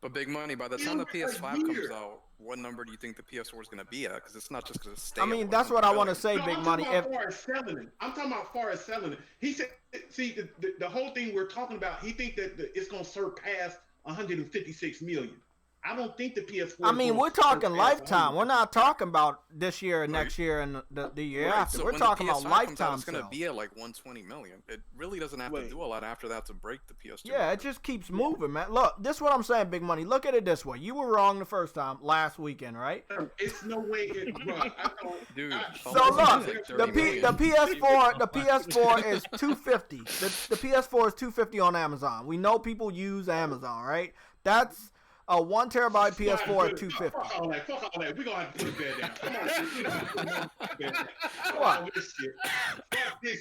But Big Money, by the time the PS5 comes out, what number do you think the PS4 is going to be at? Because it's not just going to stay. I mean, that's what I want to say, Big Money. I'm talking about far as selling it. He said, see, the whole thing we're talking about, he think that it's going to surpass 156 million. I don't think the PS4. I mean, we're talking lifetime. We're not talking about this year, next year, and the year after. So we're talking about lifetime. It's going to be at like 120 million. It really doesn't have to do a lot after that to break the PS2. Yeah, it just keeps moving, man. Look, this is what I'm saying, Big Money. Look at it this way. You were wrong the first time, last weekend, right? It's no way, dude. So look, the PS4 is $250. The PS4 is $250 on Amazon. We know people use Amazon, right? That's a 1 terabyte PS4 at $250. Fuck all that. We're going to have to put it down. Come on. What? This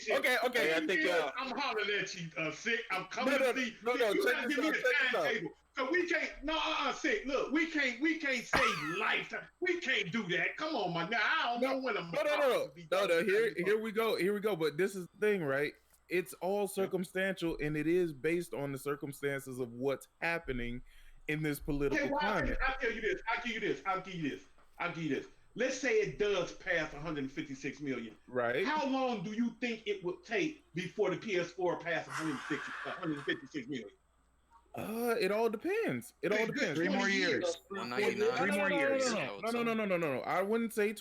shit. Okay. I think I'm hollering at you, Sick. I'm coming to see. No, check this out. So we can't. Sick. Look, we can't say lifetime. We can't do that. Come on, man. Now I don't know when I'm. No. Here we go. But this is the thing, right? It's all circumstantial, and it is based on the circumstances of what's happening in this political climate. I'll give you this. Let's say it does pass 156 million. Right. How long do you think it would take before the PS4 passes 156 million? It all depends. It all depends. 3 more years. 199. 3 more years. No. I wouldn't say.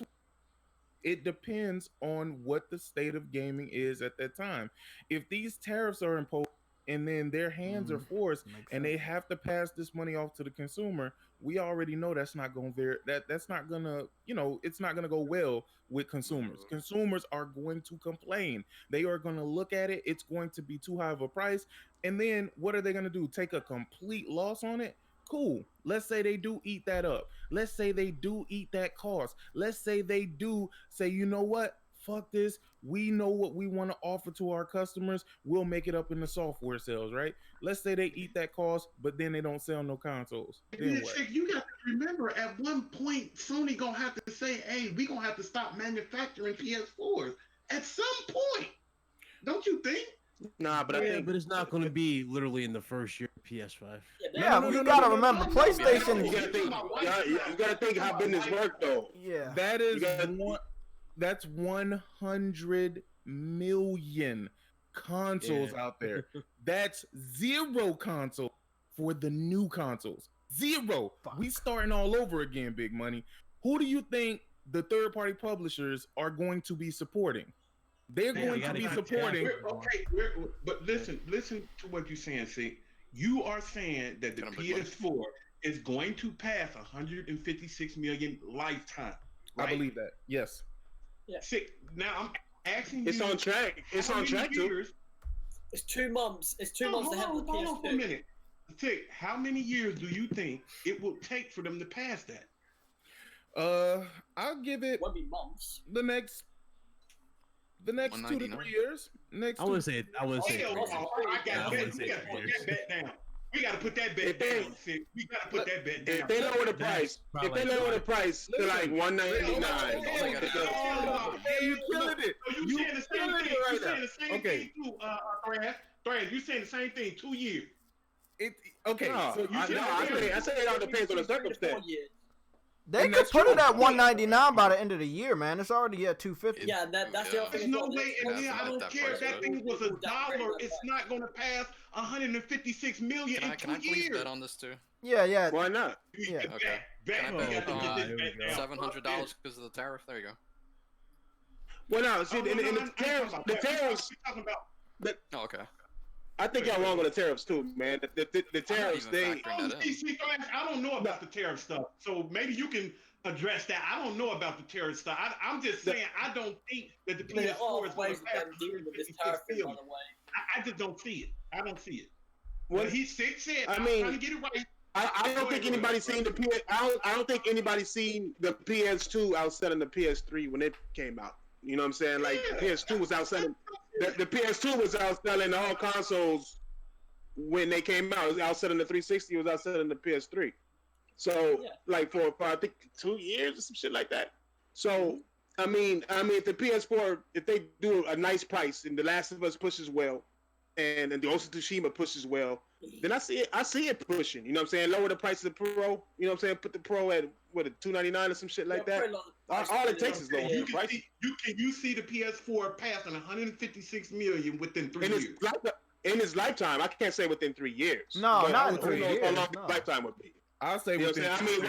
It depends on what the state of gaming is at that time. If these tariffs are imposed, and then their hands are forced, and they have to pass this money off to the consumer, we already know that's not going to that's not going to, it's not going to go well with consumers. Consumers are going to complain. They are going to look at it. It's going to be too high of a price. And then what are they going to do? Take a complete loss on it? Cool. Let's say they do eat that up. Let's say they do eat that cost. Let's say they do say, you know what? Fuck this. We know what we want to offer to our customers. We'll make it up in the software sales, right? Let's say they eat that cost, but then they don't sell no consoles. Then what? You got to remember, at one point, Sony going to have to say, hey, we going to have to stop manufacturing PS4s at some point. Don't you think? Nah, but I think, but it's not going to be literally in the first year of PS5. You got to remember, PlayStation. You got to think how business work, though. Yeah, that is that's 100 million consoles out there. That's 0 console for the new consoles. 0. We starting all over again, Big Money. Who do you think the third-party publishers are going to be supporting? They're going to be supporting. But listen to what you're saying. See, you are saying that the PS4 is going to pass 156 million lifetime. Right? I believe that. Yes. Yeah. See, now I'm asking you. It's on track. It's on track too. It's 2 months. It's 2 months to have the PS2. Hold on for a minute. See, how many years do you think it will take for them to pass that? I'll give it. Won't be months. The next 2 to 3 years. I wouldn't say. I wouldn't say. We got to put that bet down. We got to put that bet down. If they lower the price, to like $199. You killing it. You saying the same thing? You saying the same thing too, Thrash? You saying the same thing? 2 years. Okay. So I say it all depends on the circumstance. They could put it at $199 by the end of the year, man. It's already at $250. Yeah, that's the There's no way. I don't care if that thing was $1. It's not going to pass 156 million in 2 years. Can I please bet on this too? Yeah. Why not? Yeah. Okay. Bet. Can I bet $700 because of the tariff? There you go. Well, no. See, the tariffs. Oh, okay. I think y'all wrong on the tariffs too, man. The tariffs thing. I don't know about the tariff stuff, so maybe you can address that. I don't know about the tariff stuff. I'm just saying I don't think that the PS4 is going to pass I just don't see it. I don't see it. Well, he's sick. Said I'm trying to get it right. I don't think anybody's seen the PS. I don't think anybody's seen the PS2 outselling the PS3 when it came out. You know what I'm saying? Like the PS2 was outselling. The PS2 was outselling all consoles when they came out. It was outselling the 360. It was outselling the PS3. So like for I think 2 years or some shit like that. So I mean, if the PS4, if they do a nice price and The Last of Us pushes well, and the Ghost of Tsushima pushes well, then I see it pushing. You know what I'm saying? Lower the price of the Pro. You know what I'm saying? Put the Pro at $299 or some shit like that. All it takes is lower the price. You see the PS4 passing 156 million within 3 years. In its lifetime, I can't say within 3 years. No, not in 3 years. How long lifetime would be? I'll say You know what within. I'm saying?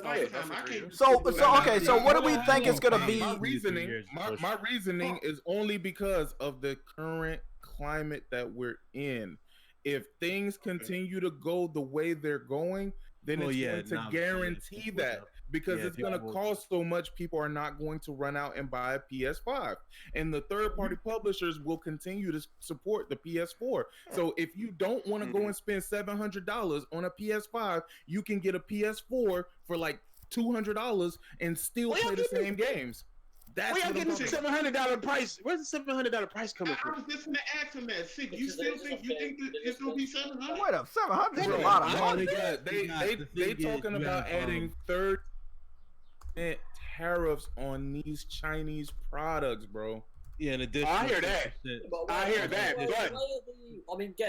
I mean, So okay. So what do we think it's gonna be? My reasoning is only because of the current climate that we're in. If things continue to go the way they're going, then it's going to guarantee that because it's going to cost so much, people are not going to run out and buy a PS5. And the third-party publishers will continue to support the PS4. So if you don't want to go and spend $700 on a PS5, you can get a PS4 for like $200 and still play the same games. That's where y'all getting the $700 price? Where's the $700 price coming from? I was just gonna ask him that. Sick, you still think it's gonna be $700? Wait up, $700 is a lot of money. They talking about adding 30% tariffs on these Chinese products, bro. Yeah, in addition. I hear that. I hear that.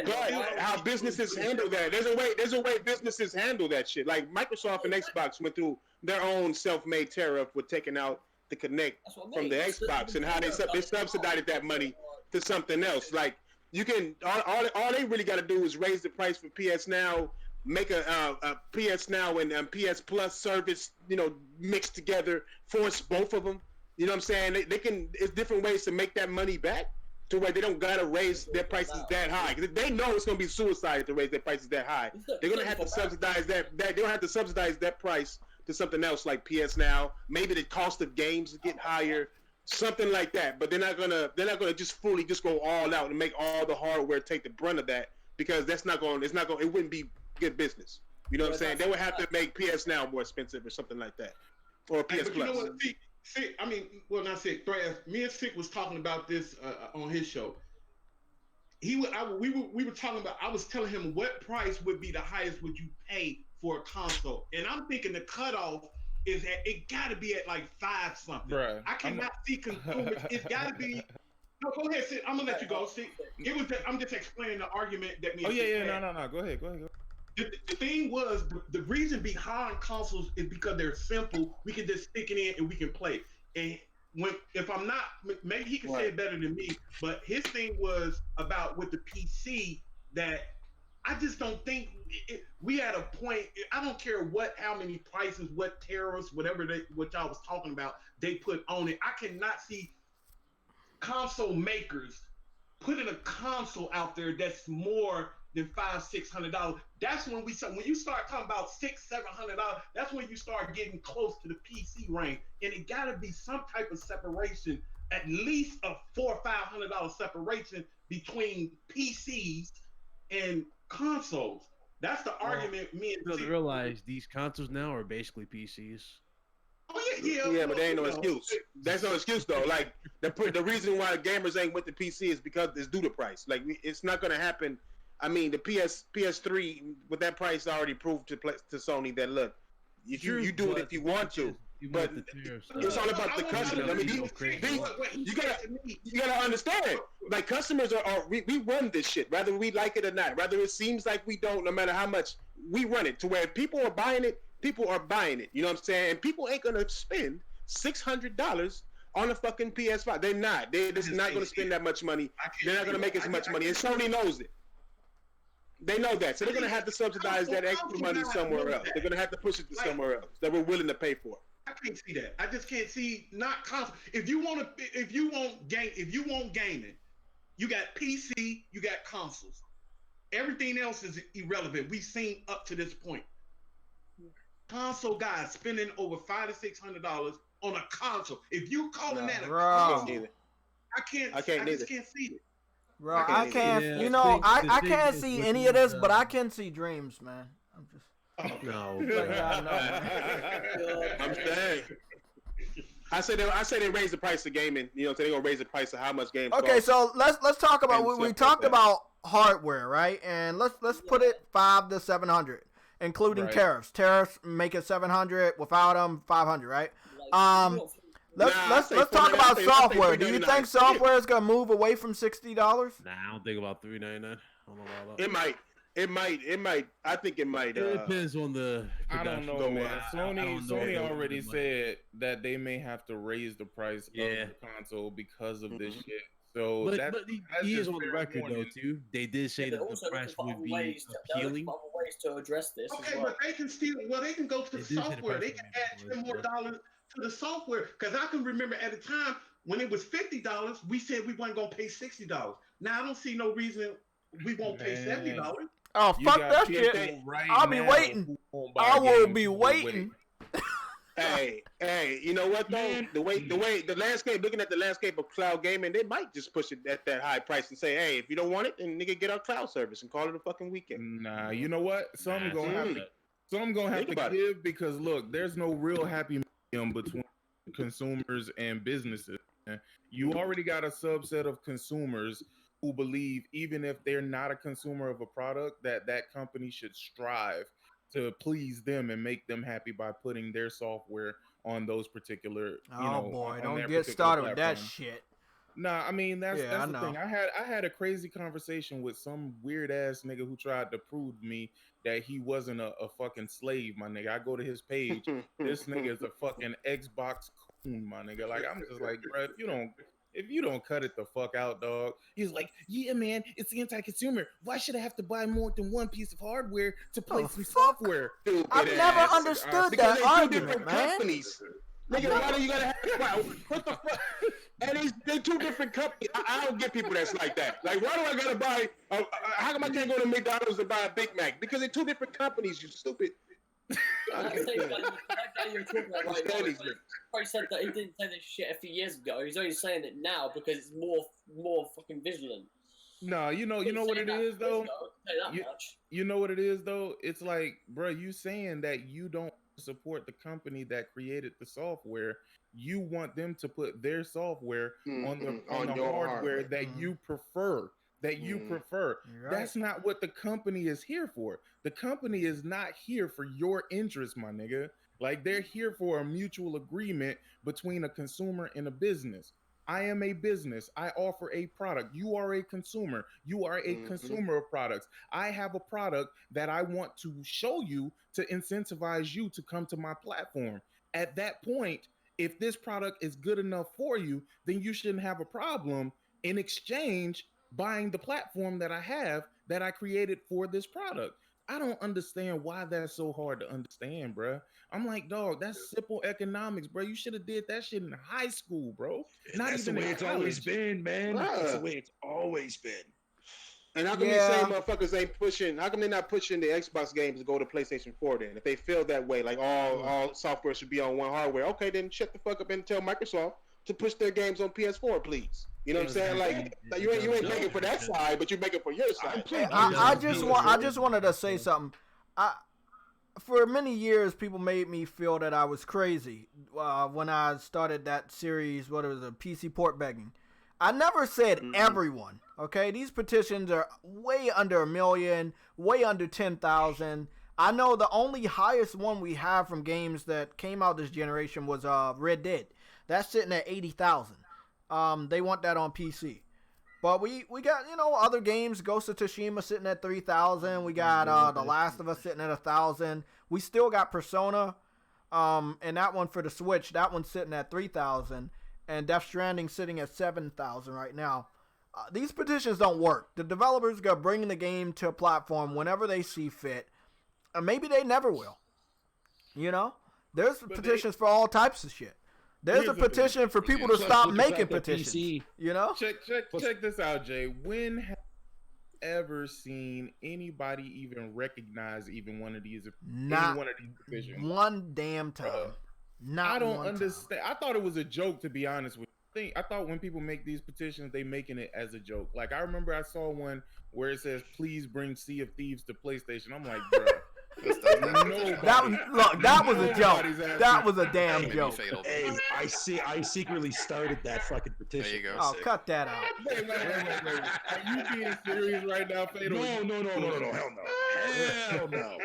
But how businesses handle that? There's a way businesses handle that shit. Like Microsoft and Xbox went through their own self-made tariff with taking out the Connect from the Xbox and how they subsidized that money to something else. Like you can all they really got to do is raise the price for PS Now, make a PS Now and PS Plus service, mixed together, force both of them. You know what I'm saying? They can. It's different ways to make that money back to where they don't gotta raise their prices that high. Because they know it's gonna be suicide to raise their prices that high. They're gonna have to subsidize that. They're gonna have to subsidize that price to something else like PS Now. Maybe the cost of games is getting higher, something like that. But they're not gonna just fully just go all out and make all the hardware take the brunt of that because it wouldn't be good business. You know what I'm saying? They would have to make PS Now more expensive or something like that, or PS Plus. You know what? Sick, I mean, well, not Sick. Me and Sick was talking about this on his show. We were talking about. I was telling him what price would be the highest would you pay for a console, and I'm thinking the cutoff is at it got to be at like $5 something. Bruh, I cannot see consumers. It's got to be. No, go ahead, Sick. I'm gonna let you go. Sick. I'm just explaining the argument that me. No. Go ahead. The thing was, the reason behind consoles is because they're simple. We can just stick it in and we can play. And if I'm not, maybe he can say it better than me, but his thing was about with the PC that I just don't think we at a point. I don't care how many prices, what tariffs, what y'all was talking about, they put on it. I cannot see console makers putting a console out there that's more than $500-$600. That's when you start talking about $600-$700. That's when you start getting close to the PC range, and it got to be some type of separation, at least a $400 or $500 separation between PCs and consoles. That's the argument. Me and you realize these consoles now are basically PCs. Oh yeah, but they ain't no excuse. That's no excuse though. Like the reason why gamers ain't with the PC is because it's due to price. Like it's not gonna happen. I mean, the PS3 with that price already proved to Sony that look, you do it if you want to, but it's all about the customers. I mean, you gotta understand. Like customers we run this shit, whether we like it or not. Whether it seems like we don't, no matter how much we run it, to where people are buying it. People are buying it. You know what I'm saying? And people ain't gonna spend $600 on a fucking PS5. They're not. They're just not gonna spend that much money. They're not gonna make as much money, and Sony knows it. They know that, so they're gonna have to subsidize that extra money somewhere else. They're gonna have to push it to somewhere else that we're willing to pay for. I can't see that. I just can't see not console. If you want gaming, you got PC, you got consoles. Everything else is irrelevant. We've seen up to this point. Console guys spending over $500-$600 on a console. If you calling that a console, I just can't see it. Bro, I can't. I can't see any of this, but I can see dreams, man. I'm just. No. I'm saying. I say they raise the price of gaming. So they're gonna raise the price of how much games. Okay, so let's talk about we talked about hardware, right? And let's put it $500 to $700, including tariffs. Tariffs make it $700. Without them, $500, right? Let's talk about software. Do you think software is gonna move away from $60? Nah, I don't think about $399. It might. I think it might. It depends on the. I don't know, man. Sony already said that they may have to raise the price of the console because of this shit. So but he is on the record though too. They did say that the price would be appealing ways to address this. Okay, as well. but they can still. Well, they can go to the software. They can add $10 more to the software. Because I can remember at the time when it was $50, we said we weren't gonna pay $60. Now I don't see no reason we won't pay $70. Oh, fuck that shit! I'll be waiting. I will be waiting. Hey, you know what though? The landscape, looking at the landscape of cloud gaming, they might just push it at that high price and say, hey, if you don't want it, then nigga get our cloud service and call it a fucking weekend. Nah, you know what? Some gonna have to give because look, there's no real happy medium between consumers and businesses. You already got a subset of consumers who believe even if they're not a consumer of a product, that company should strive to please them and make them happy by putting their software on those particular, boy, don't get started with that shit. Nah, I mean that's the thing. I had a crazy conversation with some weird ass nigga who tried to prove to me that he wasn't a fucking slave, my nigga. I go to his page, this nigga is a fucking Xbox coon, my nigga. Like I'm just like, bro, if you don't cut it the fuck out, dog. He's like, yeah, man, it's anti-consumer. Why should I have to buy more than one piece of hardware to play some software? I've never understood that argument, man. Companies. Nigga, why do you gotta have what the fuck? And they're two different companies. I don't get people that's like that. Like, why do I gotta buy? How come I can't go to McDonald's and buy a Big Mac? Because they're two different companies. You stupid. Probably said that he didn't say this shit a few years ago. He's only saying it now because it's more fucking vigilant. No, you know what it is though. You know what it is though. It's like, bro, you saying that you don't support the company that created the software. You want them to put their software on the hardware that you prefer. Right. That's not what the company is here for. The company is not here for your interest, my nigga. Like they're here for a mutual agreement between a consumer and a business. I am a business. I offer a product. You are a consumer. You are a consumer of products. I have a product that I want to show you to incentivize you to come to my platform. At that point, if this product is good enough for you, then you shouldn't have a problem in exchange buying the platform that I have that I created for this product. I don't understand why that's so hard to understand, bro. I'm like, dog, that's simple economics, bro. You should have did that shit in high school, bro. Not even the way it's always been, man. That's the way it's always been. And how come these same motherfuckers ain't pushing? How come they're not pushing the Xbox games to go to PlayStation 4 then? If they feel that way, like all software should be on one hardware, okay, then shut the fuck up and tell Microsoft to push their games on PS4, please. You know what I'm saying? Like you ain't making for that side, but you're making for your side. I just wanted to say something. For many years, people made me feel that I was crazy when I started that series. What was it, PC port begging? I never said everyone. Okay, these petitions are way under 1 million, way under 10,000. I know the only highest one we have from games that came out this generation was Red Dead. That's sitting at 80,000. They want that on PC. But we got, other games. Ghost of Tsushima sitting at 3,000. We got The Last of Us sitting at 1,000. We still got Persona, and that one for the Switch. That one's sitting at 3,000. And Death Stranding sitting at 7,000 right now. These petitions don't work. The developers are bringing the game to a platform whenever they see fit. And maybe they never will. There's petitions for all types of shit. There's a petition for people to stop making petitions. Check this out, Jay. When have you ever seen anybody even recognize even one of these? Petitions? One damn time. I don't understand. I thought it was a joke, to be honest with you. I thought when people make these petitions, they making it as a joke. Like I remember I saw one where it says, "Please bring Sea of Thieves to PlayStation." I'm like, bro. That was a joke. That was a damn joke. Hey, I secretly started that fucking petition. There you go. Oh, cut that out. Wait. Are you being serious right now, Fatal? No. Hell no.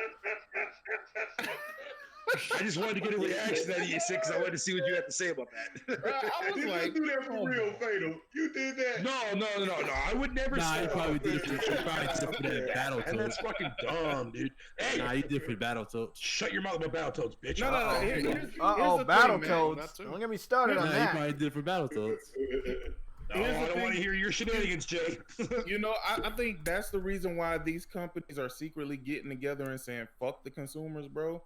I just wanted to get a reaction out of you, because I wanted to see what you had to say about that. I was like, do that for real, Fatal. You did that? No. I would never say that. Probably did it for Battletoads. And that's fucking dumb, dude. Hey, you did for Battletoads. Shut your mouth about Battletoads, bitch. No. Battletoads. Don't get me started on You that. probably did it for Battletoads. I don't want to hear your shenanigans, Jay. You know, I think that's the reason why these companies are secretly getting together and saying, fuck the consumers, bro.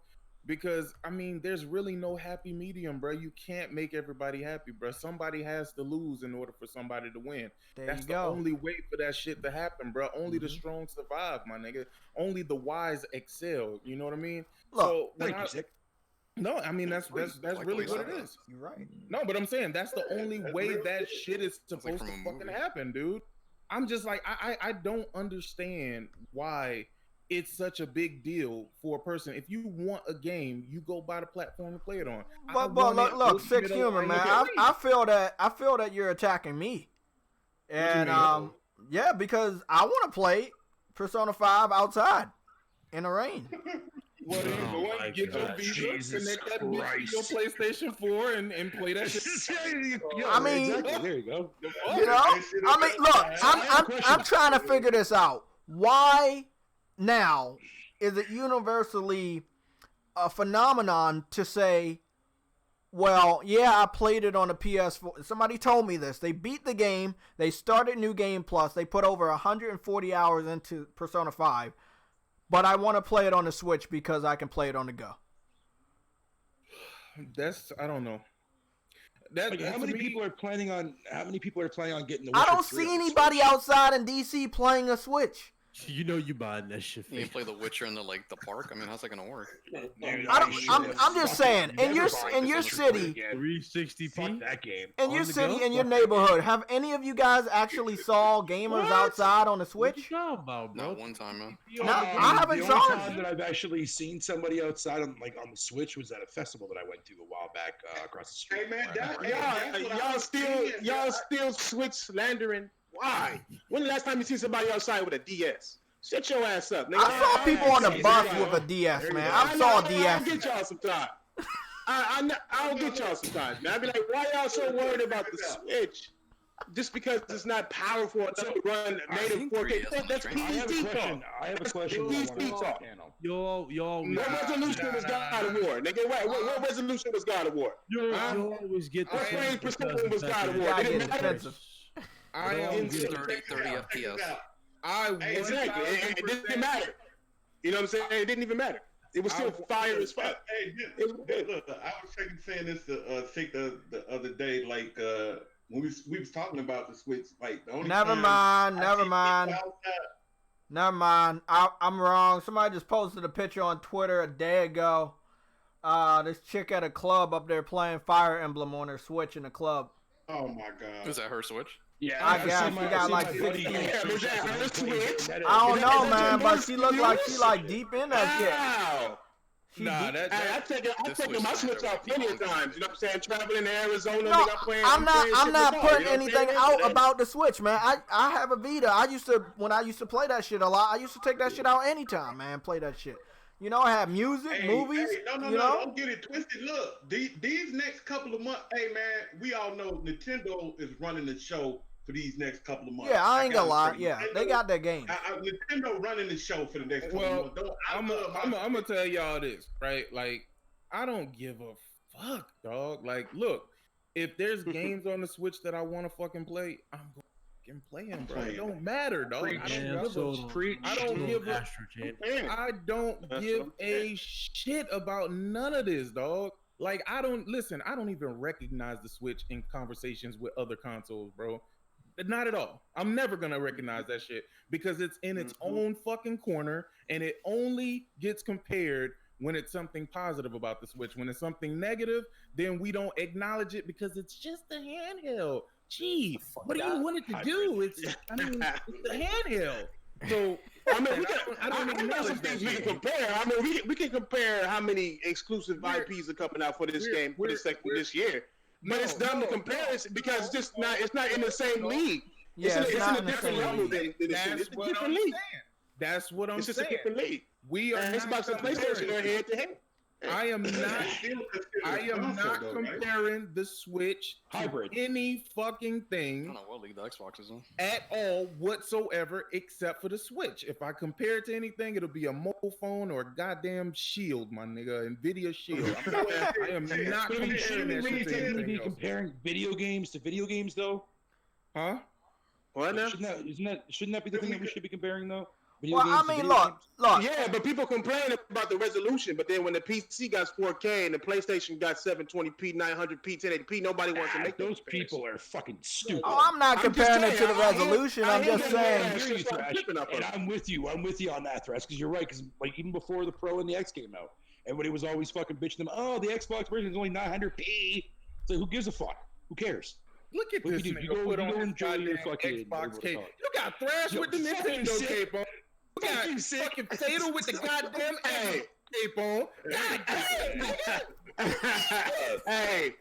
Because, I mean, there's really no happy medium, bro. You can't make everybody happy, bro. Somebody has to lose in order for somebody to win. That's the only way for that shit to happen, bro. Only the strong survive, my nigga. Only the wise excel. You know what I mean? Look, so when no, I mean that's really what it is. You're right. No, but I'm saying that's the only way that shit is supposed to fucking happen, dude. I'm just like I don't understand why it's such a big deal for a person. If you want a game, you go buy the platform to play it on. But look, Six Human, man. I feel that you're attacking me, and yeah, because I want to play Persona 5 outside in the rain. Well, then go and get your Visa, connect that bitch to your PlayStation 4, and play that shit. I mean, exactly. There you go. You know, I mean, look, I'm trying to figure this out. Why now is it universally a phenomenon to say, well, yeah, I played it on the PS4. Somebody told me this. They beat the game. They started New Game Plus. They put over 140 hours into Persona 5. But I want to play it on the Switch because I can play it on the go. I don't know. How many people are planning on getting the Witcher I don't 3 see anybody outside in DC playing a Switch. You know you buying that shit. You can play The Witcher in the park. I mean, how's that gonna work? I'm just saying, in your city, 360p. That game. In your city, in your neighborhood, have any of you guys actually saw gamers outside on the Switch? Not one time, man. I haven't the saw only it. time that I've actually seen somebody outside on the Switch was at a festival that I went to a while back across the street. Hey man, y'all still Switch slandering. Why? When the last time you see somebody outside with a DS? Shut your ass up, nigga. I saw people on the bus with a DS, man. I saw a DS. I'll get y'all sometime. I'll get y'all sometime, man. I'll be like, why y'all so worried about the Switch? Just because it's not powerful enough to run native 4K. That's PC talk. I have a question. PC talk. Y'all. What resolution was God of War, nigga? What resolution was God of War? You always get the what frame per second was God of War? Did it matter? I am 30 FPS. Exactly. It didn't matter. You know what I'm saying? It didn't even matter. It was still fire as fuck. Hey, look, I was saying this to Sick the other day, like when we was talking about the Switch, like the only Never mind. I'm wrong. Somebody just posted a picture on Twitter a day ago. This chick at a club up there playing Fire Emblem on her Switch in the club. Oh my god. Is that her Switch? Yeah, I guess she got like 60. I don't know, man, but she looked like she like deep in that shit. I've taken my Switch out plenty of times. You know what I'm saying? Traveling to Arizona, no, I'm not putting you know anything out about the Switch, man. I have a Vita. When I used to play that shit a lot, I used to take that shit out anytime, man. Play that shit. You know, I have music, movies. No, don't get it twisted. Look, these next couple of months, hey man, we all know Nintendo is running the show for these next couple of months. Yeah, I ain't gonna lie. Yeah, they got their game. Nintendo running the show for the next couple of months. I'm gonna tell y'all this, right? Like, I don't give a fuck, dog. Like, look, if there's games on the Switch that I want to fucking play, I'm going to play them, bro. It don't matter, dog. I don't give a shit about none of this, dog. Like, I don't even recognize the Switch in conversations with other consoles, bro. Not at all. I'm never gonna recognize that shit because it's in its own fucking corner, and it only gets compared when it's something positive about the Switch. When it's something negative, then we don't acknowledge it because it's just a handheld. Gee, what do you want it to do? It's the handheld. So I mean, I know some things we can compare. I mean, we can compare how many exclusive IPs are coming out for this game for this year. But it's dumb to compare it because it's just not. It's not in the same league. Yeah, it's in a different level than it's a different league. That's what I'm saying. It's just a different league. We are Xbox and PlayStation are head to head. I am not comparing the Switch to any fucking thing. I don't know what league the Xbox is in. At all whatsoever, except for the Switch. If I compare it to anything, it'll be a mobile phone or a goddamn Shield, my nigga, Nvidia Shield. I am not comparing that shit to anything else. Comparing video games to video games, though. Huh? What now? Shouldn't that be the thing that we should be comparing though? Well, I mean, look. Yeah, but people complain about the resolution, but then when the PC got 4K and the PlayStation got 720p, 900p, 1080p, nobody wants to make those people are fucking stupid. Oh, I'm not comparing it to the resolution. I'm just saying. And I'm with you. I'm with you on that, Thresh, because you're right. Because like even before the Pro and the X came out, everybody was always fucking bitching them. Oh, the Xbox version is only 900p. So who gives a fuck? Who cares? Look at this nigga. You go enjoy your fucking Xbox cape. You got Thrash with the Nintendo cape on. You got fucking Fatal with the goddamn cape on. God damn, hey,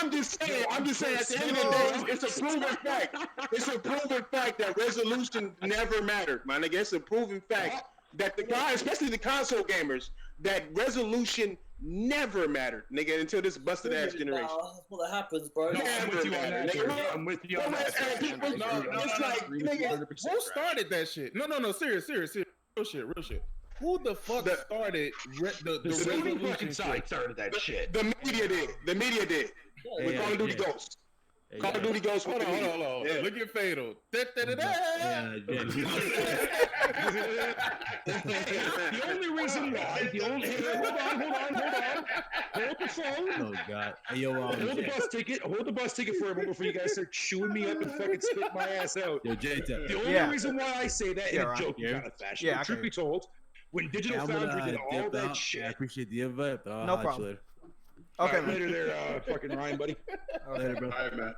I'm just saying. At the end of the day, it's a proven fact. It's a proven fact that resolution never mattered, man. Nigga, it's a proven fact that the guys, especially the console gamers, that resolution never mattered, nigga, until this busted ass generation. That's what happens, bro. I'm with you on that. It's like, nigga, who started that shit? No, serious, real shit. Who the fuck started the resolution side started that shit? The media did. With Call of Duty Ghosts. Call of Duty Ghosts. Hold on. Yeah. Look at Fatal. The only reason why. Hold on. Hold the phone. Oh God. Hey, yo, hold the bus ticket for a moment before you guys start chewing me up and fucking spit my ass out. Yo, JayTech. The only reason why I say that in a joking kind of fashion. Yeah, truth be told, when Digital Foundry did all that shit. I appreciate the invite, but no problem. Later. Okay, later there, fucking Ryan, buddy. Later, bro. All right, man.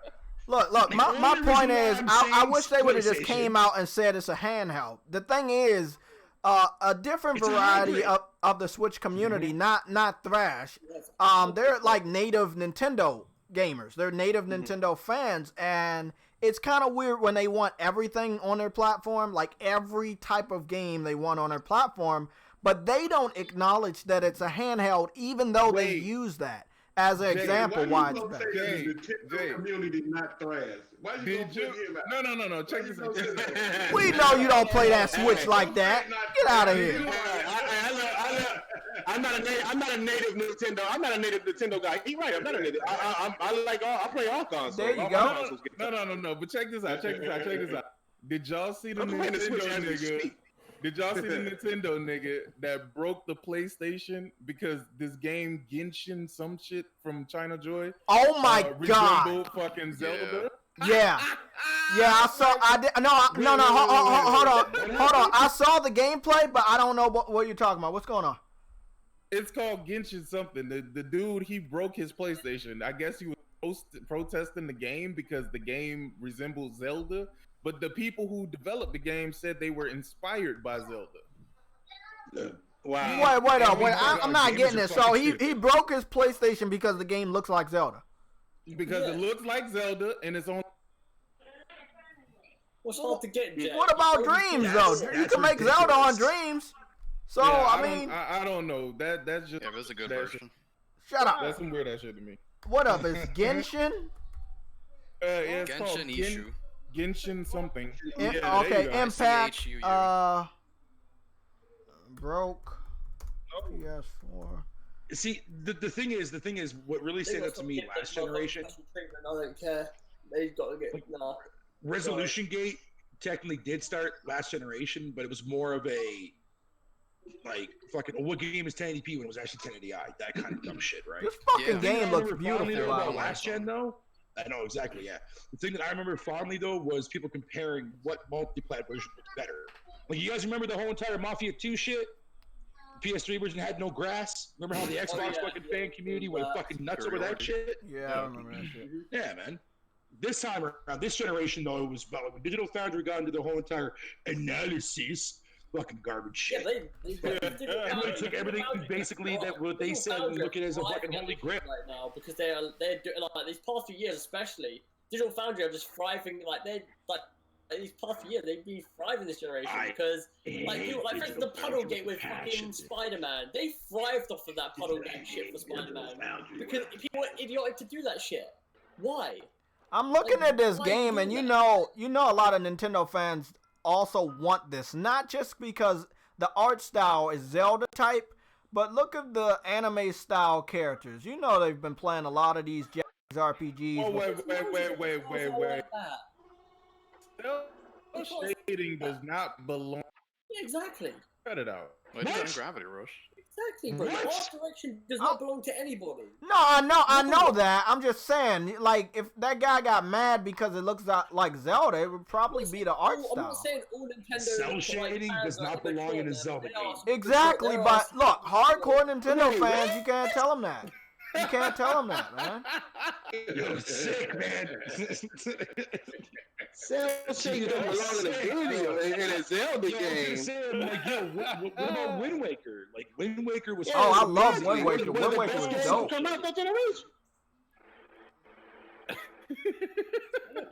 Look, my point is, I wish they would have just came out and said it's a handheld. The thing is, a different variety of the Switch community, not Thrash. They're like native Nintendo gamers. They're native Nintendo fans, and it's kind of weird when they want everything on their platform, like every type of game they want on their platform, but they don't acknowledge that it's a handheld, even though they use that as an example. Why it's better. The community not Thrash. Why you gonna put him out? No. Check this out. We know you don't play that Switch like that. Get out of here. I'm not a native Nintendo. I'm not a native Nintendo guy. He's right. I'm not a native. I play all consoles. There you go. No. But check this out. Did y'all see the Nintendo nigga? Did y'all see the Nintendo nigga that broke the PlayStation because this game Genshin some shit from China Joy? Oh my God! Resembled fucking Zelda. Yeah, I saw. No. Hold on. I saw the gameplay, but I don't know what you're talking about. What's going on? It's called Genshin something. The dude, he broke his PlayStation. I guess he was protesting the game because the game resembles Zelda. But the people who developed the game said they were inspired by Zelda. Wow. Wait up. I'm not getting it. So he broke his PlayStation because the game looks like Zelda. Because it looks like Zelda and it's on. What's hard to get, Jay? What about Dreams though? You can make Zelda on Dreams. So I don't know. That's just. Yeah, that's a good version. Shut up. That's some weird ass shit to me. What up? Is Genshin? It's Genshin called Ishu. Genshin something. Okay, Impact. Broke. PS4. See, the thing is, what really stood out to me last generation. I don't care. They've got to get Resolution Gate technically did start last generation, but it was more of a fucking what game is 1080p when it was actually 1080i? That kind of dumb shit, right? This fucking game looks beautiful. About last gen though. I know exactly, yeah. The thing that I remember fondly though was people comparing what multi-plat version was better. Like you guys remember the whole entire Mafia 2 shit? PS3 version had no grass. Remember how the Xbox fucking fan community went fucking nuts over that shit? Yeah, I remember that shit. Yeah, man. This time around, this generation though, it was about like when Digital Foundry got into the whole entire analysis. Fucking garbage shit. Yeah, they took everything basically that what they said and look at it as a fucking holy grail. Right now, because they're doing like these past few years, especially Digital Foundry are just thriving. These past few years they've been thriving this generation because for instance, the puddle game with fucking Spider-Man, they thrived off of that puddle game shit for Spider-Man because people were idiotic to do that shit. Why? I'm looking at this game, and you know, a lot of Nintendo fans also want this, not just because the art style is Zelda type, but look at the anime style characters. You know they've been playing a lot of these RPGs. Oh, wait. Cell shading does not belong. Exactly. Cut it out. Well, it's on Gravity Rush. Exactly, bro. Art direction does not belong to anybody. No, I know that. I'm just saying, like, if that guy got mad because it looks like Zelda, it would probably be the art style. I'm not saying all Nintendo Cell shading does not belong in a Zelda game. Exactly, but look, hardcore Nintendo fans, you can't tell them that. You can't tell them that, man. Yo, sick, man. Cell shading don't belong in a video in a Zelda game. Saying, like, yo, what about Wind Waker? Like, Wind Waker was. Oh, I love Wind Waker. Wind Waker was dope. Come out that generation.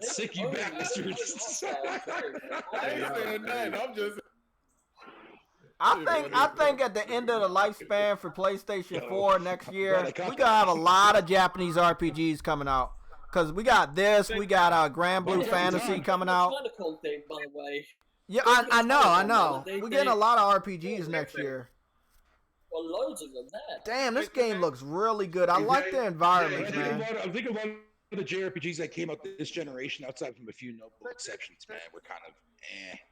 Sick, you bastards. I ain't saying nothing. I'm just. I think at the end of the lifespan for PlayStation 4 next year, we gonna have a lot of Japanese RPGs coming out. Cause we got this, we got Grand Blue Fantasy coming out. Thing, by the way. Yeah, I know. We're getting a lot of RPGs next year. Well, loads of them there. Damn, this game looks really good. I like the environment, man. I'm thinking about the JRPGs that came out this generation, outside from a few notable exceptions, man. We're kind of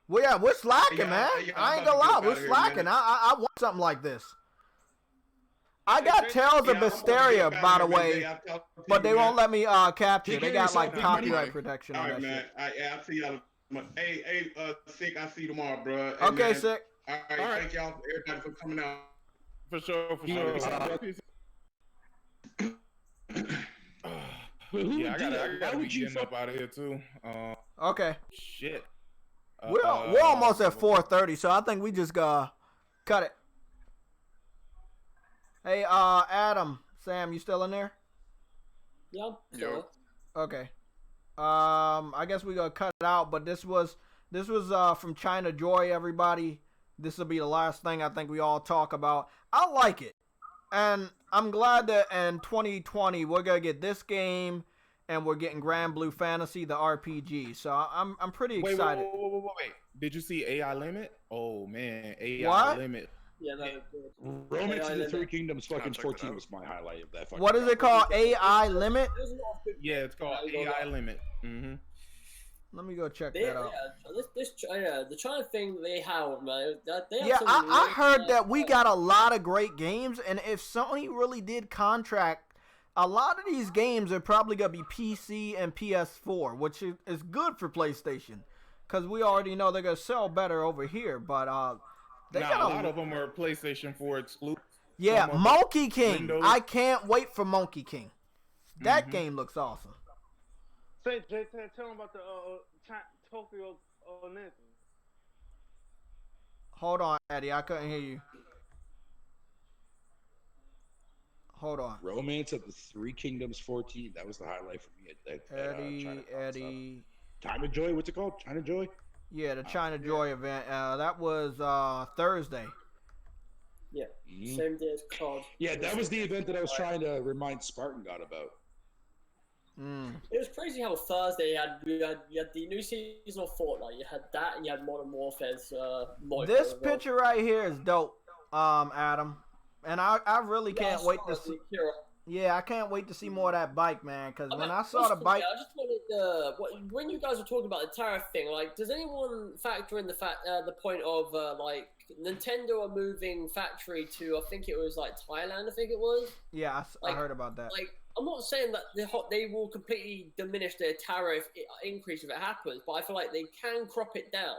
Well, yeah, we're slacking, man. I ain't gonna lie, we're slacking. I want something like this. I got Tales of Mysteria, by the way, but they won't let me capture. They got like copyright protection on that shit. I'll see y'all. Hey, Sick, I'll see you tomorrow, bro. Hey, okay, man. Sick. All right, thank y'all, everybody, for coming out. For sure. Yeah, I gotta be getting up out of here too. Okay. Shit. We're almost at 4:30, so I think we just cut it. Hey, Adam, Sam, you still in there? Yeah. Yo. Okay. I guess we gonna cut it out, but this was from China Joy, everybody. This will be the last thing I think we all talk about. I like it, and I'm glad that in 2020 we're gonna get this game, and we're getting Grand Blue Fantasy, the RPG. So I'm pretty excited. Wait. Did you see AI Limit? Oh man, AI Limit. Yeah, that was good. Romance of the Three Kingdoms fucking 14 was my highlight of that. What is it called? AI Limit? Yeah, it's called AI Limit. Mm-hmm. Let me go check that out. The China thing they have, man. I heard that we got a lot of great games, and if Sony really did contract, a lot of these games are probably going to be PC and PS4, which is good for PlayStation, because we already know they're going to sell better over here, but a lot of them are PlayStation 4 exclusive. Yeah, Monkey King. Windows. I can't wait for Monkey King. That game looks awesome. Say, tell them about the Tokyo Olympics. Hold on, Eddie. I couldn't hear you. Hold on. Romance of the Three Kingdoms 14. That was the highlight for me. Eddie. China Joy. What's it called? China Joy? Yeah, the China Joy event. That was Thursday. Yeah, same day as COD. Yeah, that was the event that I was trying to remind Spartan God about. It was crazy how Thursday you had the new season of Fortnite. You had that, and you had Modern Warfare's. This picture right here is dope, Adam, and I really can't wait to see. Yeah, I can't wait to see more of that bike, man. Because when I saw the bike, I just wanted when you guys were talking about the tariff thing, like, does anyone factor in the point of like Nintendo are moving factory to, I think it was like Thailand, I think it was. Yeah, I heard about that. Like, I'm not saying that they will completely diminish their tariff increase if it happens, but I feel like they can crop it down.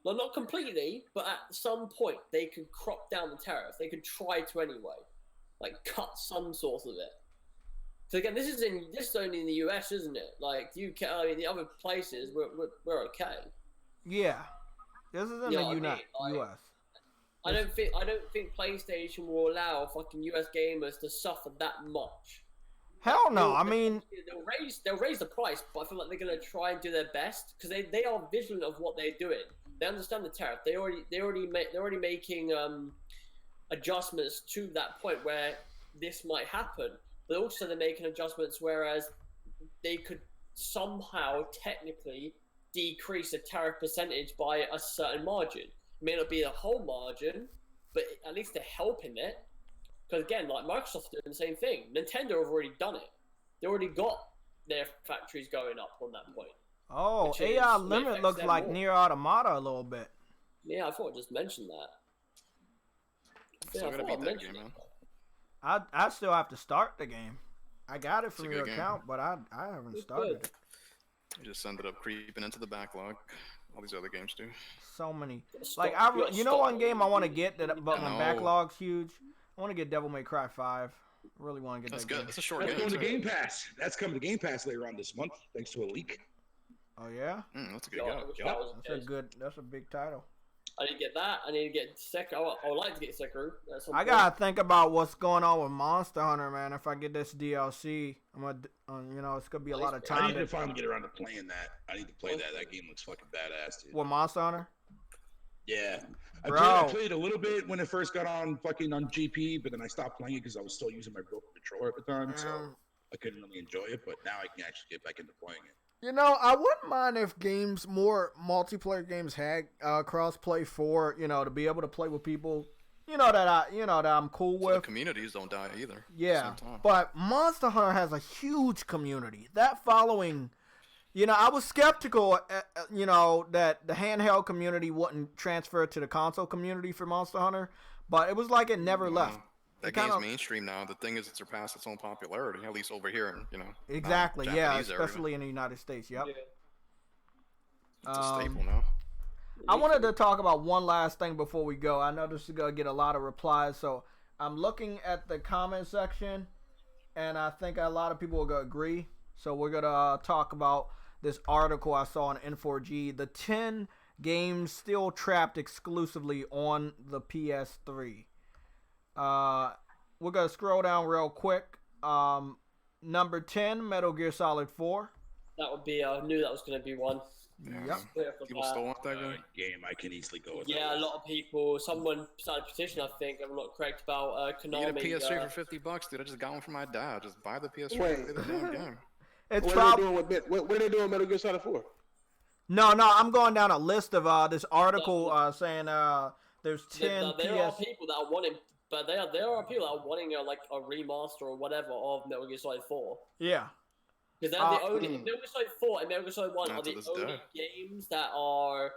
Well, not completely, but at some point they can crop down the tariff. They could try to anyway. Like, cut some sort of it. So again, this is only in the US, isn't it? like UK, I mean, the other places we're okay. Yeah, this is in the US. I don't think PlayStation will allow fucking US gamers to suffer that much. Hell no! I mean, they'll raise the price, but I feel like they're gonna try and do their best because they are vigilant of what they're doing. They understand the tariff. They're already making adjustments to that point where this might happen, but also they're making adjustments whereas they could somehow technically decrease the tariff percentage by a certain margin. It may not be the whole margin, but at least they're helping it. Because again, like Microsoft's doing the same thing. Nintendo have already done it. They already got their factories going up on that point. Oh, AI Limit looks like Nier Automata a little bit. Yeah, I thought I just mentioned that. Still gotta beat that game, man. I still have to start the game. I got it from your account, but I haven't started it. I just ended up creeping into the backlog. All these other games do. So many. Like you know, one game I want to get but my backlog's huge. I want to get Devil May Cry 5. I really want to get that. That's good. That's a short game. That's coming to Game Pass. That's coming to Game Pass later on this month, thanks to a leak. Oh yeah. That's a good game. That's a big title. I need to get that. I need to get Sekiro. I would like to get Sekiro. I gotta think about what's going on with Monster Hunter, man. If I get this DLC, I'm gonna, it's gonna be a lot of time. I need to finally get around to playing that. I need to play that. That game looks fucking badass, dude. What, Monster Hunter? Yeah. I played a little bit when it first got on GP, but then I stopped playing it because I was still using my broken controller at the time, so I couldn't really enjoy it. But now I can actually get back into playing it. You know, I wouldn't mind if more multiplayer games had cross-play for, to be able to play with people, that I'm cool with. The communities don't die either. Yeah, but Monster Hunter has a huge community. That following, I was skeptical, that the handheld community wouldn't transfer to the console community for Monster Hunter, but it was like it never left. That game's mainstream now. The thing is, it surpassed its own popularity, at least over here, Exactly, especially in the United States, yep. Yeah. It's a staple now. I wanted to talk about one last thing before we go. I know this is going to get a lot of replies, so I'm looking at the comment section, and I think a lot of people will agree. So we're going to talk about this article I saw on N4G, the 10 games still trapped exclusively on the PS3. We're gonna scroll down real quick. Number 10, Metal Gear Solid 4. That would be. I knew that was gonna be one. Yep. People still want that game. I can easily go with. Yeah, a lot of people. Someone started a petition. I think I'm not correct about Konami. You get a PS3 for $50, dude. I just got one for my dad. Just buy the PS3 and play the damn game. What are they doing with Metal Gear Solid 4? No, I'm going down a list of this article saying there's 10 there are people that are wanting. But there are people that are wanting a remaster or whatever of Metal Gear Solid 4. Yeah. Because they're the only Metal Gear Solid 4 and Metal Gear Solid 1 are the only games that are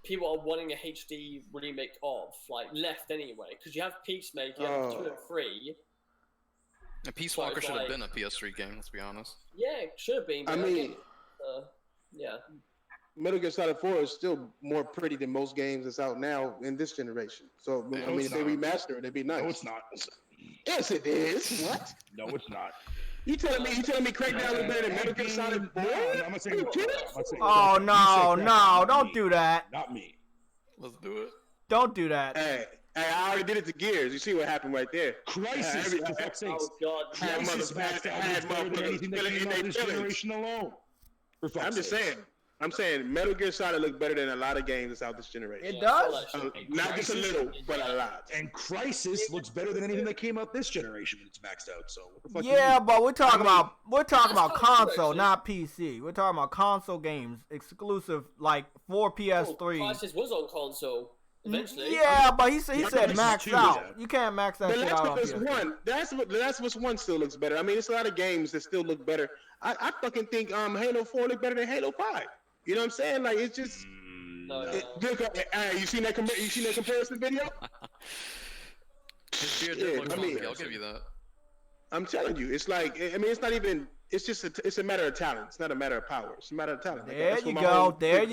people are wanting a HD remake of, left anyway. Because you have Peacemaker, 2 and 3. And Peace Walker should have been a PS3 game. Let's be honest. Yeah, it should have been. I mean, yeah. Metal Gear Solid 4 is still more pretty than most games that's out now in this generation. So, if they remaster it, it'd be nice. No, it's not. Yes, it is. What? No, it's not. You telling me Crackdown is better than Metal Gear Solid 4? I'm not saying oh, no, don't do that. Not me. Let's do it. Don't do that. Hey, I already did it to Gears. You see what happened right there. Crisis, for fuck's sake. Oh, God. Crisis had better than anything that came out this generation alone. I'm saying Metal Gear Solid looks better than a lot of games that's out this generation. It does? Not just a little, but a lot. And Crisis looks better than anything that came out this generation when it's maxed out. So what the fuck? Yeah, but we're talking about console, not PC. We're talking about console games exclusive, for PS3. Crisis was on console eventually. Yeah, but he said maxed out. Yeah. You can't max that shit out on PS3. The Last of Us 1 still looks better. I mean, it's a lot of games that still look better. I fucking think Halo 4 look better than Halo 5. You know what I'm saying? It's just. You seen that comparison video? I'll give you that. I'm telling you, it's it's not even. It's just it's a matter of talent. It's not a matter of power. It's a matter of talent. There you go. There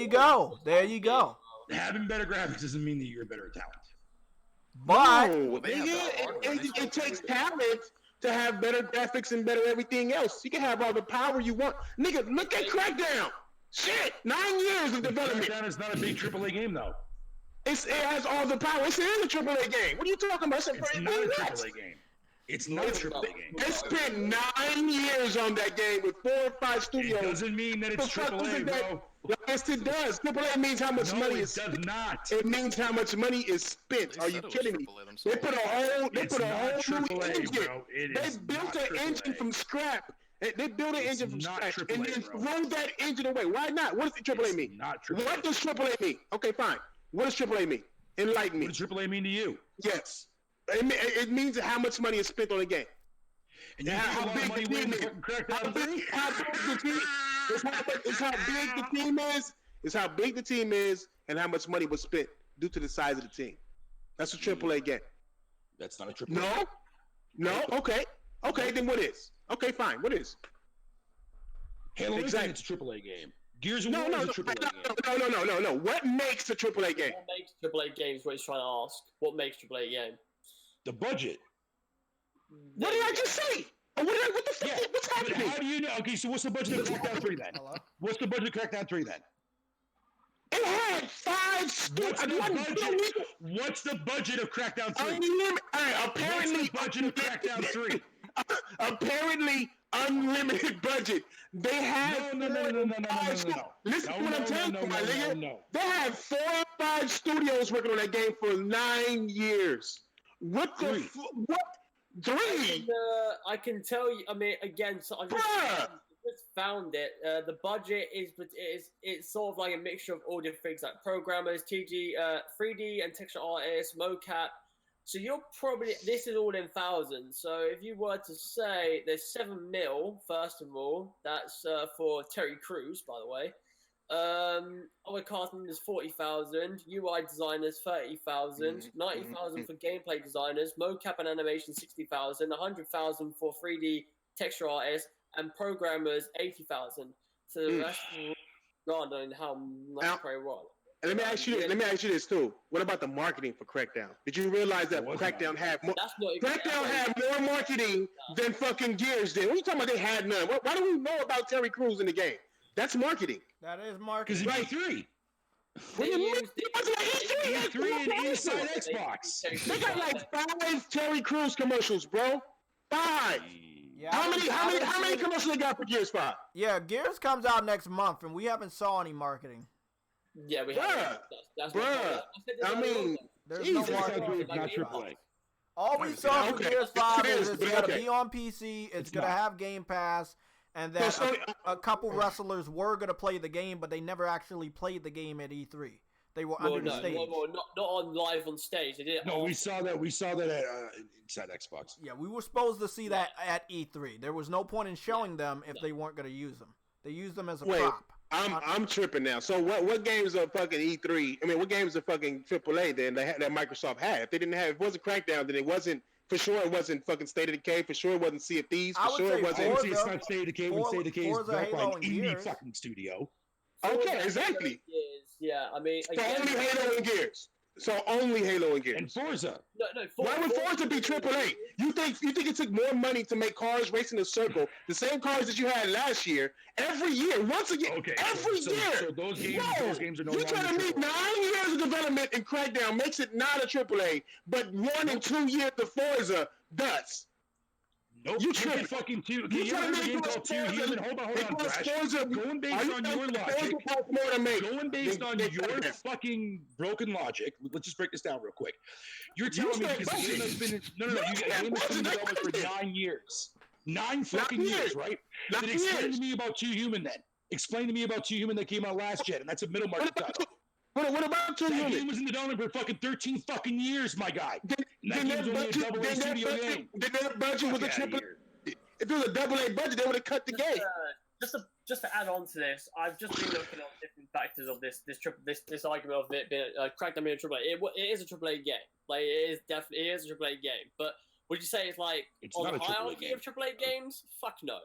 you go. Having better graphics doesn't mean that you're better at talent. But it takes talent to have better graphics and better everything else. You can have all the power you want. Nigga, look at Crackdown. Shit, 9 years of development. Crackdown is not a big AAA game, though. It has all the power. It is a AAA game. What are you talking about? It's not a AAA game. It's not a AAA game. They spent 9 years on that game with 4 or 5 studios. It doesn't mean that it's AAA, bro. Yes, it does. AAA means how much money is spent. It does not. It means how much money is spent. Are you kidding me? They put a whole new engine. They built an engine from scrap. They built an engine from scratch and then throw that engine away. Why not? What does AAA mean? What does AAA mean? Okay, fine. What does AAA mean? Enlighten me. What does AAA mean to you? Yes. It means how much money is spent on a game. And you how big the team is. How big the team is. How big the team is. Is how big the team is, and how much money was spent due to the size of the team. That's a AAA game. That's not a AAA. No. No. Okay. Okay. Then what is? Okay. Fine. What is? Halo Infinite, it's a AAA game. Gears of War is a AAA game. No. What makes a AAA game? What makes AAA games? What he's trying to ask. What makes AAA game? The budget. What did I just say? What the fuck? Yeah. What's happening? How do you know? Okay, so what's the budget of Crackdown 3 then? Hello? What's the budget of Crackdown 3 then? It had 5 studios. What's the budget of Crackdown 3? Apparently, what's the budget of Crackdown 3? Apparently, unlimited budget. They have no. Listen to what I'm telling you, my nigga. They have 4 or 5 studios working on that game for 9 years. What the what? 3? I can tell you. I mean, again, so I just found it. The budget it's sort of like a mixture of all different things like programmers, 3D and texture artists, mocap. So you're probably, this is all in thousands. So if you were to say there's 7 mil, first of all, that's for Terry Crews, by the way. Other casting is 40,000, UI designers 30,000, 90,000 for gameplay designers, mocap and animation 60,000, 100,000 for 3D texture artists, and programmers 80,000. So the rest God on how much probably wrong. Let me ask you this too. What about the marketing for Crackdown? Did you realize that Crackdown had more? Crackdown had more marketing than fucking Gears did. What are you talking about? They had none. Why do we know about Terry Crews in the game? That's marketing. That is marketing. Because it's E3. What do you mean? It's E3 and inside Xbox. They got like 5 Terry Crews commercials, bro. 5. Yeah, how many commercials they got for Gears 5? Yeah, Gears comes out next month, and we haven't saw any marketing. Yeah, we have. I mean, there's no marketing. Not AAA. All we saw for Gears 5 is it's going to be on PC, it's going to have Game Pass, and that a couple wrestlers were going to play the game, but they never actually played the game at E3. They were under the stage. Not on live on stage. They did it. No, we saw that at inside Xbox. Yeah, we were supposed to see that at E3. There was no point in showing them if they weren't going to use them. They used them as a prop. I'm tripping now. So what games are fucking E3? I mean, what games are fucking AAA then that Microsoft had? If they didn't have, if it wasn't Crackdown, then it wasn't. For sure, it wasn't fucking State of Decay. For sure, it wasn't Sea of Thieves. For sure, it wasn't. It's not State of Decay. When State of Decay is built by an indie fucking studio. Okay, exactly. Yeah, I mean, so only Halo and Gears. So only Halo and Gears. And Forza. No, why would Forza be AAA? You think it took more money to make cars race in a circle, the same cars that you had last year, every year, once again, every year? So those games are no longer. You're telling me 9 years of development in Crackdown makes it not a AAA, but 1 and 2 years of Forza does. Nope. You fucking two. You trying to make a game called Two Human? Hold on, Crash. Going based on your logic. Going based on your fucking broken logic. Let's just break this down real quick. You're telling me because the game has been You got a game that's been developed for 9 years. 9 fucking years, right? Then explain to me about Two Human then. Explain to me about Two Human that came out last gen, and that's a middle market title. What about Two Human? That game was in development for fucking 13 fucking years, my guy. That game's only a double-A studio game. Then their budget was a triple. If it was a double-A budget, they would have cut the game. Just to add on to this, I've just been looking at different factors of this argument of it being Crackdown being a AAA. It is a AAA game. Like it is a AAA game. But would you say it's like on the hierarchy of AAA games? Fuck no.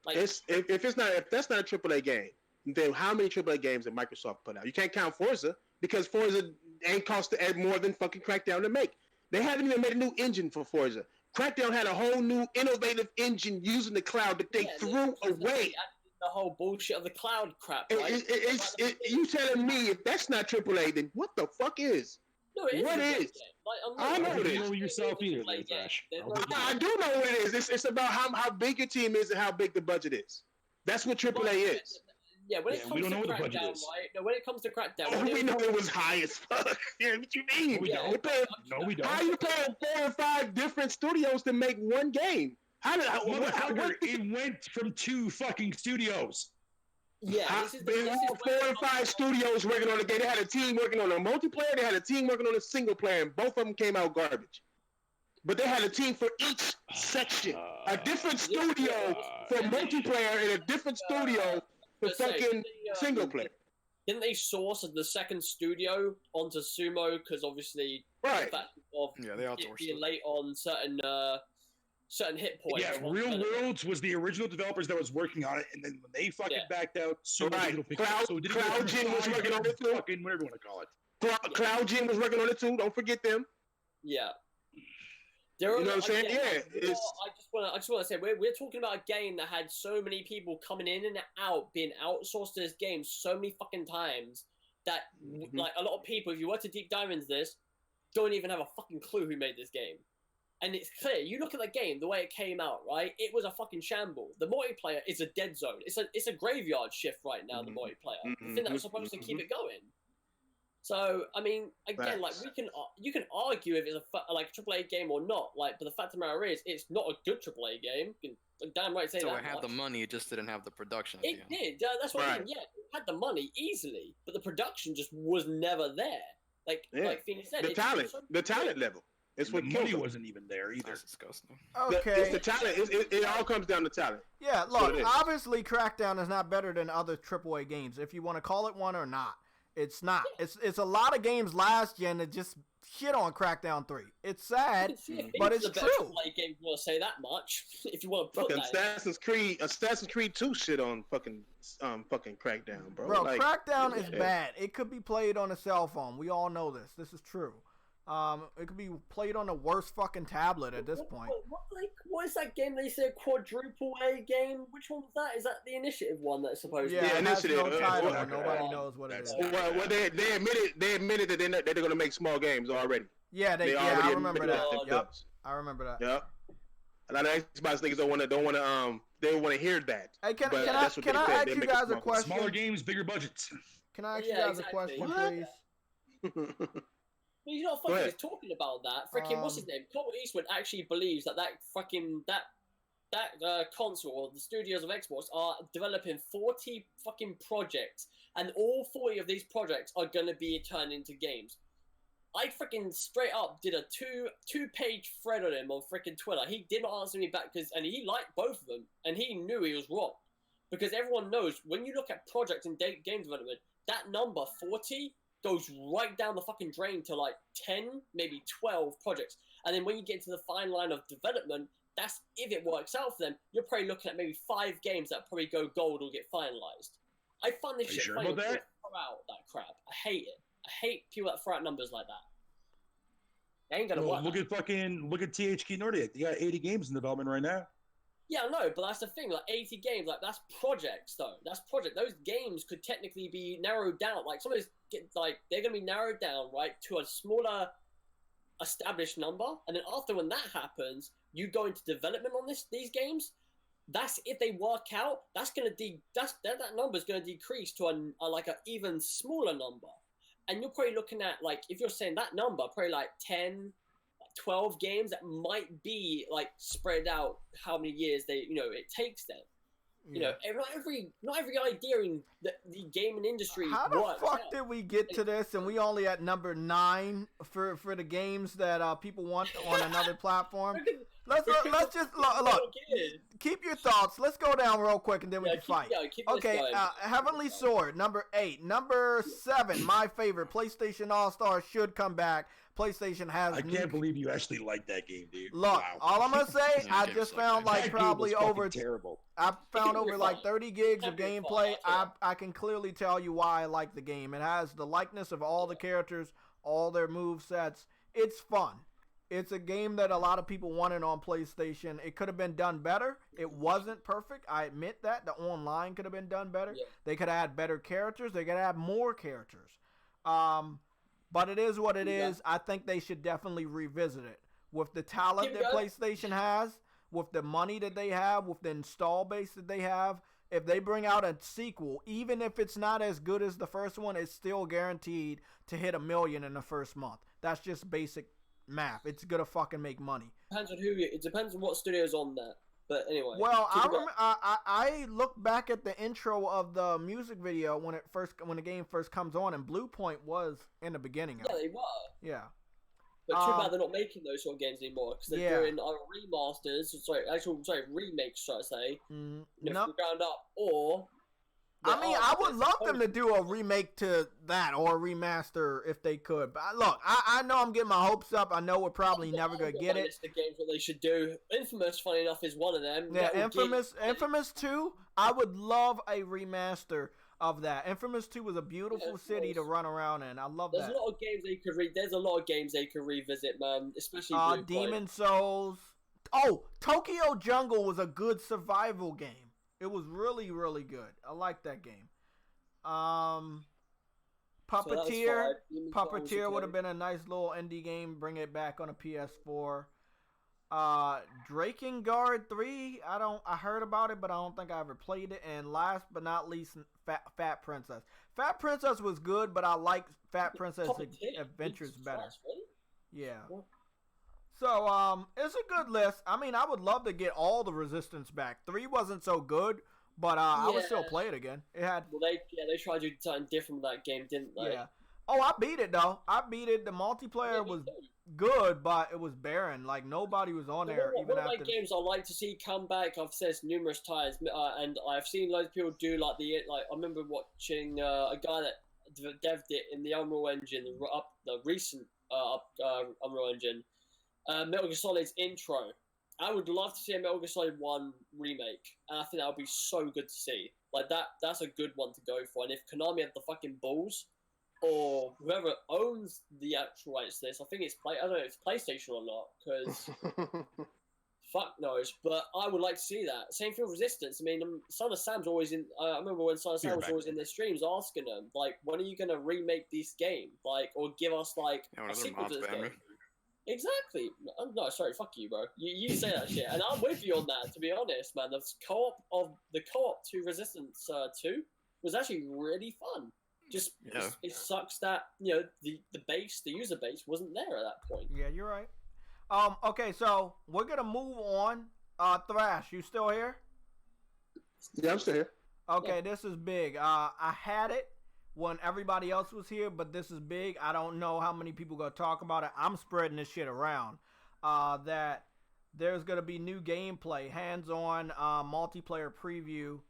Like if that's not a AAA game, then how many AAA games did Microsoft put out? You can't count Forza because Forza ain't cost to add more than fucking Crackdown to make. They haven't even made a new engine for Forza. Crackdown had a whole new innovative engine using the cloud that they threw away. The whole bullshit of the cloud crap. Right? You telling me if that's not AAA, then what the fuck is? No, it is. What is? I know it is. You know yourself either, Flash. I do know what it is. It's about how big your team is and how big the budget is. That's what AAA is. Yeah, when it comes to Crackdown, right? No, when it comes to Crackdown, we know it was high as fuck. Yeah, what you mean? No, we don't. How you paying 4 or 5 different studios to make one game? It went from 2 fucking studios. Yeah, they had 4 or 5 studios working on the game. They had a team working on a multiplayer. They had a team working on a single player, and both of them came out garbage. but they had a team for each section. A different studio for multiplayer and a different studio for fucking single player. Didn't they source the second studio onto Sumo because obviously the fact of they outsourced being late on certain hit points. Yeah, Real Worlds was the original developers that was working on it, and then when they fucking backed out, Sumo picked up. So CloudGen was working on it too. Fucking whatever you want to call it. CloudGen was working on it too. Don't forget them. Yeah. You know what I'm saying? Again, Yeah. I just want to say we're talking about a game that had so many people coming in and out, being outsourced to this game so many fucking times that like a lot of people, if you were to deep dive into this, don't even have a fucking clue who made this game. And it's clear. You look at the game, the way it came out, right? It was a fucking shamble. The multiplayer is a dead zone. It's a graveyard shift right now. The multiplayer, the thing that was supposed to keep it going. So I mean, again, like you can argue if it's like a AAA game or not, like, but the fact of the matter is, it's not a good AAA game. You can damn right say that. So it had the money, it just didn't have the production. It did. That's what I mean. Yeah, it had the money easily, but the production just was never there. Like Phoenix said, the talent level. It's what the money wasn't even there either. That's disgusting. Okay. It's the talent. It all comes down to talent. Yeah, look, obviously Crackdown is not better than other AAA games, if you want to call it one or not. It's not. It's a lot of games last gen that just shit on Crackdown 3. It's sad, but it's true. AAA game, you want to say that much? If you want to put fucking that Assassin's Creed 2 shit on fucking Crackdown, bro. Bro, like, Crackdown is bad. It could be played on a cell phone. We all know this. This is true. It could be played on the worst fucking tablet at this point. What is that game they said quadruple A game? Which one was that? Is that the Initiative one that's supposed to be? Yeah, Initiative. No title, nobody knows what it is. Well, they admitted that they're going to make small games already. Yeah, I remember that. Yep. I remember that. Yep. A lot of Xbox niggas don't want to they want to hear that. Hey, can I ask you guys a question? Smaller games, bigger budgets. Can I ask you guys a question, please? He's not fucking just talking about that. Freaking what's his name? Clint Eastwood actually believes that console or the studios of Xbox are developing 40 fucking projects, and all 40 of these projects are gonna be turned into games. I freaking straight up did a two-page thread on him on freaking Twitter. He did not answer me back and he liked both of them, and he knew he was wrong, because everyone knows when you look at projects in game development, that number 40 goes right down the fucking drain to like 10, maybe 12 projects. And then when you get to the fine line of development, that's if it works out for them, you're probably looking at maybe 5 games that probably go gold or get finalized. I find this shit funny. Throw out that crap. I hate it. I hate people that throw out numbers like that. They ain't gonna work. Look at THQ Nordic. They got 80 games in development right now. Yeah, no, but that's the thing. Like 80 games, like that's projects though. That's project. Those games could technically be narrowed down. Like some of those, they're gonna be narrowed down right to a smaller, established number. And then after when that happens, you go into development on these games. That's if they work out. That's gonna that number's gonna decrease to a like an even smaller number. And you're probably looking at like if you're saying that number, probably like 10. 12 games that might be like spread out how many years it takes them. Not every idea in the gaming industry How the works fuck out. did we get to this and we only at number 9 for the games that people want on another platform? Let's just look. Keep your thoughts. Let's go down real quick and then we can fight. Okay, Heavenly Sword, number 8. Number 7, my favorite, PlayStation All-Star should come back. PlayStation has. I can't believe you actually like that game, dude. Look, all I'm gonna say, I just found like probably over terrible. I found over like 30 gigs of gameplay. I can clearly tell you why I like the game. It has the likeness of all the characters, all their move sets. It's fun. It's a game that a lot of people wanted on PlayStation. It could have been done better. It wasn't perfect. I admit that. The online could have been done better. Yeah. They could add better characters. They could add more characters. But it is what it is. I think they should definitely revisit it. With the talent that PlayStation has, with the money that they have, with the install base that they have, if they bring out a sequel, even if it's not as good as the first one, it's still guaranteed to hit 1 million in the first month. That's just basic math. It's gonna fucking make money. It depends on what studio's on that. But anyway. Well, I look back at the intro of the music video when the game first comes on, and Blue Point was in the beginning of it. Yeah, they were. Yeah. But too bad they're not making those sort of games anymore because they're doing remasters. Sorry, remakes, should I say? From the ground up, or. I mean, I would love them to do a remake to that or a remaster if they could. But look, I know I'm getting my hopes up. I know we're probably never gonna get it. The games that they should do. Infamous, funny enough, is one of them. Yeah, Infamous 2. I would love a remaster of that. Infamous 2 was a beautiful city to run around in. I love that. There's a lot of games they could There's a lot of games they could revisit, man. Especially Demon Souls. Oh, Tokyo Jungle was a good survival game. It was really, really good. I like that game. Puppeteer. Puppeteer would have been a nice little indie game. Bring it back on a PS4. Drakengard 3. I heard about it, but I don't think I ever played it. And last but not least, Fat Princess. Fat Princess was good, but I like Fat Princess Adventures better. Yeah. So, it's a good list. I mean, I would love to get all the Resistance back. 3 wasn't so good, but I would still play it again. It had. Well, they tried to do something different with that game, didn't they? Yeah. Oh, I beat it though. I beat it. The multiplayer was good, but it was barren. Like nobody was on there. One of my games I like to see come back. I've said this numerous times, and I've seen loads of people do like I remember watching a guy that dev'd it in the Unreal Engine, the recent Unreal Engine. Metal Gear Solid's intro. I would love to see a Metal Gear Solid 1 remake, and I think that would be so good to see. Like that's a good one to go for. And if Konami have the fucking balls, or whoever owns the actual rights to this, I think I don't know if it's PlayStation or not, because fuck knows. But I would like to see that. Same thing with Resistance. I mean, Son of Sam's always in. I remember when Son of Sam was always in their streams asking them, like, when are you gonna remake this game, like, or give us like a sequel to this game? Exactly. No, sorry, fuck you, bro. You say that shit, and I'm with you on that. To be honest, man, the co-op to Resistance 2 was actually really fun. Just it sucks that the user base wasn't there at that point. Yeah, you're right. Okay, so we're gonna move on. Thrash, you still here? Yeah, I'm still here. Okay, this is big. I had it when everybody else was here, but this is big. I don't know how many people gonna talk about it. I'm spreading this shit around. That there's gonna be new gameplay, hands-on multiplayer preview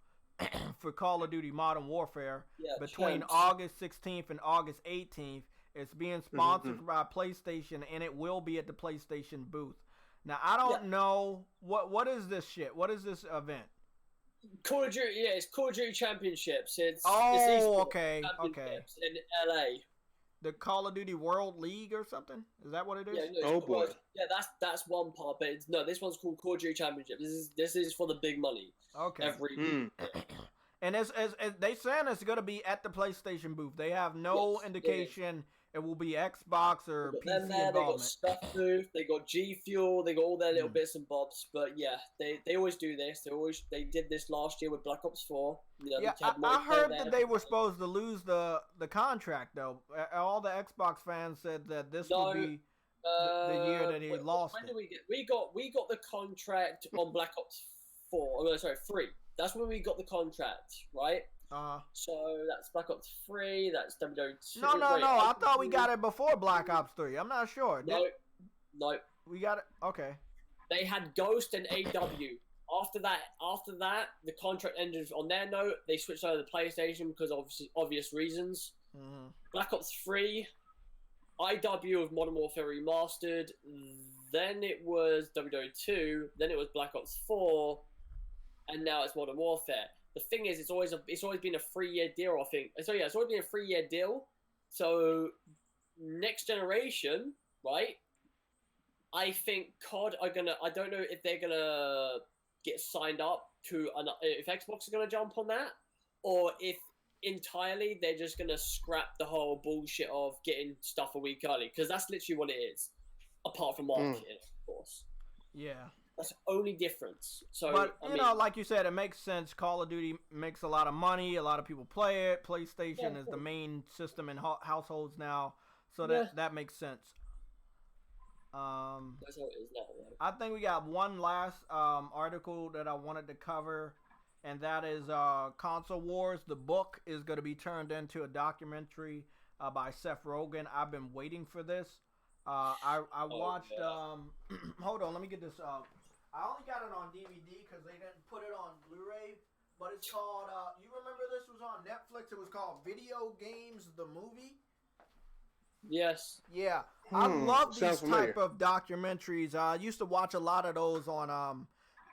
for Call of Duty Modern Warfare between August 16th and August 18th. It's being sponsored by PlayStation, and it will be at the PlayStation booth. Now, I don't know what is this shit. What is this event? Call of Duty, it's Call of Duty Championships. It's okay. In LA. The Call of Duty World League or something? Is that what it is? Yeah, no, boy. Yeah, that's one part, but this one's called Call of Duty Championship. This is for the big money. Okay. And they saying it's gonna be at the PlayStation booth. They have no indication it will be Xbox or PC involvement. They got Stuff Booth, they got G Fuel, they got all their little bits and bobs. But yeah, they always do this. They did this last year with Black Ops 4. I heard that they were supposed to lose the contract though. All the Xbox fans said that this would be the year that he lost it. When did we got the contract on Black Ops 4. 3. That's when we got the contract, right? So that's Black Ops 3. That's WO2. No. I thought we got it before Black Ops 3. I'm not sure. No. We got it. Okay. They had Ghost and AW. After that, the contract ended on their note. They switched over to PlayStation because of obvious reasons. Black Ops 3, IW of Modern Warfare Remastered. Then it was WO2. Then it was Black Ops 4, and now it's Modern Warfare. The thing is, it's always been a 3-year deal, I think. So yeah, it's always been a 3-year deal. So next generation, right? I think COD are gonna. I don't know if they're gonna get signed up to if Xbox are gonna jump on that, or if entirely they're just gonna scrap the whole bullshit of getting stuff a week early, because that's literally what it is. Apart from marketing, of course. Yeah. That's the only difference. So, but like you said, it makes sense. Call of Duty makes a lot of money. A lot of people play it. PlayStation is the main system in households now, so that makes sense. That's how it is now. Right? I think we got one last article that I wanted to cover, and that is Console Wars. The book is going to be turned into a documentary by Seth Rogen. I've been waiting for this. I watched. Hold on, let me get this. I only got it on DVD because they didn't put it on Blu-ray. But it's called. You remember this was on Netflix? It was called Video Games the Movie. Yes. Yeah, I love these type of documentaries. I used to watch a lot of those on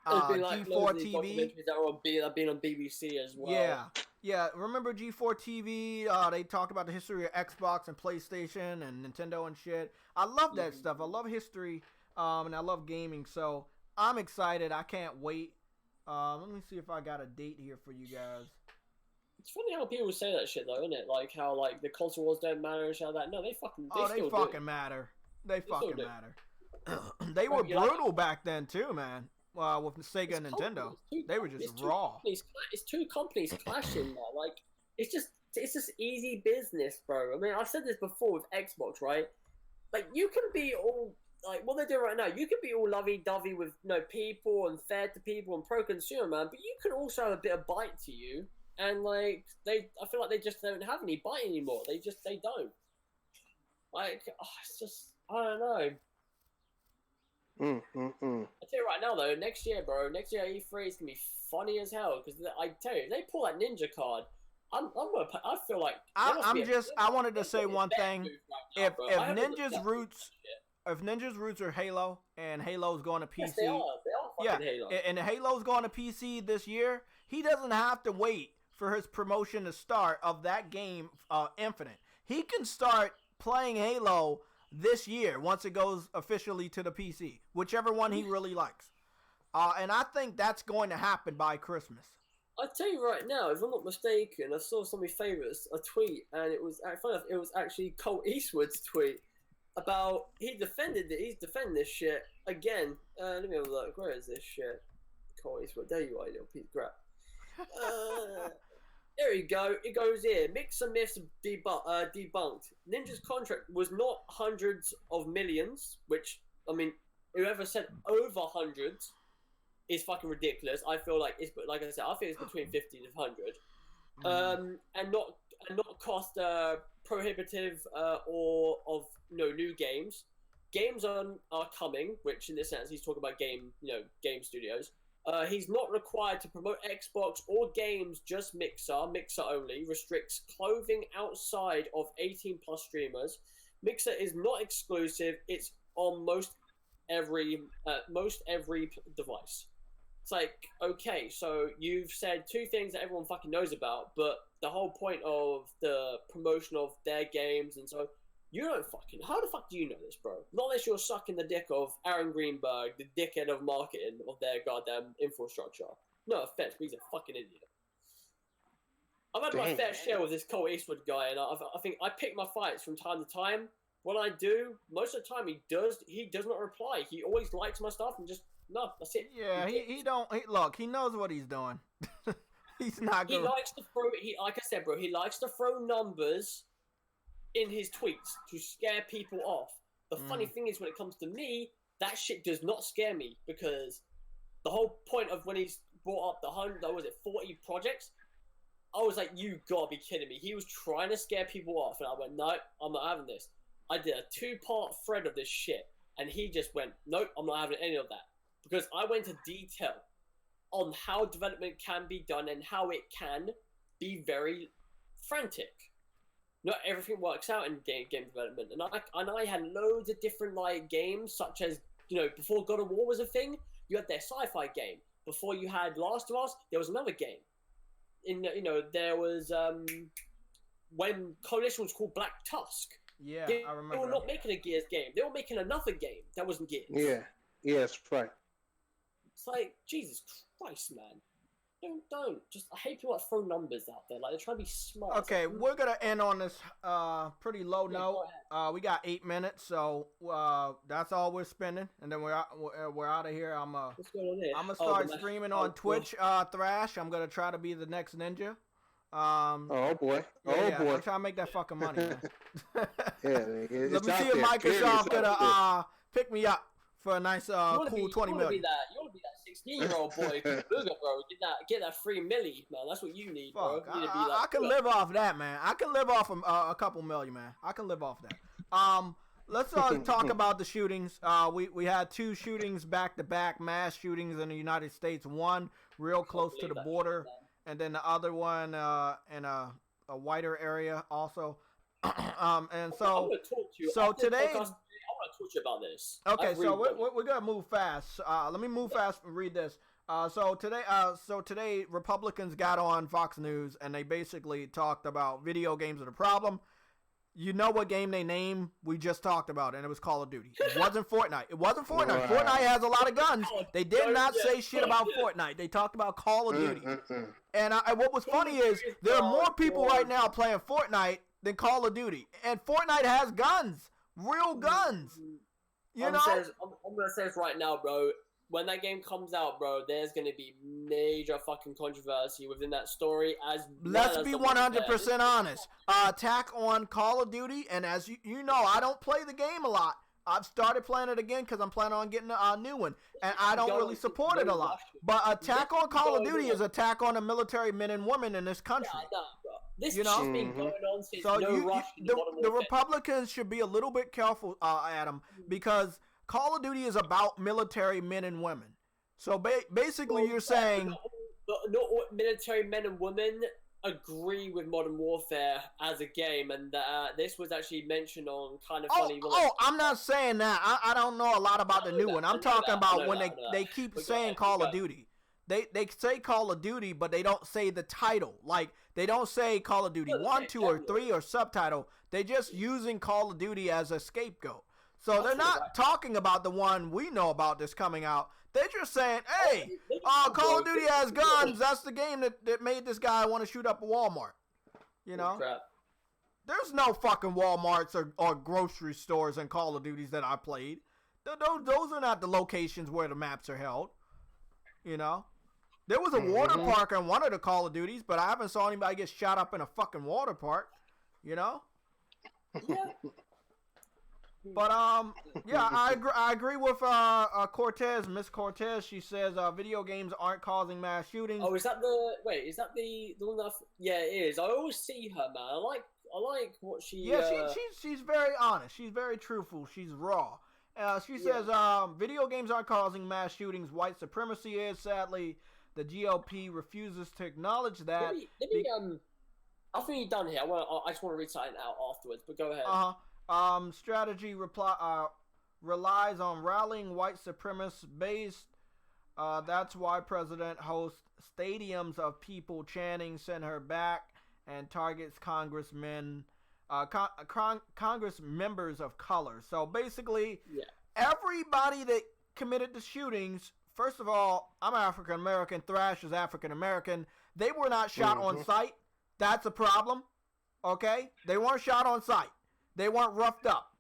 like G4 TV. That have been on BBC as well. Yeah. Remember G4 TV? They talk about the history of Xbox and PlayStation and Nintendo and shit. I love that stuff. I love history, and I love gaming. So I'm excited. I can't wait. Let me see if I got a date here for you guys. It's funny how people say that shit, though, isn't it? Like how like the console wars don't matter and shit like that. No, they fucking. They fucking matter. They fucking matter. They were brutal back then too, man. With Sega and Nintendo, they were just raw. It's two companies clashing now. Like it's just easy business, bro. I mean, I've said this before with Xbox, right? Like you can be all like what they're doing right now. You can be all lovey-dovey with people and fair to people and pro-consumer, man. But you can also have a bit of bite to you. And like I feel like they just don't have any bite anymore. They don't. Like it's just I don't know. I tell you right now though, next year E3 is gonna be funny as hell because I tell you, if they pull that ninja card, I feel like I wanted to say one thing. Right if Ninja's roots are Halo and Halo's going to PC, yes, they are fucking Halo. And Halo's going to PC this year, he doesn't have to wait for his promotion to start of that game, Infinite. He can start playing Halo this year once it goes officially to the PC, whichever one he really likes. And I think that's going to happen by Christmas. I tell you right now, if I'm not mistaken, I saw some of my favorites a tweet, and it was actually Colt Eastwood's tweet about he's defending this shit again. Let me have a look. Where is this shit? Colt Eastwood, there you are, you little piece of crap. There you go. It goes here. Mixer myths debunked. Ninja's contract was not hundreds of millions, which, I mean, whoever said over hundreds is fucking ridiculous. I feel like it's, like I said, I think it's between 50 and 100. And not cost prohibitive or of new games. Games are coming, which in this sense he's talking about game studios. He's not required to promote Xbox or games, just Mixer only, restricts clothing outside of 18 plus streamers. Mixer is not exclusive, it's on most every device. It's like, okay, so you've said two things that everyone fucking knows about, but the whole point of the promotion of their games and so you don't fucking... How the fuck do you know this, bro? Not unless you're sucking the dick of Aaron Greenberg, the dickhead of marketing of their goddamn infrastructure. No offense, but he's a fucking idiot. I've had my fair share with this Colt Eastwood guy, and I think I pick my fights from time to time. When I do, most of the time he does not reply. He always likes my stuff and just... No, that's it. Yeah, look, he knows what he's doing. He's not good. He likes to throw... like I said, bro, he likes to throw numbers in his tweets to scare people off. The funny thing is, when it comes to me, that shit does not scare me because the whole point of when he's brought up the 40 projects, I was like, you gotta be kidding me. He was trying to scare people off, and I went, no, I'm not having this. I did a 2-part thread of this shit, and he just went, nope, I'm not having any of that. Because I went into detail on how development can be done and how it can be very frantic. Not everything works out in game development, and I had loads of different games, such as before God of War was a thing, you had their sci-fi game. Before you had Last of Us, there was another game. There was when Coalition was called Black Tusk. Yeah, I remember. They were not making a Gears game; they were making another game that wasn't Gears. Yeah, yes, right. It's like Jesus Christ, man. Don't. Just, I hate people that throw numbers out there. Like, they're trying to be smart. Okay, we're going to end on this pretty low note. We got 8 minutes, so that's all we're spending. And then we're out of here. I'm going to start streaming on Twitch, Thrash. I'm going to try to be the next Ninja. Oh, boy. Boy. I'm trying to make that fucking money, man. Let me see if Microsoft going to pick me up for a nice, cool 20 million. You want to be that 16-year-old boy, bro. Get that free milli, man. That's what you need, bro. You need to be I can live off that, man. I can live off a couple million, man. I can live off that. let's talk about the shootings. We had 2 shootings back to back, mass shootings in the United States. One real close to the border, and then the other one in a wider area also. And so today, I want to talk to you about this. Okay, so we're gonna move fast. Let me move fast and read this. So today, Republicans got on Fox News and they basically talked about video games are the problem. You know what game they named? We just talked about it, and it was Call of Duty. It wasn't Fortnite. It wasn't Fortnite. Wow. Fortnite has a lot of guns. They did not say shit about Fortnite. They talked about Call of Duty. And what was funny is there are more people right now playing Fortnite than Call of Duty, and Fortnite has guns, real guns. You know, I'm gonna say this right now, bro. When that game comes out, bro, there's gonna be major fucking controversy within that story. Let's be 100% honest. Attack on Call of Duty, and as you know, I don't play the game a lot. I've started playing it again because I'm planning on getting a new one, and I don't really support it a lot. But attack on Call of Duty is attack on the military men and women in this country. Yeah, no, bro. This shit's been going on since the Republicans should be a little bit careful, Adam, because Call of Duty is about military men and women. So basically, you're saying not all military men and women agree with Modern Warfare as a game, and this was actually mentioned on Kind of Funny. I'm not saying that. I don't know a lot about the new one. I'm talking about when they keep saying Call of Duty. They say Call of Duty, but they don't say the title. Like, they don't say Call of Duty 1, 2, or 3 or subtitle. They're just using Call of Duty as a scapegoat. So they're not talking about the one we know about that's coming out. They're just saying, hey, Call of Duty has guns. That's the game that made this guy want to shoot up a Walmart. You know? There's no fucking Walmarts or grocery stores in Call of Duties that I played. Those are not the locations where the maps are held. You know? There was a water park on one of the Call of Duties, but I haven't saw anybody get shot up in a fucking water park. You know? Yeah. But yeah, I agree with Cortez, Miss Cortez. She says video games aren't causing mass shootings. Oh, is that the one that? Yeah, it is. I always see her, man. I like what she. Yeah, she's very honest. She's very truthful. She's raw. She says video games aren't causing mass shootings. White supremacy is. Sadly, the GOP refuses to acknowledge that. Let me I think you're done here. I just want to read something out afterwards. But go ahead. Strategy relies on rallying white supremacist base. That's why President hosts stadiums of people chanting "Send her back" and targets congressmen, Congress members of color. So basically, everybody that committed the shootings. First of all, I'm African American. Thrash is African American. They were not shot on sight. That's a problem. Okay, they weren't shot on sight. They weren't roughed up.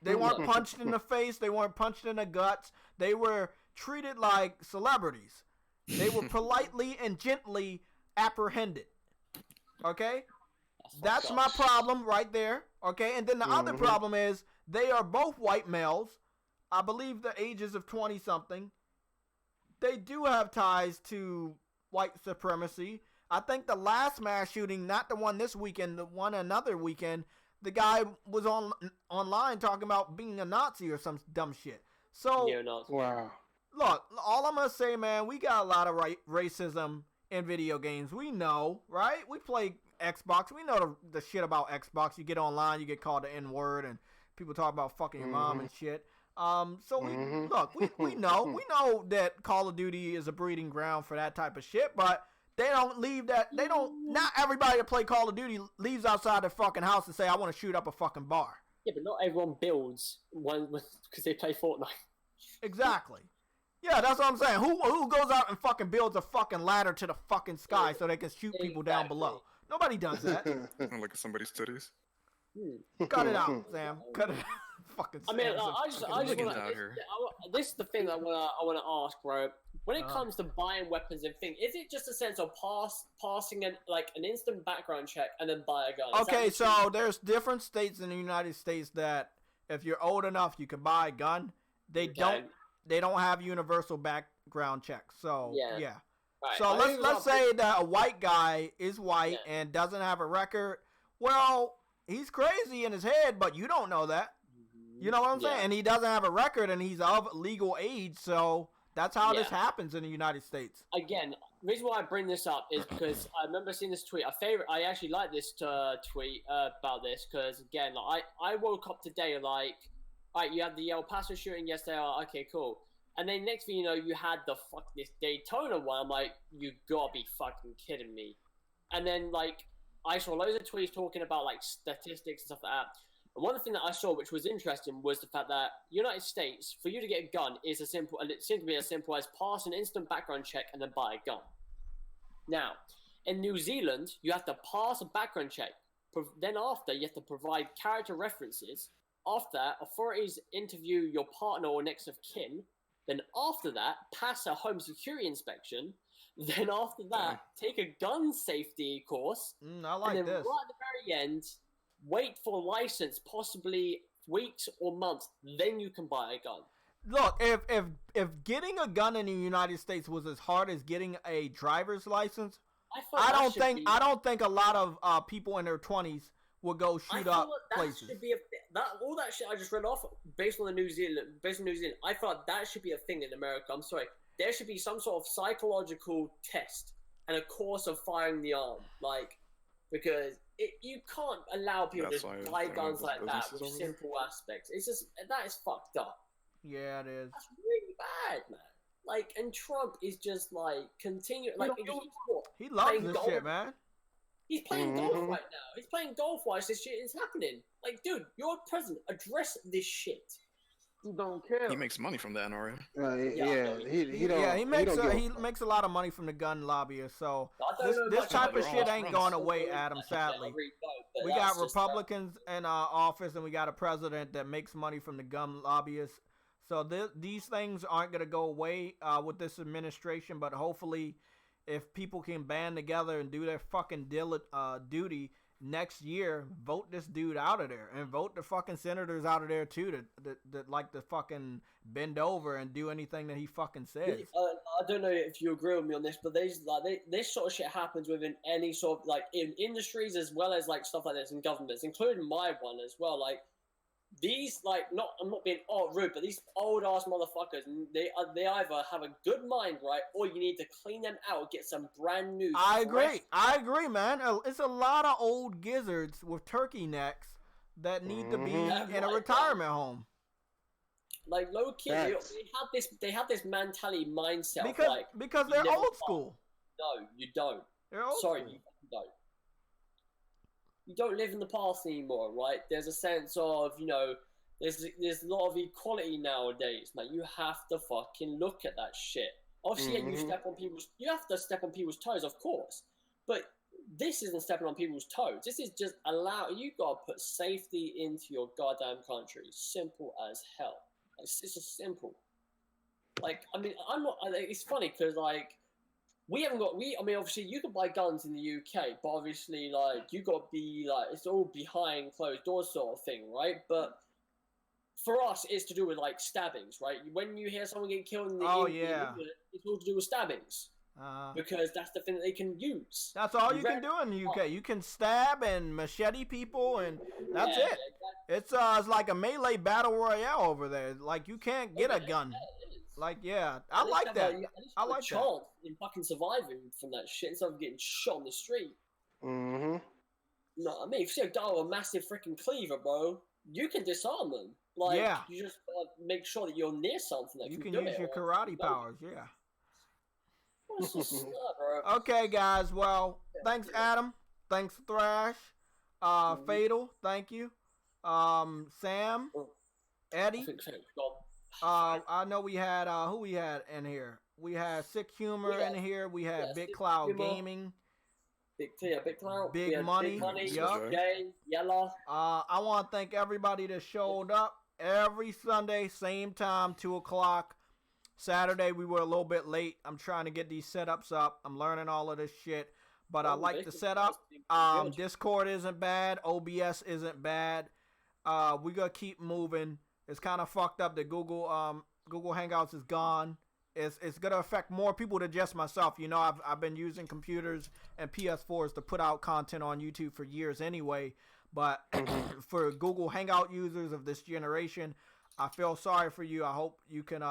They weren't punched in the face. They weren't punched in the guts. They were treated like celebrities. They were politely and gently apprehended. Okay? That's my problem right there. Okay? And then the other problem is they are both white males. I believe the ages of 20-something. They do have ties to white supremacy. I think the last mass shooting, not the one this weekend, the one another weekend, the guy was online talking about being a Nazi or some dumb shit. So, wow. Look, all I'm going to say, man, we got a lot of racism in video games. We know, right? We play Xbox. We know the shit about Xbox. You get online, you get called the N-word, and people talk about fucking your mom and shit. So, we know. We know that Call of Duty is a breeding ground for that type of shit, but they don't leave that. Not everybody that play Call of Duty leaves outside their fucking house and say, I want to shoot up a fucking bar. Yeah, but not everyone builds one because they play Fortnite. Exactly. Yeah, that's what I'm saying. Who goes out and fucking builds a fucking ladder to the fucking sky so they can shoot people down below? Nobody does that. Look at somebody's titties. Cut it out, Sam. Cut it out. Fucking Sam. I mean, I just want to. This is the thing that I want to ask, bro. When it comes to buying weapons and things, is it just a sense of passing an instant background check and then buy a gun? Okay, so there's different states in the United States that if you're old enough, you can buy a gun. They don't have universal background checks. So yeah. Right. So let's say that a white guy is white and doesn't have a record. Well, he's crazy in his head, but you don't know that. You know what I'm saying? And he doesn't have a record, and he's of legal age, so that's how this happens in the United States. Again, the reason why I bring this up is because I remember seeing this tweet. I actually like this tweet about this because, again, like, I woke up today like, all right, you had the El Paso shooting yesterday. Like, okay, cool. And then next thing you know, you had this Daytona one. I'm like, you gotta be fucking kidding me. And then, like, I saw loads of tweets talking about, like, statistics and stuff like that. And one thing that I saw, which was interesting, was the fact that United States, for you to get a gun, is as simple, and it seems to be as simple as pass an instant background check and then buy a gun. Now, in New Zealand, you have to pass a background check. Then after, you have to provide character references. After that, authorities interview your partner or next of kin. Then after that, pass a home security inspection. Then after that, take a gun safety course. I like and then this. right at the very end, wait for a license, possibly weeks or months. Then you can buy a gun. Look, if getting a gun in the United States was as hard as getting a driver's license, I don't think a lot of people in their 20s would go shoot up places. All that shit I just read off based on New Zealand. I thought that should be a thing in America. I'm sorry, there should be some sort of psychological test and a course of firing the arm, like, because you can't allow people to buy guns like that with simple aspects. It's just that is fucked up. Yeah, it is. That's really bad, man. Like, and Trump is just like continuing. Like, he loves this shit, man. He's playing golf right now. He's playing golf while this shit is happening. Like, dude, you're president. Address this shit. He don't care. He makes money from that, already. He makes a lot of money from the gun lobbyists. So this type of shit ain't going away, Adam. Sadly, we got Republicans in office, and we got a president that makes money from the gun lobbyists. So these things aren't going to go away with this administration. But hopefully, if people can band together and do their fucking duty next year, vote this dude out of there, and vote the fucking senators out of there too that like to fucking bend over and do anything that he fucking says. I don't know if you agree with me on this, but this sort of shit happens within any sort of, like, in industries as well as, like, stuff like this in governments, including my one as well. Like, these, like, I'm not being rude, but these old ass motherfuckers, they either have a good mind, right, or you need to clean them out, get some brand new. I agree, man. It's a lot of old gizzards with turkey necks that need to be in a retirement home. Like, low key, they have this mentality mindset because they're old school. No, you don't. They're old school. You don't. You don't live in the past anymore, right? There's a sense of, there's a lot of equality nowadays, man. You have to fucking look at that shit. Obviously, you have to step on people's toes, of course. But this isn't stepping on people's toes. This is just you gotta put safety into your goddamn country. Simple as hell. It's just simple. Like, I mean, it's funny because, like, obviously you can buy guns in the UK, but obviously, like, you got to be, like, it's all behind closed doors sort of thing, right? But for us, it's to do with, like, stabbings, right? When you hear someone get killed in the England, it's all to do with stabbings. Because that's the thing that they can use. That's all you can do in the UK. You can stab and machete people, and that's it. Exactly. It's like a melee battle royale over there. Like, you can't get a gun. Like, I like that. I like that. In fucking surviving from that shit instead of getting shot on the street. Mm-hmm. No, I mean, if you see a guy with a massive freaking cleaver, bro, you can disarm them. Like, you just make sure that you're near something that you can do use your karate powers. Yeah. What's the snap, bro? Okay, guys. Well, thanks, Adam. Thanks, Thrash. Fatal. Thank you. Sam. Eddie. I know we had who we had in here. We had Sick Humor in here. We had Big Cloud Gaming. Big Cloud. Big Money. Yup. Yellow. I want to thank everybody that showed up every Sunday, same time, 2:00. Saturday we were a little bit late. I'm trying to get these setups up. I'm learning all of this shit, but I like the setup. Discord isn't bad. OBS isn't bad. We gotta keep moving. It's kind of fucked up that Google Hangouts is gone. It's gonna affect more people than just myself. You know, I've been using computers and PS4s to put out content on YouTube for years anyway. But for Google Hangout users of this generation, I feel sorry for you. I hope you can,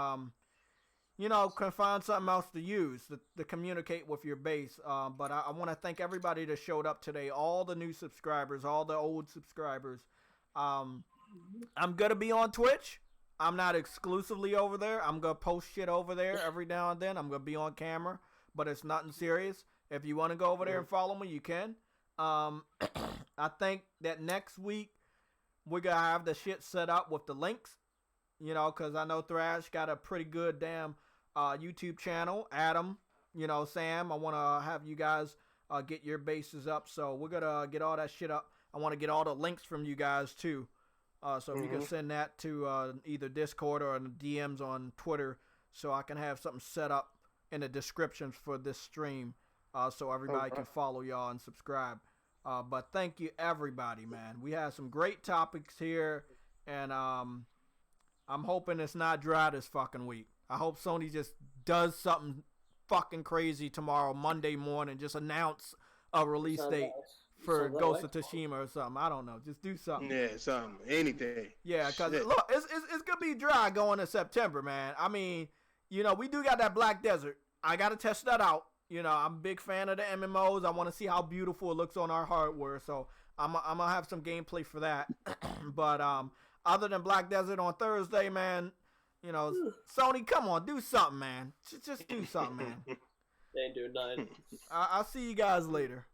can find something else to use to communicate with your base. But I want to thank everybody that showed up today, all the new subscribers, all the old subscribers. I'm going to be on Twitch. I'm not exclusively over there. I'm going to post shit over there every now and then. I'm going to be on camera, but it's nothing serious. If you want to go over there and follow me, you can. I think that next week we're going to have the shit set up with the links, because I know Thrash got a pretty good damn YouTube channel. Adam, Sam, I want to have you guys get your bases up. So we're going to get all that shit up. I want to get all the links from you guys too. So if you can send that to either Discord or in the DMs on Twitter, so I can have something set up in the descriptions for this stream, so everybody can follow y'all and subscribe. But thank you, everybody, man. We had some great topics here, and I'm hoping it's not dry this fucking week. I hope Sony just does something fucking crazy tomorrow, Monday morning, just announce a release date for Ghost of Tsushima or something. I don't know. Just do something. Yeah, something. Anything. Yeah, because look, it's going to be dry going to September, man. I mean, we do got that Black Desert. I got to test that out. I'm a big fan of the MMOs. I want to see how beautiful it looks on our hardware. So I'm going to have some gameplay for that. But other than Black Desert on Thursday, man, Sony, come on, do something, man. Just do something, man. They ain't doing nothing. I'll see you guys later.